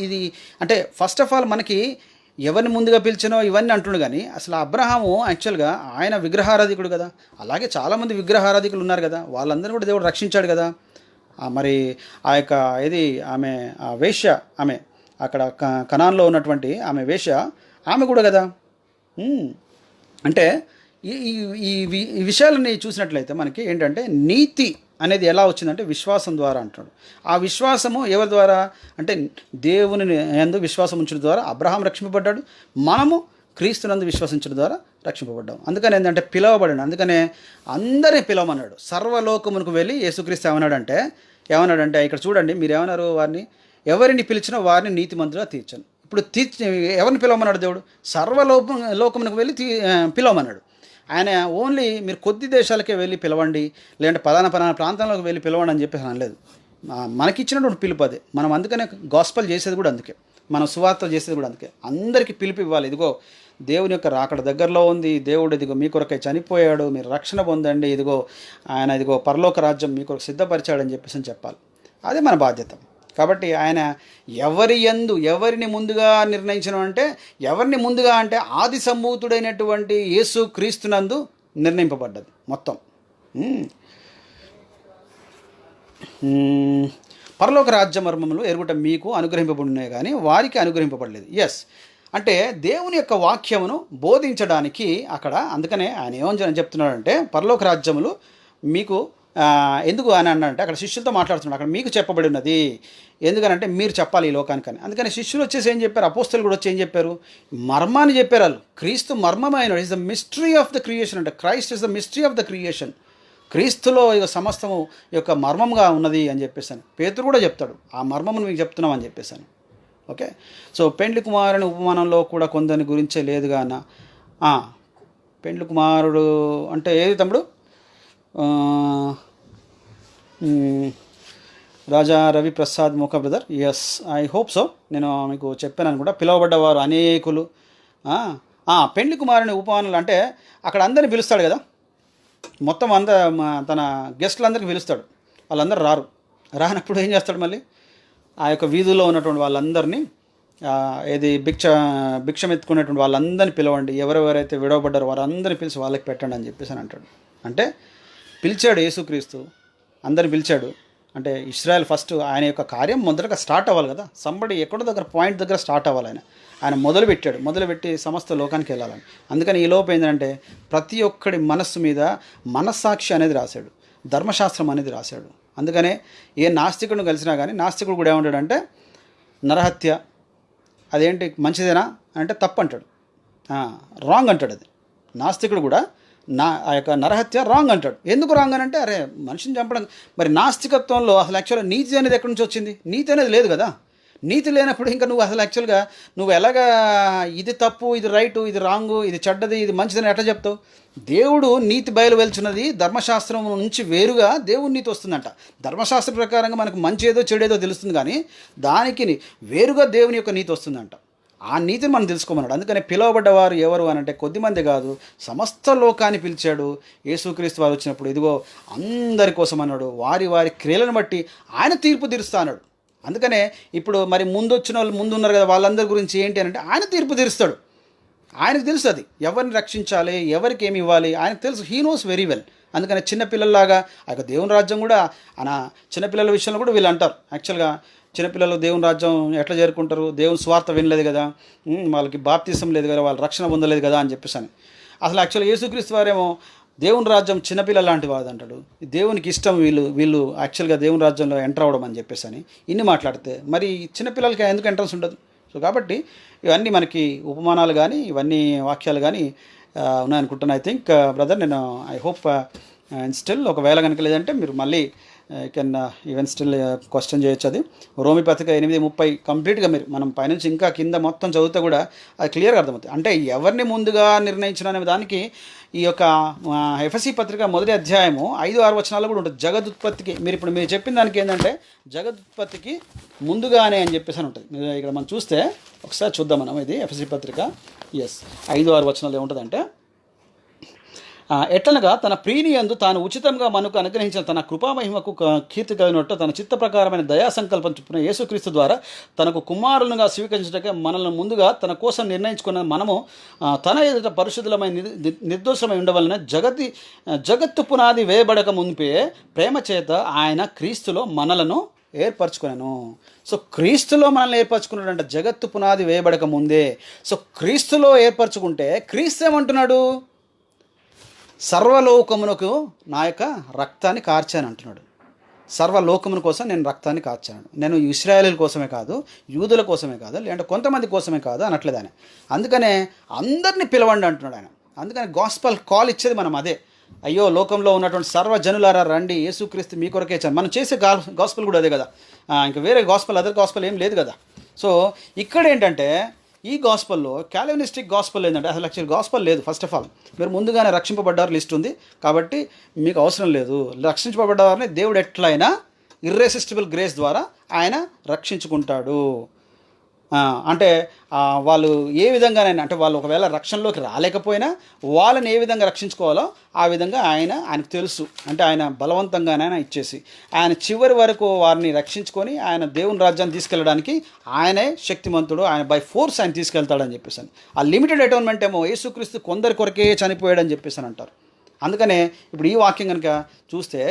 ఇది అంటే ఫస్ట్ ఆఫ్ ఆల్ మనకి ఎవరిని ముందుగా పిలిచినో ఇవన్నీ అంటుండు, కానీ అసలు అబ్రహాము యాక్చువల్గా ఆయన విగ్రహారాధికుడు కదా. అలాగే చాలామంది విగ్రహారాధికులు ఉన్నారు కదా, వాళ్ళందరినీ కూడా దేవుడు రక్షించాడు కదా. మరి ఆ యొక్క ఆమె వేశ్య, ఆమె అక్కడ కనాన్లో ఉన్నటువంటి ఆమె వేశ్య, ఆమె కూడా కదా. అంటే ఈ విషయాలని చూసినట్లయితే మనకి ఏంటంటే నీతి అనేది ఎలా వచ్చిందంటే విశ్వాసం ద్వారా అంటాడు. ఆ విశ్వాసము ఎవరి ద్వారా అంటే దేవుని యందు విశ్వాసం ఉంచడం ద్వారా అబ్రహాం రక్షింపబడ్డాడు, మనము క్రీస్తునందు విశ్వసించడం ద్వారా రక్షింపబడ్డాం. అందుకని ఏంటంటే పిలవబడాడు. అందుకనే అందరినీ పిలవమన్నాడు. సర్వలోకమునకు వెళ్ళి యేసుక్రీస్తు ఏమన్నాడంటే ఇక్కడ చూడండి, మీరు ఏమన్నారు, ఎవరిని పిలిచినా వారిని నీతిమంతులుగా తీర్చను. ఇప్పుడు ఎవరిని పిలవమన్నాడు దేవుడు? సర్వలోకమునకు వెళ్ళి పిలవమన్నాడు. ఆయన ఓన్లీ మీరు కొద్ది దేశాలకే వెళ్ళి పిలవండి, లేదంటే పలానా ప్రాంతంలోకి వెళ్ళి పిలవండి అని చెప్పేసి అనలేదు. మనకిచ్చినటువంటి పిలుపు అదే. మనం అందుకనే గాస్పల్ చేసేది కూడా అందుకే, మనం సువార్త చేసేది కూడా అందుకే. అందరికీ పిలుపు ఇవ్వాలి. ఇదిగో దేవుని యొక్క రాకడ దగ్గరలో ఉంది, దేవుడు ఇదిగో మీ కొరకై చనిపోయాడు, మీరు రక్షణ పొందండి, ఇదిగో పరలోక రాజ్యం మీ కొరకు సిద్ధపరిచాడని చెప్పేసి చెప్పాలి. అదే మన బాధ్యత. కాబట్టి ఆయన ఎవరిని ముందుగా నిర్ణయించడం అంటే, ఎవరిని ముందుగా అంటే ఆది సంభూతుడైనటువంటి యేసు క్రీస్తునందు నిర్ణయింపబడ్డది మొత్తం. పరలోక రాజ్య మర్మములు ఎరుగుట మీకు అనుగ్రహింపబడినాయి కానీ వారికి అనుగ్రహింపబడలేదు. ఎస్, అంటే దేవుని యొక్క వాక్యమును బోధించడానికి అక్కడ, అందుకనే ఆయన ఏమని చెప్తున్నాడంటే పరలోక రాజ్యములు మీకు ఎందుకు అని అన్నాడంటే అక్కడ శిష్యులతో మాట్లాడుతున్నాడు. అక్కడ మీకు చెప్పబడి ఉన్నది, ఎందుకనంటే మీరు చెప్పాలి ఈ లోకానికని. అందుకని శిష్యులు వచ్చేసి ఏం చెప్పారు, అపోస్తలు కూడా వచ్చి ఏం చెప్పారు, మర్మాన్ని చెప్పారు. వాళ్ళు క్రీస్తు మర్మమైన is the mystery of the creation. అంటే Christ is the mystery of the creation. క్రీస్తులో ఇక సమస్తము యొక్క మర్మంగా ఉన్నది అని చెప్పేసాను. పేతురు కూడా చెప్తాడు, ఆ మర్మమును మీకు చెప్తున్నాం అని చెప్పేసాను. ఓకే. సో పెండ్లి కుమారుని ఉపమానంలో కూడా కొందరి గురించే లేదు గాన పెండ్లి కుమారుడు అంటే ఏది తమ్ముడు? ఆ, మ్, Raja Ravi Prasad Moka brother. Yes, I hope so. నేను మీకు చెప్పాను అనుకుంటా, పిలువబడ్డవారు అనేకులు. పెండ్లి కుమారుని ఉపమానాలు అంటే అక్కడ అందరిని పిలుస్తాడు కదా, మొత్తం తన గెస్టులందరికీ పిలుస్తాడు. వాళ్ళందరూ రానప్పుడు ఏం చేస్తాడు? మళ్ళీ ఆ యొక్క వీధుల్లో ఉన్నటువంటి వాళ్ళందరినీ ఏది భిక్షం ఎత్తుకునేటువంటి వాళ్ళందరినీ పిలవండి, ఎవరెవరైతే విడవబడ్డారో వారందరినీ పిలిచి వాళ్ళకి పెట్టండి అని చెప్పేసి అని అంటాడు. అంటే పిలిచాడు యేసుక్రీస్తు, అందరిని పిలిచాడు. అంటే ఇస్రాయల్ ఫస్ట్ ఆయన యొక్క కార్యం మొదటగా స్టార్ట్ అవ్వాలి కదా, సంబడి ఎక్కడో దగ్గర పాయింట్ దగ్గర స్టార్ట్ అవ్వాలి. ఆయన మొదలుపెట్టి సమస్త లోకానికి వెళ్ళాలని. అందుకని ఈ లోపు ఏంటంటే ప్రతి ఒక్కడి మనస్సు మీద మనస్సాక్షి అనేది రాశాడు, ధర్మశాస్త్రం అనేది రాశాడు. అందుకనే ఏ నాస్తికుడిని కలిసినా కానీ నాస్తికుడు కూడా ఏమంటాడంటే నరహత్య అదేంటి మంచిదేనా అంటే తప్పు అంటాడు, రాంగ్ అంటాడు. అది నాస్తికుడు కూడా ఆ యొక్క నరహత్య రాంగ్ అంటాడు. ఎందుకు రాంగ్ అని అంటే అరే మనిషిని చంపడం. మరి నాస్తికత్వంలో అసలు యాక్చువల్గా నీతి అనేది ఎక్కడి నుంచి వచ్చింది? నీతి అనేది లేదు కదా. నీతి లేనప్పుడు ఇంకా నువ్వు అసలు యాక్చువల్గా నువ్వు ఎలాగా ఇది తప్పు, ఇది రైటు, ఇది రాంగు, ఇది చెడ్డది, ఇది మంచిదని ఎట్లా చెప్తావు? దేవుడు నీతి బయలు వెళ్తున్నది ధర్మశాస్త్రం నుంచి వేరుగా దేవుడి నీతి వస్తుందంట. ధర్మశాస్త్ర ప్రకారంగా మనకు మంచి ఏదో చెడేదో తెలుస్తుంది, కానీ దానికి వేరుగా దేవుని యొక్క నీతి వస్తుందంట. ఆ నీతిని మనం తెలుసుకోమన్నాడు. అందుకని పిలువబడ్డవారు ఎవరు అని అంటే కొద్దిమంది కాదు, సమస్త లోకాన్ని పిలిచాడు. యేసుక్రీస్తు వారు వచ్చినప్పుడు ఇదిగో అందరి కోసం అన్నాడు. వారి వారి క్రియలను బట్టి ఆయన తీర్పు తీరుస్తా అన్నాడు. అందుకనే ఇప్పుడు మరి ముందు వచ్చిన వాళ్ళు ముందు ఉన్నారు కదా, వాళ్ళందరి గురించి ఏంటి అని అంటే ఆయన తీర్పు తీరుస్తాడు. ఆయనకు తెలుసు అది ఎవరిని రక్షించాలి, ఎవరికి ఏమి ఇవ్వాలి ఆయనకు తెలుసు. He knows very well. అందుకని చిన్నపిల్లల్లాగా ఆ యొక్క దేవుని రాజ్యం కూడా ఆయన చిన్నపిల్లల విషయంలో కూడా వీళ్ళు అంటారు. యాక్చువల్గా చిన్నపిల్లలు దేవుని రాజ్యం ఎట్లా చేరుకుంటారు? దేవుని స్వార్థ వినలేదు కదా, వాళ్ళకి బాప్తిసం లేదు కదా, వాళ్ళు రక్షణ పొందలేదు కదా అని చెప్పేసి అని. అసలు యాక్చువల్గా యేసుక్రీస్తు వారేమో దేవుని రాజ్యం చిన్నపిల్లల లాంటి వాడు అంటాడు. దేవునికి ఇష్టం వీళ్ళు యాక్చువల్గా దేవుని రాజ్యంలో ఎంటర్ అవ్వడం అని చెప్పేసి అని ఇన్ని మాట్లాడితే మరి చిన్నపిల్లలకి ఎందుకు ఎంట్రన్స్ ఉండదు? సో కాబట్టి ఇవన్నీ మనకి ఉపమానాలు కానీ ఇవన్నీ వాక్యాలు కానీ ఉన్నాయనుకుంటున్నాను. ఐ థింక్ బ్రదర్, నేను ఐ హోప్ స్టిల్ ఒకవేళ కనుక లేదంటే మీరు మళ్ళీ కెన్ ఈవెన్ స్టిల్ క్వశ్చన్ చేయొచ్చు. అది రోమి పత్రిక 8:30 కంప్లీట్గా మనం పైనుంచి ఇంకా కింద మొత్తం చదివితే కూడా అది క్లియర్గా అర్థమవుతుంది. అంటే ఎవరిని ముందుగా నిర్ణయించిన అనే దానికి ఈ యొక్క ఎఫెసీ పత్రిక 1వ అధ్యాయము 5-6 వచనాలు కూడా ఉంటుంది. జగదుత్పత్తికి మీరు చెప్పిన దానికి ఏంటంటే జగదుత్పత్తికి ముందుగానే అని చెప్పేసి అని ఉంటుంది. ఇక్కడ మనం చూస్తే ఒకసారి చూద్దాం మనం. ఇది ఎఫెసీ పత్రిక 5-6 వచనాలు ఏముంటుందంటే, ఎట్లనగా తన ప్రీని యందు తాను ఉచితంగా మనకు అనుగ్రహించిన తన కృపామహిమకు కీర్తి కలిగినట్టు తన చిత్త ప్రకారమైన దయా సంకల్పం చొప్పున యేసుక్రీస్తు ద్వారా తనకు కుమారులుగా స్వీకరించడానికి మనల్ని ముందుగా తన కోసం నిర్ణయించుకున్న మనము తన ఎదుట పరిశుద్ధులమైన నిర్దోషమై ఉండవలన జగత్తు పునాది వేయబడక మునిపే ప్రేమ చేత ఆయన క్రీస్తులో మనలను ఏర్పరచుకున్నాను. సో క్రీస్తులో మనల్ని ఏర్పరచుకున్నాడంట, జగత్తు పునాది వేయబడక ముందే. సో క్రీస్తులో ఏర్పరచుకుంటే క్రీస్తు ఏమంటున్నాడు? సర్వలోకమునకు నా యొక్క రక్తాన్ని కార్చాను అంటున్నాడు. సర్వలోకమున కోసం నేను రక్తాన్ని కార్చాను. నేను ఇశ్రాయేలీల కోసమే కాదు, యూదుల కోసమే కాదు, లేదంటే కొంతమంది కోసమే కాదు అనట్లేదు ఆయన. అందుకనే అందరినీ పిలవండి అంటున్నాడు ఆయన. అందుకని గాస్పల్ కాల్ ఇచ్చేది మనం అదే. అయ్యో లోకంలో ఉన్నటువంటి సర్వజనులారా రండి, యేసుక్రీస్తు మీ కొరకే ఇచ్చాను. మనం చేసే గాస్పల్ కూడా అదే కదా, ఇంకా వేరే అదర్ గాస్పల్ ఏం లేదు కదా. సో ఇక్కడ ఏంటంటే ఈ గాస్పల్లో క్యాల్వినిస్టిక్ గాస్పల్ ఏంటంటే అసలు యాక్చువల్ గాస్పల్ లేదు. ఫస్ట్ ఆఫ్ ఆల్ మీరు ముందుగానే రక్షింపబడ్డారు లిస్ట్ ఉంది కాబట్టి మీకు అవసరం లేదు. రక్షించబడ్డవారిని దేవుడు ఎట్లయినా ఇర్రెసిస్టిబుల్ గ్రేస్ ద్వారా ఆయన రక్షించుకుంటాడు. అంటే వాళ్ళు ఏ విధంగానైనా, అంటే వాళ్ళు ఒకవేళ రక్షణలోకి రాలేకపోయినా వాళ్ళని ఏ విధంగా రక్షించుకోవాలో ఆ విధంగా ఆయనకు తెలుసు. అంటే ఆయన బలవంతంగానైనా ఇచ్చేసి ఆయన చివరి వరకు వారిని రక్షించుకొని ఆయన దేవుని రాజ్యాన్ని తీసుకెళ్ళడానికి ఆయనే శక్తిమంతుడు. ఆయన బై ఫోర్స్ ఆయన తీసుకెళ్తాడని చెప్పేసి ఆ లిమిటెడ్ అటోన్మెంట్ ఏమో యేసుక్రీస్తు కొందరి కొరకే చనిపోయాడని చెప్పేసి అంటారు. అందుకనే ఇప్పుడు ఈ వాక్యం కనుక చూస్తే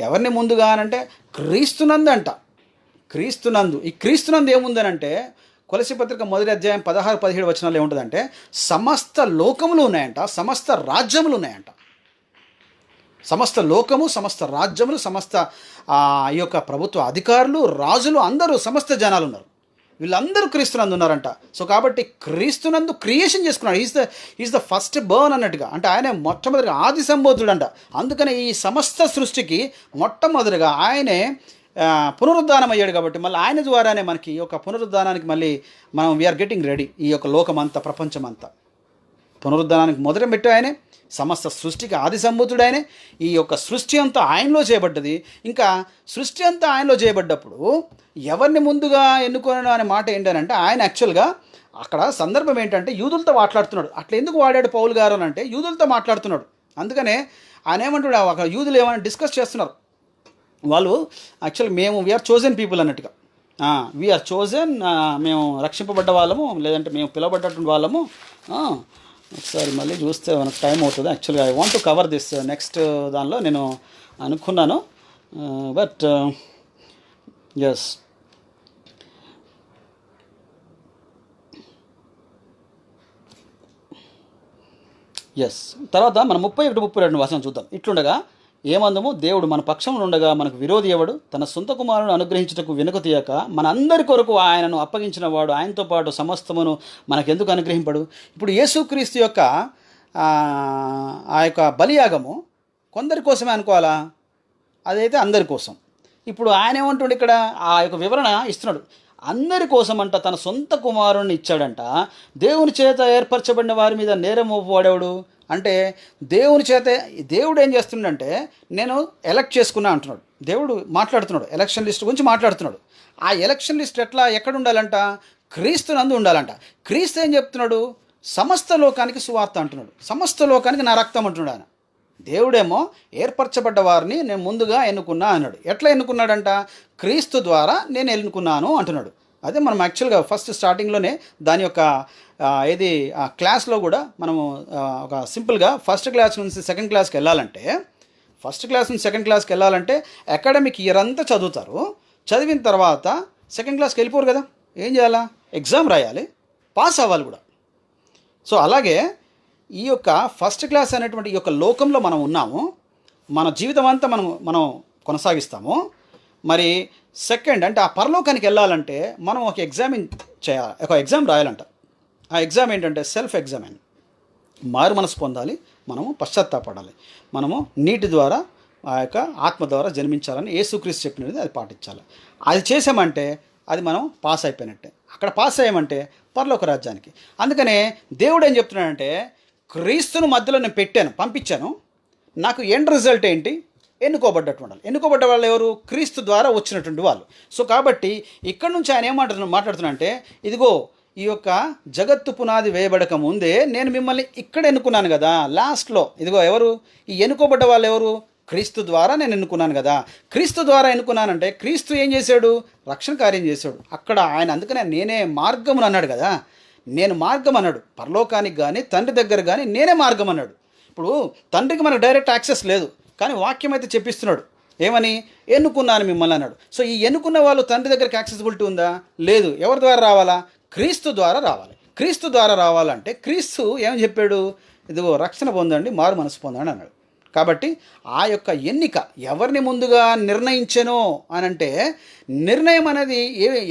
ఎవరిని ముందుగా అనంటే క్రీస్తునందు అంట. క్రీస్తునందు, ఈ క్రీస్తునందు ఏముందనంటే కొలసీ పత్రిక 1వ అధ్యాయం 16-17 వచనాలు ఏముంటుందంటే సమస్త లోకములు ఉన్నాయంట, సమస్త రాజ్యములు ఉన్నాయంట. సమస్త లోకము, సమస్త రాజ్యములు, సమస్త ఈ యొక్క ప్రభుత్వ అధికారులు, రాజులు, అందరూ సమస్త జనాలు ఉన్నారు. వీళ్ళందరూ క్రీస్తునందు ఉన్నారంట. సో కాబట్టి క్రీస్తునందు క్రియేషన్ చేసుకున్నాడు. ఈజ్ ద ఫస్ట్ బర్న్ అన్నట్టుగా. అంటే ఆయన మొట్టమొదటిగా ఆది సంబోధుడు అంట. అందుకని ఈ సమస్త సృష్టికి మొట్టమొదటిగా ఆయనే పునరుద్ధానం అయ్యాడు కాబట్టి మళ్ళీ ఆయన ద్వారానే మనకి ఈ యొక్క పునరుద్ధానానికి మళ్ళీ మనం వీఆర్ గెటింగ్ రెడీ. ఈ యొక్క లోకమంతా, ప్రపంచమంతా పునరుద్ధానానికి మొదట పెట్టు ఆయనే, సమస్త సృష్టికి ఆది సంభూతుడు ఆయనే. ఈ యొక్క సృష్టి అంతా ఆయనలో చేయబడ్డది. ఇంకా సృష్టి అంతా ఆయనలో చేయబడ్డప్పుడు ఎవరిని ముందుగా ఎన్నుకోను అనే మాట ఏంటంటే, ఆయన యాక్చువల్గా అక్కడ సందర్భం ఏంటంటే యూదులతో మాట్లాడుతున్నాడు. అట్లా ఎందుకు వాడాడు పౌలు గారు అని అంటే, యూదులతో మాట్లాడుతున్నాడు. అందుకనే ఆయన ఏమంటాడు, ఒక యూదులు ఏమైనా డిస్కస్ చేస్తున్నారు. వాళ్ళు యాక్చువల్ మేము వీఆర్ చోజన్ పీపుల్ అన్నట్టుగా, వీఆర్ చోజన్, మేము రక్షింపబడ్డ వాళ్ళము, లేదంటే మేము పిలువబడ్డటువంటి వాళ్ళము. ఒకసారి మళ్ళీ చూస్తే మనకు టైం అవుతుంది. యాక్చువల్గా I want to cover this next దానిలో నేను అనుకున్నాను, బట్ ఎస్. తర్వాత మనం 31-32 వచనం చూద్దాం. ఇట్లుండగా ఏమందము, దేవుడు మన పక్షం ఉండగా మనకు విరోధి ఎవడు? తన సొంత కుమారుని అనుగ్రహించుటకు వెనుక తీయక మన అందరి కొరకు ఆయనను అప్పగించిన వాడు ఆయనతో పాటు సమస్తమును మనకెందుకు అనుగ్రహింపడు? ఇప్పుడు యేసుక్రీస్తు యొక్క ఆ యొక్క బలియాగము కొందరి కోసమే అనుకోవాలా? అదైతే అందరి కోసం. ఇప్పుడు ఆయన ఏమంటుండే ఇక్కడ ఆ యొక్క వివరణ ఇస్తున్నాడు. అందరి కోసం అంట తన సొంత కుమారుణ్ణి ఇచ్చాడంట. దేవుని చేత ఏర్పరచబడిన వారి మీద నేరం మోపవాడేవాడు అంటే దేవుని చేత. దేవుడు ఏం చేస్తుండంటే, నేను ఎలక్ట్ చేసుకున్నా అంటున్నాడు. దేవుడు మాట్లాడుతున్నాడు, ఎలక్షన్ లిస్ట్ గురించి మాట్లాడుతున్నాడు. ఆ ఎలక్షన్ లిస్ట్ ఎక్కడ ఉండాలంట? క్రీస్తు నందు ఉండాలంట. క్రీస్తు ఏం చెప్తున్నాడు? సమస్త లోకానికి సువార్త అంటున్నాడు. సమస్త లోకానికి నా రక్తం అంటున్నాడు ఆయన. దేవుడేమో ఏర్పరచబడ్డ వారిని నేను ముందుగా ఎన్నుకున్నా అన్నాడు. ఎట్లా ఎన్నుకున్నాడంట? క్రీస్తు ద్వారా నేను ఎన్నుకున్నాను అంటున్నాడు. అదే మనం యాక్చువల్గా ఫస్ట్ స్టార్టింగ్లోనే దాని యొక్క ఏది క్లాస్లో కూడా మనము ఒక సింపుల్గా ఫస్ట్ క్లాస్ నుంచి సెకండ్ క్లాస్కి వెళ్ళాలంటే, ఫస్ట్ క్లాస్ నుంచి సెకండ్ క్లాస్కి వెళ్ళాలంటే అకాడమిక్ ఇయర్ అంతా చదువుతారు. చదివిన తర్వాత సెకండ్ క్లాస్కి వెళ్ళిపోరు కదా, ఏం చేయాలా? ఎగ్జామ్ రాయాలి, పాస్ అవ్వాలి కూడా. సో అలాగే ఈ యొక్క ఫస్ట్ క్లాస్ అనేటువంటి ఈ యొక్క లోకంలో మనం ఉన్నాము. మన జీవితం అంతా మనం కొనసాగిస్తాము. మరి సెకండ్ అంటే ఆ పరలోకానికి వెళ్ళాలంటే మనం ఒక ఎగ్జామ్ రాయాలంట. ఆ ఎగ్జామ్ ఏంటంటే సెల్ఫ్ ఎగ్జామిన్. మారు మనసు పొందాలి, మనము పశ్చాత్తాపడాలి, మనము నీటి ద్వారా ఆ యొక్క ఆత్మ ద్వారా జన్మించాలని యేసుక్రీస్తు చెప్పినది అది పాటించాలి. అది చేసామంటే అది మనం పాస్ అయిపోయినట్టే. అక్కడ పాస్ అయ్యామంటే పరలోక రాజ్యానికి. అందుకనే దేవుడు ఏం చెప్తున్నాడంటే, క్రీస్తును మధ్యలో నేను పెట్టాను, పంపించాను. నాకు ఎండ్ రిజల్ట్ ఏంటి? ఎన్నుకోబడ్డటువంటి వాళ్ళు. ఎన్నుకోబడ్డ వాళ్ళు ఎవరు? క్రీస్తు ద్వారా వచ్చినటువంటి వాళ్ళు. సో కాబట్టి ఇక్కడ నుంచి ఆయన మాట్లాడుతున్నా అంటే, ఇదిగో ఈ యొక్క జగత్తు పునాది వేయబడక ముందే నేను మిమ్మల్ని ఇక్కడ ఎన్నుకున్నాను కదా. లాస్ట్లో ఇదిగో ఎవరు ఈ ఎన్నుకోబడ్డ వాళ్ళు ఎవరు? క్రీస్తు ద్వారా నేను ఎన్నుకున్నాను కదా. క్రీస్తు ద్వారా ఎన్నుకున్నానంటే క్రీస్తు ఏం చేశాడు? రక్షణ కార్యం చేశాడు అక్కడ ఆయన. అందుకనే నేనే మార్గమును అన్నాడు కదా. నేను మార్గం అన్నాడు. పరలోకానికి కానీ తండ్రి దగ్గర కానీ నేనే మార్గం అన్నాడు. ఇప్పుడు తండ్రికి మనకు డైరెక్ట్ యాక్సెస్ లేదు, కానీ వాక్యం అయితే చెప్పిస్తున్నాడు. ఏమని? ఎన్నుకున్నాను మిమ్మల్ని అన్నాడు. సో ఈ ఎన్నుకున్న వాళ్ళు తండ్రి దగ్గరికి యాక్సెసిబిలిటీ ఉందా? లేదు. ఎవరి ద్వారా రావాలా? క్రీస్తు ద్వారా రావాలి. క్రీస్తు ద్వారా రావాలంటే క్రీస్తు ఏమని చెప్పాడు? ఇదిగో రక్షణ పొందండి, మారు మనసు పొందండి అన్నాడు. కాబట్టి ఆ యొక్క ఎన్నిక ఎవరిని ముందుగా నిర్ణయించానో అని అంటే, నిర్ణయం అనేది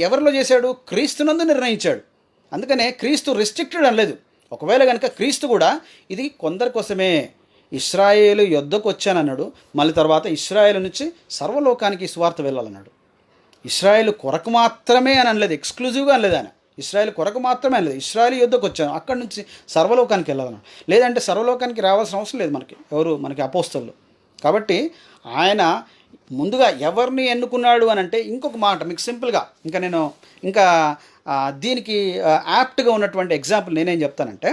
ఎవరిలో చేశాడు? క్రీస్తునందు నిర్ణయించాడు. అందుకనే క్రీస్తు రిస్ట్రిక్టెడ్ అనలేదు. ఒకవేళ కనుక క్రీస్తు కూడా ఇది కొందరి కోసమే, ఇశ్రాయేలు యొద్దకు వచ్చానన్నాడు. మళ్ళీ తర్వాత ఇశ్రాయేలు నుంచి సర్వలోకానికి సువార్త వెళ్ళాలన్నాడు. ఇశ్రాయేలు కొరకు మాత్రమే అని అనలేదు, ఎక్స్క్లూజివ్గా అనలేదు ఆయన. ఇశ్రాయేల్ కొరకు మాత్రమే అనలేదు, ఇశ్రాయేల్ యుద్ధకు వచ్చాను, అక్కడి నుంచి సర్వలోకానికి వెళ్ళాలన్నాడు. లేదంటే సర్వలోకానికి రావాల్సిన అవసరం లేదు మనకి అపోస్తలు. కాబట్టి ఆయన ముందుగా ఎవరిని ఎన్నుకున్నాడు అని అంటే, ఇంకొక మాట మీకు సింపుల్గా ఇంకా దీనికి యాప్ట్గా ఉన్నటువంటి ఎగ్జాంపుల్ నేనేం చెప్తానంటే,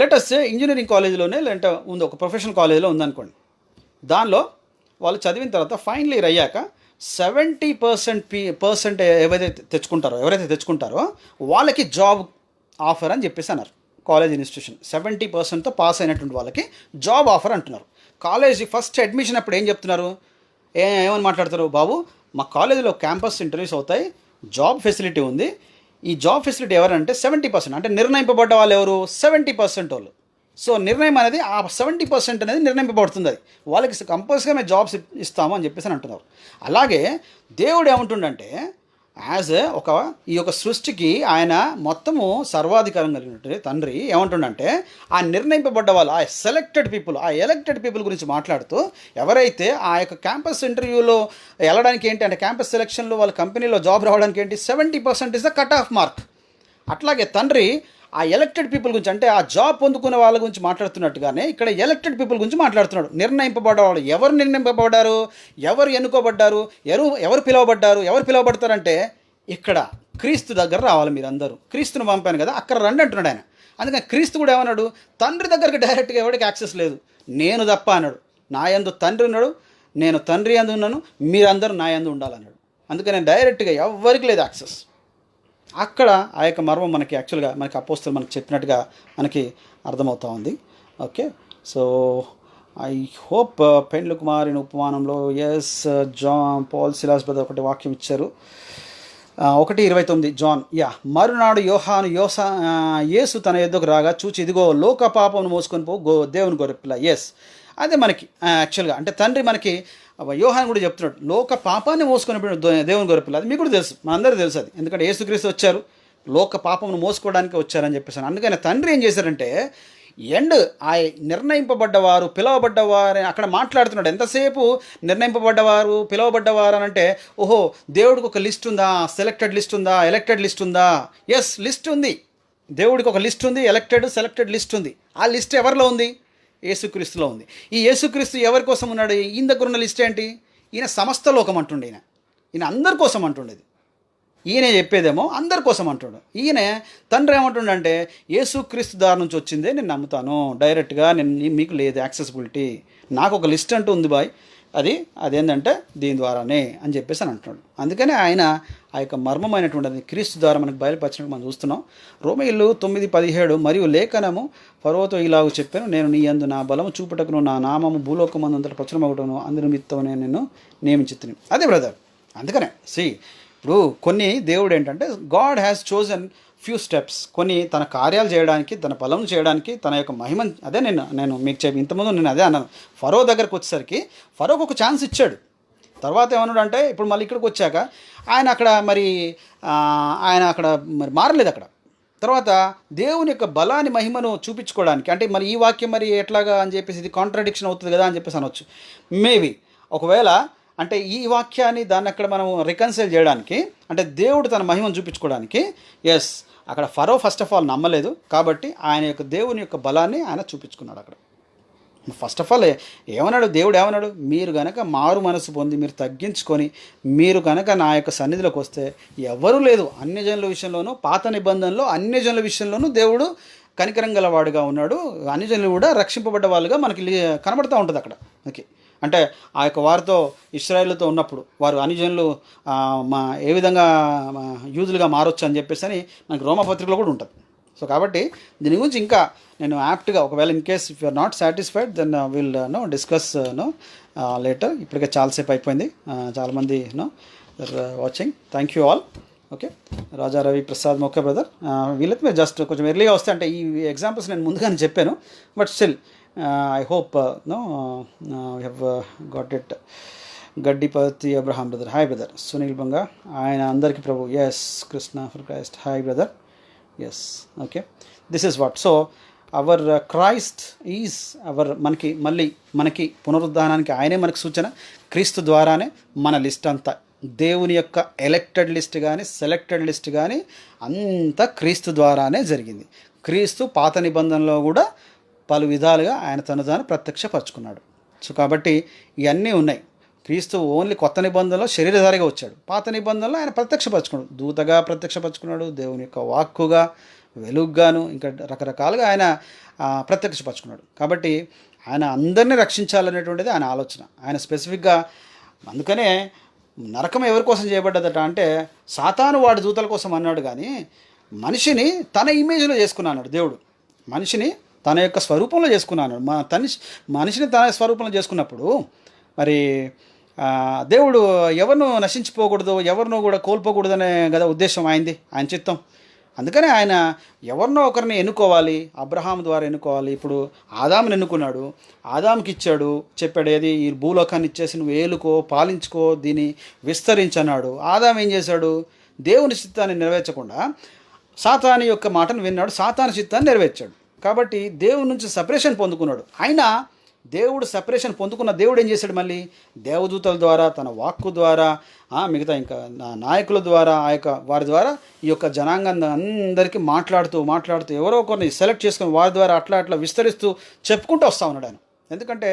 లెటస్ ఇంజనీరింగ్ కాలేజీలోనే లేదంటే ఉంది, ఒక ప్రొఫెషనల్ కాలేజీలో ఉందనుకోండి. దానిలో వాళ్ళు చదివిన తర్వాత ఫైనల్ ఇయర్ అయ్యాక 70% ఎవరైతే తెచ్చుకుంటారో వాళ్ళకి జాబ్ ఆఫర్ అని చెప్పేసి అన్నారు. కాలేజ్ ఇన్స్టిట్యూషన్ 70%తో పాస్ అయినటువంటి వాళ్ళకి జాబ్ ఆఫర్ అంటున్నారు. కాలేజీ ఫస్ట్ అడ్మిషన్ అప్పుడు ఏం చెప్తున్నారు? ఏమని మాట్లాడతారు? బాబు మా కాలేజీలో క్యాంపస్ ఇంటర్వ్యూస్ అవుతాయి, జాబ్ ఫెసిలిటీ ఉంది. ఈ జాబ్ ఫెసిలిటీ ఎవరంటే 70%, అంటే నిర్ణయింపబడ్డ వాళ్ళు ఎవరు? 70% వాళ్ళు. సో నిర్ణయం అనేది ఆ 70% అనేది నిర్ణయింపబడుతుంది. అది వాళ్ళకి కంపల్సరీగా మేము జాబ్స్ ఇస్తాము అని చెప్పేసి అంటున్నారు. అలాగే దేవుడు ఏమంటుండంటే, యాజ్ ఒక ఈ యొక్క సృష్టికి ఆయన మొత్తము సర్వాధికారం కలిగినట్టు తండ్రి ఏమంటుండంటే ఆ నిర్ణయింపబడ్డ వాళ్ళు, ఆ సెలెక్టెడ్ పీపుల్, ఆ ఎలక్టెడ్ పీపుల్ గురించి మాట్లాడుతూ, ఎవరైతే ఆ యొక్క క్యాంపస్ ఇంటర్వ్యూలో వెళ్ళడానికి ఏంటి అంటే క్యాంపస్ సెలెక్షన్లో వాళ్ళ కంపెనీలో జాబ్ రావడానికి ఏంటి 70% is the cut off mark. అట్లాగే తండ్రి ఆ ఎలక్టెడ్ పీపుల్ గురించి, అంటే ఆ జాబ్ పొందుకునే వాళ్ళ గురించి మాట్లాడుతున్నట్టుగానే ఇక్కడ ఎలక్టెడ్ పీపుల్ గురించి మాట్లాడుతున్నాడు. నిర్ణయింపబడ్డవాళ్ళు ఎవరు నిర్ణయింపబడ్డారు, ఎవరు ఎన్నుకోబడ్డారు, ఎవరు పిలువబడ్డారు, ఎవరు పిలువబడతారంటే ఇక్కడ క్రీస్తు దగ్గర రావాలి. మీరు అందరూ క్రీస్తుని పంపాను కదా, అక్కడ రండి అంటున్నాడు ఆయన. అందుకని క్రీస్తు కూడా ఏమన్నాడు, తండ్రి దగ్గరికి డైరెక్ట్గా ఎవరికి యాక్సెస్ లేదు, నేను తప్ప అన్నాడు. నా యందు తండ్రి ఉన్నాడు, నేను తండ్రి యందు ఉన్నాను, మీరందరూ నా యందు ఉండాలన్నాడు. అందుకని డైరెక్ట్గా ఎవరికి లేదు యాక్సెస్. అక్కడ ఆ యొక్క మర్మం మనకి యాక్చువల్గా మనకి అపోస్తలు మనకి చెప్పినట్టుగా మనకి అర్థమవుతా ఉంది. ఓకే, సో ఐ హోప్ పెండ్లు కుమారుని ఉపమానంలో yes John Paul Silas brother ఒకటి వాక్యం ఇచ్చారు, 1:29 జాన్. మరునాడు యేసు తన ఎద్దుకు రాగా చూచి, ఇదిగో లోక పాపమును మోసుకొని దేవుని గొర్రెపిల్ల. అదే మనకి యాక్చువల్గా అంటే తండ్రి మనకి యోహాను కూడా చెప్తున్నాడు, లోక పాపాన్ని మోసుకొని దేవుని గొర్రెపిల్ల. అది మీకు కూడా తెలుసు, మనందరూ తెలుసు అది. ఎందుకంటే యేసుక్రీస్తు వచ్చారు, లోక పాపమును మోసుకోవడానికి వచ్చారని చెప్పేసాను. అందుకని తండ్రి ఏం చేశారంటే ఆ నిర్ణయింపబడ్డవారు, పిలువబడ్డవారు అక్కడ మాట్లాడుతున్నాడు. ఎంతసేపు నిర్ణయింపబడ్డవారు, పిలువబడ్డవారు అని అంటే, ఓహో దేవుడికి ఒక లిస్ట్ ఉందా, సెలెక్టెడ్ లిస్ట్ ఉందా, ఎలక్టెడ్ లిస్ట్ ఉందా? లిస్ట్ ఉంది. దేవుడికి ఒక లిస్ట్ ఉంది, సెలెక్టెడ్ లిస్ట్ ఉంది. ఆ లిస్ట్ ఎవరిలో ఉంది? యేసుక్రీస్తులో ఉంది. ఈ యేసుక్రీస్తు ఎవరి కోసం ఉన్నాడు? ఈయన దగ్గర ఉన్న లిస్ట్ ఏంటి? ఈయన సమస్త లోకం అంటుండే, ఈయన అందరి కోసం అంటుండేది. ఈయన చెప్పేదేమో అందరి కోసం అంటుండు. ఈయన తండ్రి ఏమంటుండంటే యేసుక్రీస్తు దారి నుంచి వచ్చిందే నేను నమ్ముతాను, డైరెక్ట్గా నేను మీకు లేదు యాక్సెసిబిలిటీ, నాకు ఒక లిస్ట్ అంటూ ఉంది బాయ్, అదేంటంటే దీని ద్వారానే అని చెప్పేసి అని అంటున్నాడు. అందుకనే ఆయన ఆ యొక్క మర్మమైనటువంటిది క్రీస్తు ద్వారా మనకు బయలుపరిచినట్టు మనం చూస్తున్నాం. రోమీయులు 9:17 మరియు లేఖనము ఫరోతో ఇలాగ చెప్పాను, నేను నీ యందు నా బలము చూపుటకును నా నామము భూలోకమందంతట ప్రచురమగుటను అందు నిమిత్తం నేను నిన్ను నియమించితిని. అదే బ్రదర్. అందుకనే ఇప్పుడు కొన్ని దేవుడు ఏంటంటే God has chosen few steps, కొన్ని తన కార్యాలు చేయడానికి, తన బలం చేయడానికి, తన యొక్క మహిమ. అదే నేను మీకు చెప్పి ఇంతకుముందు నేను అదే అన్నాను. ఫరో దగ్గరకు వచ్చేసరికి ఫరోకు ఒక ఛాన్స్ ఇచ్చాడు. తర్వాత ఏమన్నాడు అంటే ఇప్పుడు మళ్ళీ ఇక్కడికి వచ్చాక ఆయన అక్కడ మరి మారలేదు అక్కడ. తర్వాత దేవుని యొక్క బలాన్ని మహిమను చూపించుకోవడానికి, అంటే మరి ఈ వాక్యం మరి ఎట్లాగా అని చెప్పేసి ఇది కాంట్రాడిక్షన్ అవుతుంది కదా అని చెప్పేసి అనొచ్చు. మేబీ ఒకవేళ అంటే ఈ వాక్యాన్ని దాన్ని అక్కడ మనం రికన్సైల్ చేయడానికి, అంటే దేవుడు తన మహిమను చూపించుకోవడానికి అక్కడ ఫరో ఫస్ట్ ఆఫ్ ఆల్ నమ్మలేదు కాబట్టి ఆయన యొక్క దేవుని యొక్క బలాన్ని ఆయన చూపించుకున్నాడు అక్కడ. ఫస్ట్ ఆఫ్ ఆల్ ఏమన్నాడు దేవుడు, ఏమన్నాడు, మీరు కనుక మారు మనసు పొంది మీరు తగ్గించుకొని మీరు కనుక నా యొక్క సన్నిధిలోకి వస్తే ఎవరూ లేదు అన్యజనుల విషయంలోనూ, పాత నిబంధనలో అన్యజనుల విషయంలోనూ దేవుడు కనికరం గలవాడుగా ఉన్నాడు. అన్యజనులు కూడా రక్షింపబడ్డ వాళ్ళుగా మనకి కనబడుతూ ఉంటుంది అక్కడ. ఓకే, అంటే ఆ యొక్క వారితో ఇశ్రాయేలుతో ఉన్నప్పుడు వారు అన్యజనులు ఏ విధంగా యూదులుగా మారొచ్చు అని చెప్పేసి అని మనకి రోమపత్రికలో కూడా ఉంటుంది. సో కాబట్టి దీని గురించి ఇంకా నేను యాప్ట్గా ఒకవేళ in case if you are not satisfied then will discuss later. ఇప్పటికే చాలాసేపు అయిపోయింది, చాలామంది watching. Thank you all. Okay, Raja Ravi Prasad Moka brother, వీళ్ళకి మీరు జస్ట్ కొంచెం ఎర్లీగా వస్తే, అంటే ఈ ఎగ్జాంపుల్స్ నేను ముందుగానే చెప్పాను, but still I hope we have got it. Gaddipati Abraham brother, hi brother. Sunil Banga, ఆయన అందరికీ ప్రభు. Krishna for Christ, hi brother. Okay, this is what. So our Christ is our, మనకి పునరుద్ధానానికి ఆయనే మనకు సూచన. క్రీస్తు ద్వారానే మన లిస్ట్ అంతా, దేవుని యొక్క ఎలక్టెడ్ లిస్ట్ కానీ సెలెక్టెడ్ లిస్ట్ కానీ అంతా క్రీస్తు ద్వారానే జరిగింది. క్రీస్తు పాత నిబంధనలో కూడా పలు విధాలుగా ఆయన తను తాను ప్రత్యక్షపరచుకున్నాడు. సో కాబట్టి ఇవన్నీ ఉన్నాయి. క్రీస్తు ఓన్లీ కొత్త నిబంధనలో శరీరధారిగా వచ్చాడు, పాత నిబంధనలో ఆయన ప్రత్యక్షపరచుకున్నాడు, దూతగా ప్రత్యక్షపరచుకున్నాడు, దేవుని యొక్క వాక్కుగా, వెలుగుగాను, ఇంకా రకరకాలుగా ఆయన ప్రత్యక్షపరచుకున్నాడు. కాబట్టి ఆయన అందరినీ రక్షించాలనేటువంటిది ఆయన ఆలోచన. ఆయన స్పెసిఫిక్గా అందుకనే నరకం ఎవరి కోసం చేయబడ్డదట అంటే సాతాను వాడి దూతల కోసం అన్నాడు, కానీ మనిషిని తన ఇమేజ్లో చేసుకున్నాడు దేవుడు. మనిషిని తన యొక్క స్వరూపంలో చేసుకున్నాడు. మనిషిని తన స్వరూపంలో చేసుకున్నప్పుడు మరి దేవుడు ఎవరిను నశించిపోకూడదు, ఎవరినో కూడా కోల్పోకూడదనే కదా ఉద్దేశం ఆయనది, ఆయన చిత్తం. అందుకనే ఆయన ఎవరినో ఒకరిని ఎన్నుకోవాలి, అబ్రహాం ద్వారా ఎన్నుకోవాలి. ఇప్పుడు ఆదాముని ఎన్నుకున్నాడు, ఆదాముకి ఇచ్చాడు, చెప్పాడు ఏది, ఈ భూలోకాన్ని ఇచ్చేసి నువ్వు ఏలుకో, పాలించుకో, దీన్ని విస్తరించన్నాడు. ఆదాం ఏం చేశాడు, దేవుని చిత్తాన్ని నెరవేర్చకుండా సాతాను యొక్క మాటను విన్నాడు, సాతాను చిత్తాన్ని నెరవేర్చాడు. కాబట్టి దేవుడి నుంచి సపరేషన్ పొందుకున్నాడు. అయినా దేవుడు సపరేషన్ పొందుకున్న దేవుడు ఏం చేశాడు? మళ్ళీ దేవదూతల ద్వారా, తన వాక్కు ద్వారా, మిగతా ఇంకా నాయకుల ద్వారా, ఆ యొక్క వారి ద్వారా ఈ యొక్క జనాంగాన్ని అందరికీ మాట్లాడుతూ ఎవరో ఒకరిని సెలెక్ట్ చేసుకుని వారి ద్వారా అట్లా విస్తరిస్తూ చెప్పుకుంటూ వస్తూ ఉన్నాడు ఆయన. ఎందుకంటే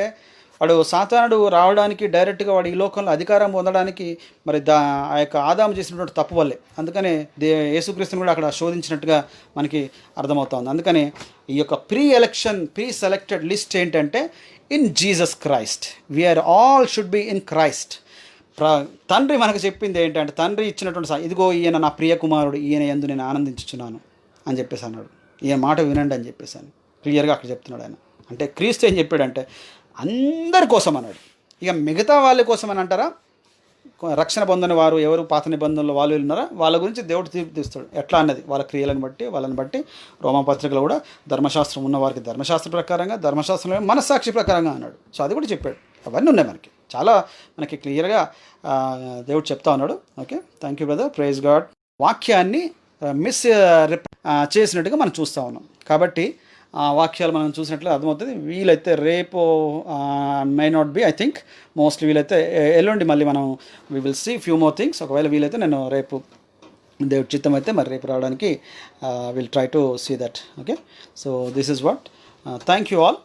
వాడు సాతానుడు రావడానికి డైరెక్ట్గా వాడు ఈ లోకంలో అధికారం పొందడానికి మరి ఆ యొక్క ఆదాము చేసినటువంటి తప్పు వల్లే. అందుకనే యేసుక్రీస్తుని కూడా అక్కడ శోధించినట్టుగా మనకి అర్థమవుతుంది. అందుకని ఈ యొక్క ప్రీ సెలెక్టెడ్ లిస్ట్ ఏంటంటే in Jesus Christ, we are all should be in Christ. తండ్రి మనకు చెప్పింది ఏంటంటే, తండ్రి ఇచ్చినటువంటి ఇదిగో ఈయన నా ప్రియ కుమారుడు, ఈయన యందు నేను ఆనందించుచున్నాను అని చెప్పేసి అన్నాడు. ఈయన మాట వినండి అని చెప్పేసాను క్లియర్గా అక్కడ చెప్తున్నాడు ఆయన. అంటే క్రీస్తు ఏం చెప్పాడంటే అందరి కోసం అన్నాడు. ఇక మిగతా వాళ్ళ కోసం అని అంటారా? రక్షణ పొందని వారు ఎవరు పాత నిబంధనలు వాళ్ళు ఉన్నారా, వాళ్ళ గురించి దేవుడు తీర్పు తీస్తాడు ఎట్లా అన్నది వాళ్ళ క్రియలను బట్టి, వాళ్ళని బట్టి. రోమాపత్రికలో కూడా ధర్మశాస్త్రం ఉన్న వారికి ధర్మశాస్త్ర ప్రకారంగా, ధర్మశాస్త్రంలో మనస్సాక్షి ప్రకారంగా అన్నాడు. సో అది కూడా చెప్పాడు. అవన్నీ ఉన్నాయి మనకి, చాలా మనకి క్లియర్గా దేవుడు చెప్తా ఉన్నాడు. Okay, thank you brother, praise God. వాక్యాన్ని మిస్ చేసినట్టుగా మనం చూస్తూ ఉన్నాం. కాబట్టి వాక్యాలు మనం చూసినట్లు అర్థమవుతుంది. వీలైతే రేపు may not be, I think mostly వీలైతే ఎల్లుండి మళ్ళీ మనం we will see few more things. ఒకవేళ వీలైతే నేను రేపు దేవుడి చిత్తం అయితే మరి రేపు రావడానికి will try to see that. Okay, so this is what. Thank you all.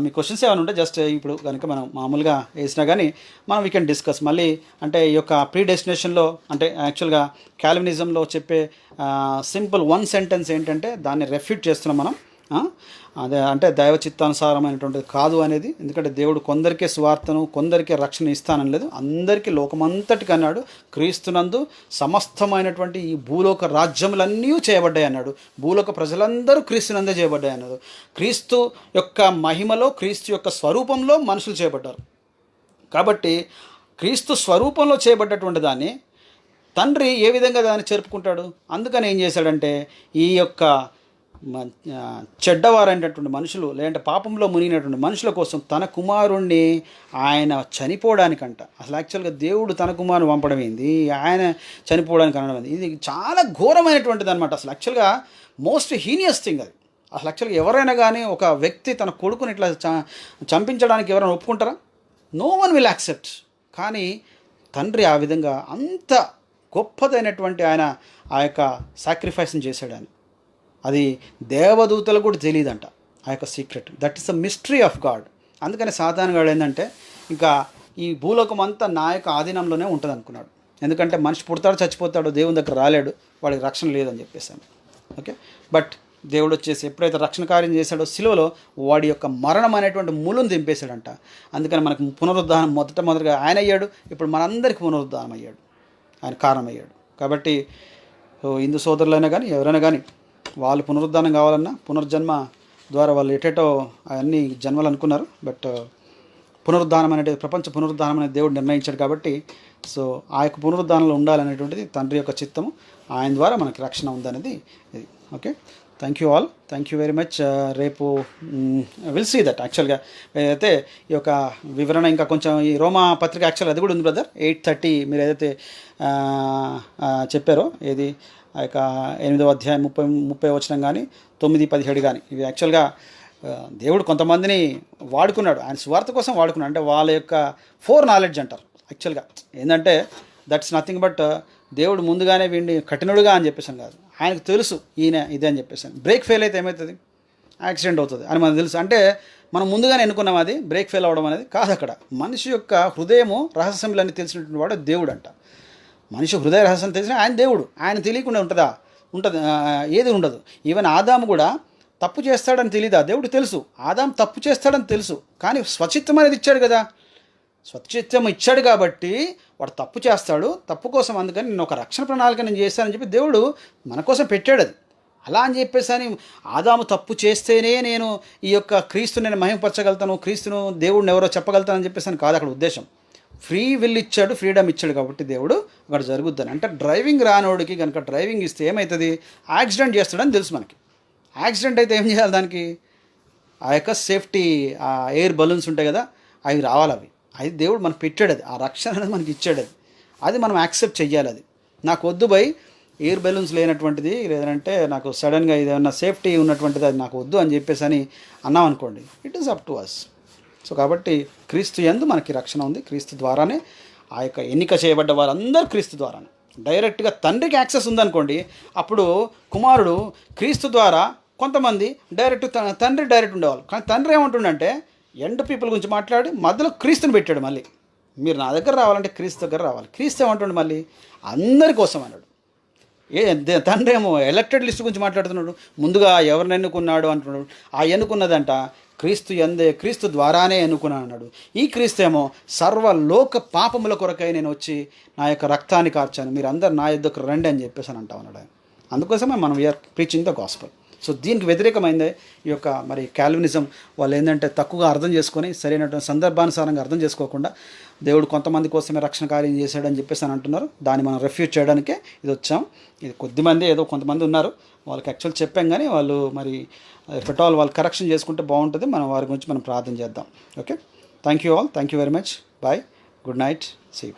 మీ క్వశ్చన్స్ ఏమైనా ఉంటే జస్ట్ ఇప్పుడు కనుక మనం మామూలుగా వేసినా కానీ మనం వీ కెన్ డిస్కస్. మళ్ళీ అంటే ఈ యొక్క ప్రీ డెస్టినేషన్లో అంటే యాక్చువల్గా క్యాల్వినిజంలో చెప్పే సింపుల్ వన్ సెంటెన్స్ ఏంటంటే దాన్ని రెఫ్యూట్ చేస్తున్నాం మనం. అదే అంటే దైవ చిత్తానుసారమైనటువంటిది కాదు అనేది. ఎందుకంటే దేవుడు కొందరికే స్వార్థను, కొందరికే రక్షణ ఇస్తానని లేదు, అందరికీ లోకమంతటికి అన్నాడు. క్రీస్తునందు సమస్తమైనటువంటి ఈ భూలోక రాజ్యములన్నీ చేయబడ్డాయి అన్నాడు. భూలోక ప్రజలందరూ క్రీస్తునందే చేయబడ్డాయి అన్నాడు. క్రీస్తు యొక్క మహిమలో, క్రీస్తు యొక్క స్వరూపంలో మనుషులు చేయబడ్డారు. కాబట్టి క్రీస్తు స్వరూపంలో చేయబడ్డటువంటి దాన్ని తండ్రి ఏ విధంగా దాన్ని జరుపుకుంటాడు? అందుకని ఏం చేశాడంటే ఈ యొక్క చెడ్డవారైనటువంటి మనుషులు, లేదంటే పాపంలో మునిగినటువంటి మనుషుల కోసం తన కుమారుణ్ణి ఆయన చనిపోవడానికంట. అసలు యాక్చువల్గా దేవుడు తన కుమారుని పంపడం ఏంది, ఆయన చనిపోవడానికి అనడం ఏంది? ఇది చాలా ఘోరమైనటువంటిది అనమాట. అసలు యాక్చువల్గా మోస్ట్ హీనియస్ థింగ్ అది. అసలు యాక్చువల్గా ఎవరైనా కానీ ఒక వ్యక్తి తన కొడుకుని ఇట్లా చంపించడానికి ఎవరైనా ఒప్పుకుంటారా? No one will accept. కానీ తండ్రి ఆ విధంగా అంత గొప్పదైనటువంటి ఆయన ఆ యొక్క సాక్రిఫైస్ని చేశాడు అని. అది దేవదూతలకు కూడా తెలియదంట ఆ యొక్క secret. That is the mystery of God. అందుకని సాతానుగాడు ఏంటంటే ఇంకా ఈ భూలోకం అంతా నా యొక్క ఆధీనంలోనే ఉంటుంది అనుకున్నాడు. ఎందుకంటే మనిషి పుడతాడు, చచ్చిపోతాడు, దేవుని దగ్గర రాలేడు, వాడికి రక్షణ లేదని చెప్పేసాను. ఓకే, బట్ దేవుడు వచ్చేసి ఎప్పుడైతే రక్షణ కార్యం చేశాడో సిలువలో వాడి యొక్క మరణం అనేటువంటి ములును దింపేశాడంట. అందుకని మనకు పునరుద్ధానం మొదటగా ఆయన అయ్యాడు. ఇప్పుడు మనందరికీ పునరుద్ధానం అయ్యాడు, ఆయన కారణమయ్యాడు. కాబట్టి హిందూ సోదరులైనా కానీ ఎవరైనా కానీ వాళ్ళు పునరుద్ధానం కావాలన్నా పునర్జన్మ ద్వారా వాళ్ళు ఎటేటో అన్ని జన్మలు అనుకున్నారు. బట్ పునరుద్ధానం అనేది, ప్రపంచ పునరుద్ధానం అనేది దేవుడు నిర్ణయించాడు. కాబట్టి సో ఆ యొక్క పునరుద్ధానంలో ఉండాలనేటువంటిది తండ్రి యొక్క చిత్తము. ఆయన ద్వారా మనకి రక్షణ ఉందనేది ఇది. Okay, thank you all, thank you very much. రేపు విల్ సీ దట్. యాక్చువల్గా అయితే ఈ యొక్క వివరణ ఇంకా కొంచెం ఈ రోమా పత్రిక యాక్చువల్గా అది కూడా ఉంది బ్రదర్. 8:30 మీరు ఏదైతే చెప్పారో ఏది ఆ యొక్క 8వ అధ్యాయం 30 వచనం కానీ 9:17 కానీ ఇవి యాక్చువల్గా దేవుడు కొంతమందిని వాడుకున్నాడు, ఆయన స్వార్థ కోసం వాడుకున్నాడు. అంటే వాళ్ళ యొక్క ఫోర్ నాలెడ్జ్ అంటారు. యాక్చువల్గా ఏంటంటే దట్స్ నథింగ్ బట్ దేవుడు ముందుగానే వీడిని కఠినుడుగా అని చెప్పేసాను కాదు, ఆయనకు తెలుసు ఈయన ఇదే అని చెప్పేసాను. బ్రేక్ ఫెయిల్ అయితే ఏమవుతుంది? యాక్సిడెంట్ అవుతుంది అని మనకు తెలుసు. అంటే మనం ముందుగానే ఎన్నుకున్నాం, అది బ్రేక్ ఫెయిల్ అవ్వడం అనేది కాదు. అక్కడ మనిషి యొక్క హృదయము రహస్యములన్నీ తెలిసినటువంటి వాడు దేవుడు అంట. మనిషి హృదయ రహస్యం తెలిసిన ఆయన దేవుడు. ఆయన తెలియకుండా ఉంటుందా? ఉంటుంది, ఏది ఉండదు. ఈవెన్ ఆదాము కూడా తప్పు చేస్తాడని తెలియదా? దేవుడు తెలుసు. ఆదాము తప్పు చేస్తాడని తెలుసు, కానీ స్వచిత్తం అనేది ఇచ్చాడు కదా. స్వచిత్తం ఇచ్చాడు కాబట్టి వాడు తప్పు చేస్తాడు. తప్పు కోసం అందుకని నేను ఒక రక్షణ ప్రణాళిక నేను చేస్తానని చెప్పి దేవుడు మన కోసం పెట్టాడు అది. అలా అని చెప్పేసి అని ఆదాము తప్పు చేస్తేనే నేను ఈ యొక్క క్రీస్తుని నేను మహిమపరచగలుగుతాను, క్రీస్తును దేవుడిని ఎవరో చెప్పగలుగుతానని చెప్పేసి అని కాదు అక్కడ ఉద్దేశం. ఫ్రీ విల్ ఇచ్చాడు, ఫ్రీడమ్ ఇచ్చాడు కాబట్టి దేవుడు అక్కడ జరుగుద్దని. అంటే డ్రైవింగ్ రానోడికి కనుక డ్రైవింగ్ ఇస్తే ఏమవుతుంది? యాక్సిడెంట్ చేస్తాడని తెలుసు మనకి. యాక్సిడెంట్ అయితే ఏం చేయాలి? దానికి ఆ యొక్క సేఫ్టీ ఆ ఎయిర్ బలూన్స్ ఉంటాయి కదా, అవి రావాలి. అది దేవుడు మనకు పెట్టాడు. అది ఆ రక్షణ అనేది మనకి ఇచ్చాడు. అది మనం యాక్సెప్ట్ చెయ్యాలి. అది నాకు వద్దు భయ్, ఎయిర్ బెలూన్స్ లేనటువంటిది, లేదంటే నాకు సడన్గా ఏదైనా సేఫ్టీ ఉన్నటువంటిది అది నాకు వద్దు అని చెప్పేసి అని అన్నాం అనుకోండి, it is up to us. So కాబట్టి క్రీస్తు యందు మనకి రక్షణ ఉంది. క్రీస్తు ద్వారానే ఆ యొక్క ఎన్నిక చేయబడ్డ వారందరూ క్రీస్తు ద్వారానే డైరెక్ట్గా తండ్రికి యాక్సెస్ ఉందనుకోండి, అప్పుడు కుమారుడు క్రీస్తు ద్వారా కొంతమంది తండ్రి డైరెక్ట్ ఉండేవాళ్ళు. కానీ తండ్రి ఏమంటుండంటే ఎండ్ పీపుల్ గురించి మాట్లాడి మధ్యలో క్రీస్తుని పెట్టాడు. మళ్ళీ మీరు నా దగ్గర రావాలంటే క్రీస్తు దగ్గర రావాలి. క్రీస్తు ఏమంటుండే మళ్ళీ అందరి కోసం అన్నాడు. తండ్రి ఏమో ఎలక్టెడ్ లిస్ట్ గురించి మాట్లాడుతున్నాడు, ముందుగా ఎవరిని ఎన్నుకున్నాడు అంటున్నాడు. ఆ ఎన్నుకున్నదంట క్రీస్తు యందే, క్రీస్తు ద్వారానే ఎన్నుకున్నాను అన్నాడు. ఈ క్రీస్తు ఏమో సర్వలోక పాపముల కొరకై నేను వచ్చి నా యొక్క రక్తాన్ని కార్చాను, మీరు అందరు నా యొద్దకు రండి అని చెప్పేసి అని అంటా ఉన్నాడు. అందుకోసమే మనం we are preaching the gospel. So దీనికి వ్యతిరేకమైందే ఈ యొక్క మరి కాల్వినిజం. వాళ్ళు ఏంటంటే తక్కువగా అర్థం చేసుకొని సరైనటువంటి సందర్భానుసారంగా అర్థం చేసుకోకుండా దేవుడు కొంతమంది కోసమే రక్షణ కార్యం చేశాడని చెప్పేసి అని అంటున్నారు. దాన్ని మనం రెఫ్యూజ్ చేయడానికే ఇది వచ్చాం. ఇది కొద్దిమంది ఏదో కొంతమంది ఉన్నారు, వాళ్ళకి యాక్చువల్ చెప్పాం, కానీ వాళ్ళు మరి ఇఫ్ ఆల్ వాళ్ళు కరెక్షన్ చేసుకుంటే బాగుంటుంది. మనం వారి గురించి మనం ప్రార్థన చేద్దాం. Okay, thank you all, thank you very much, bye, good night, see you.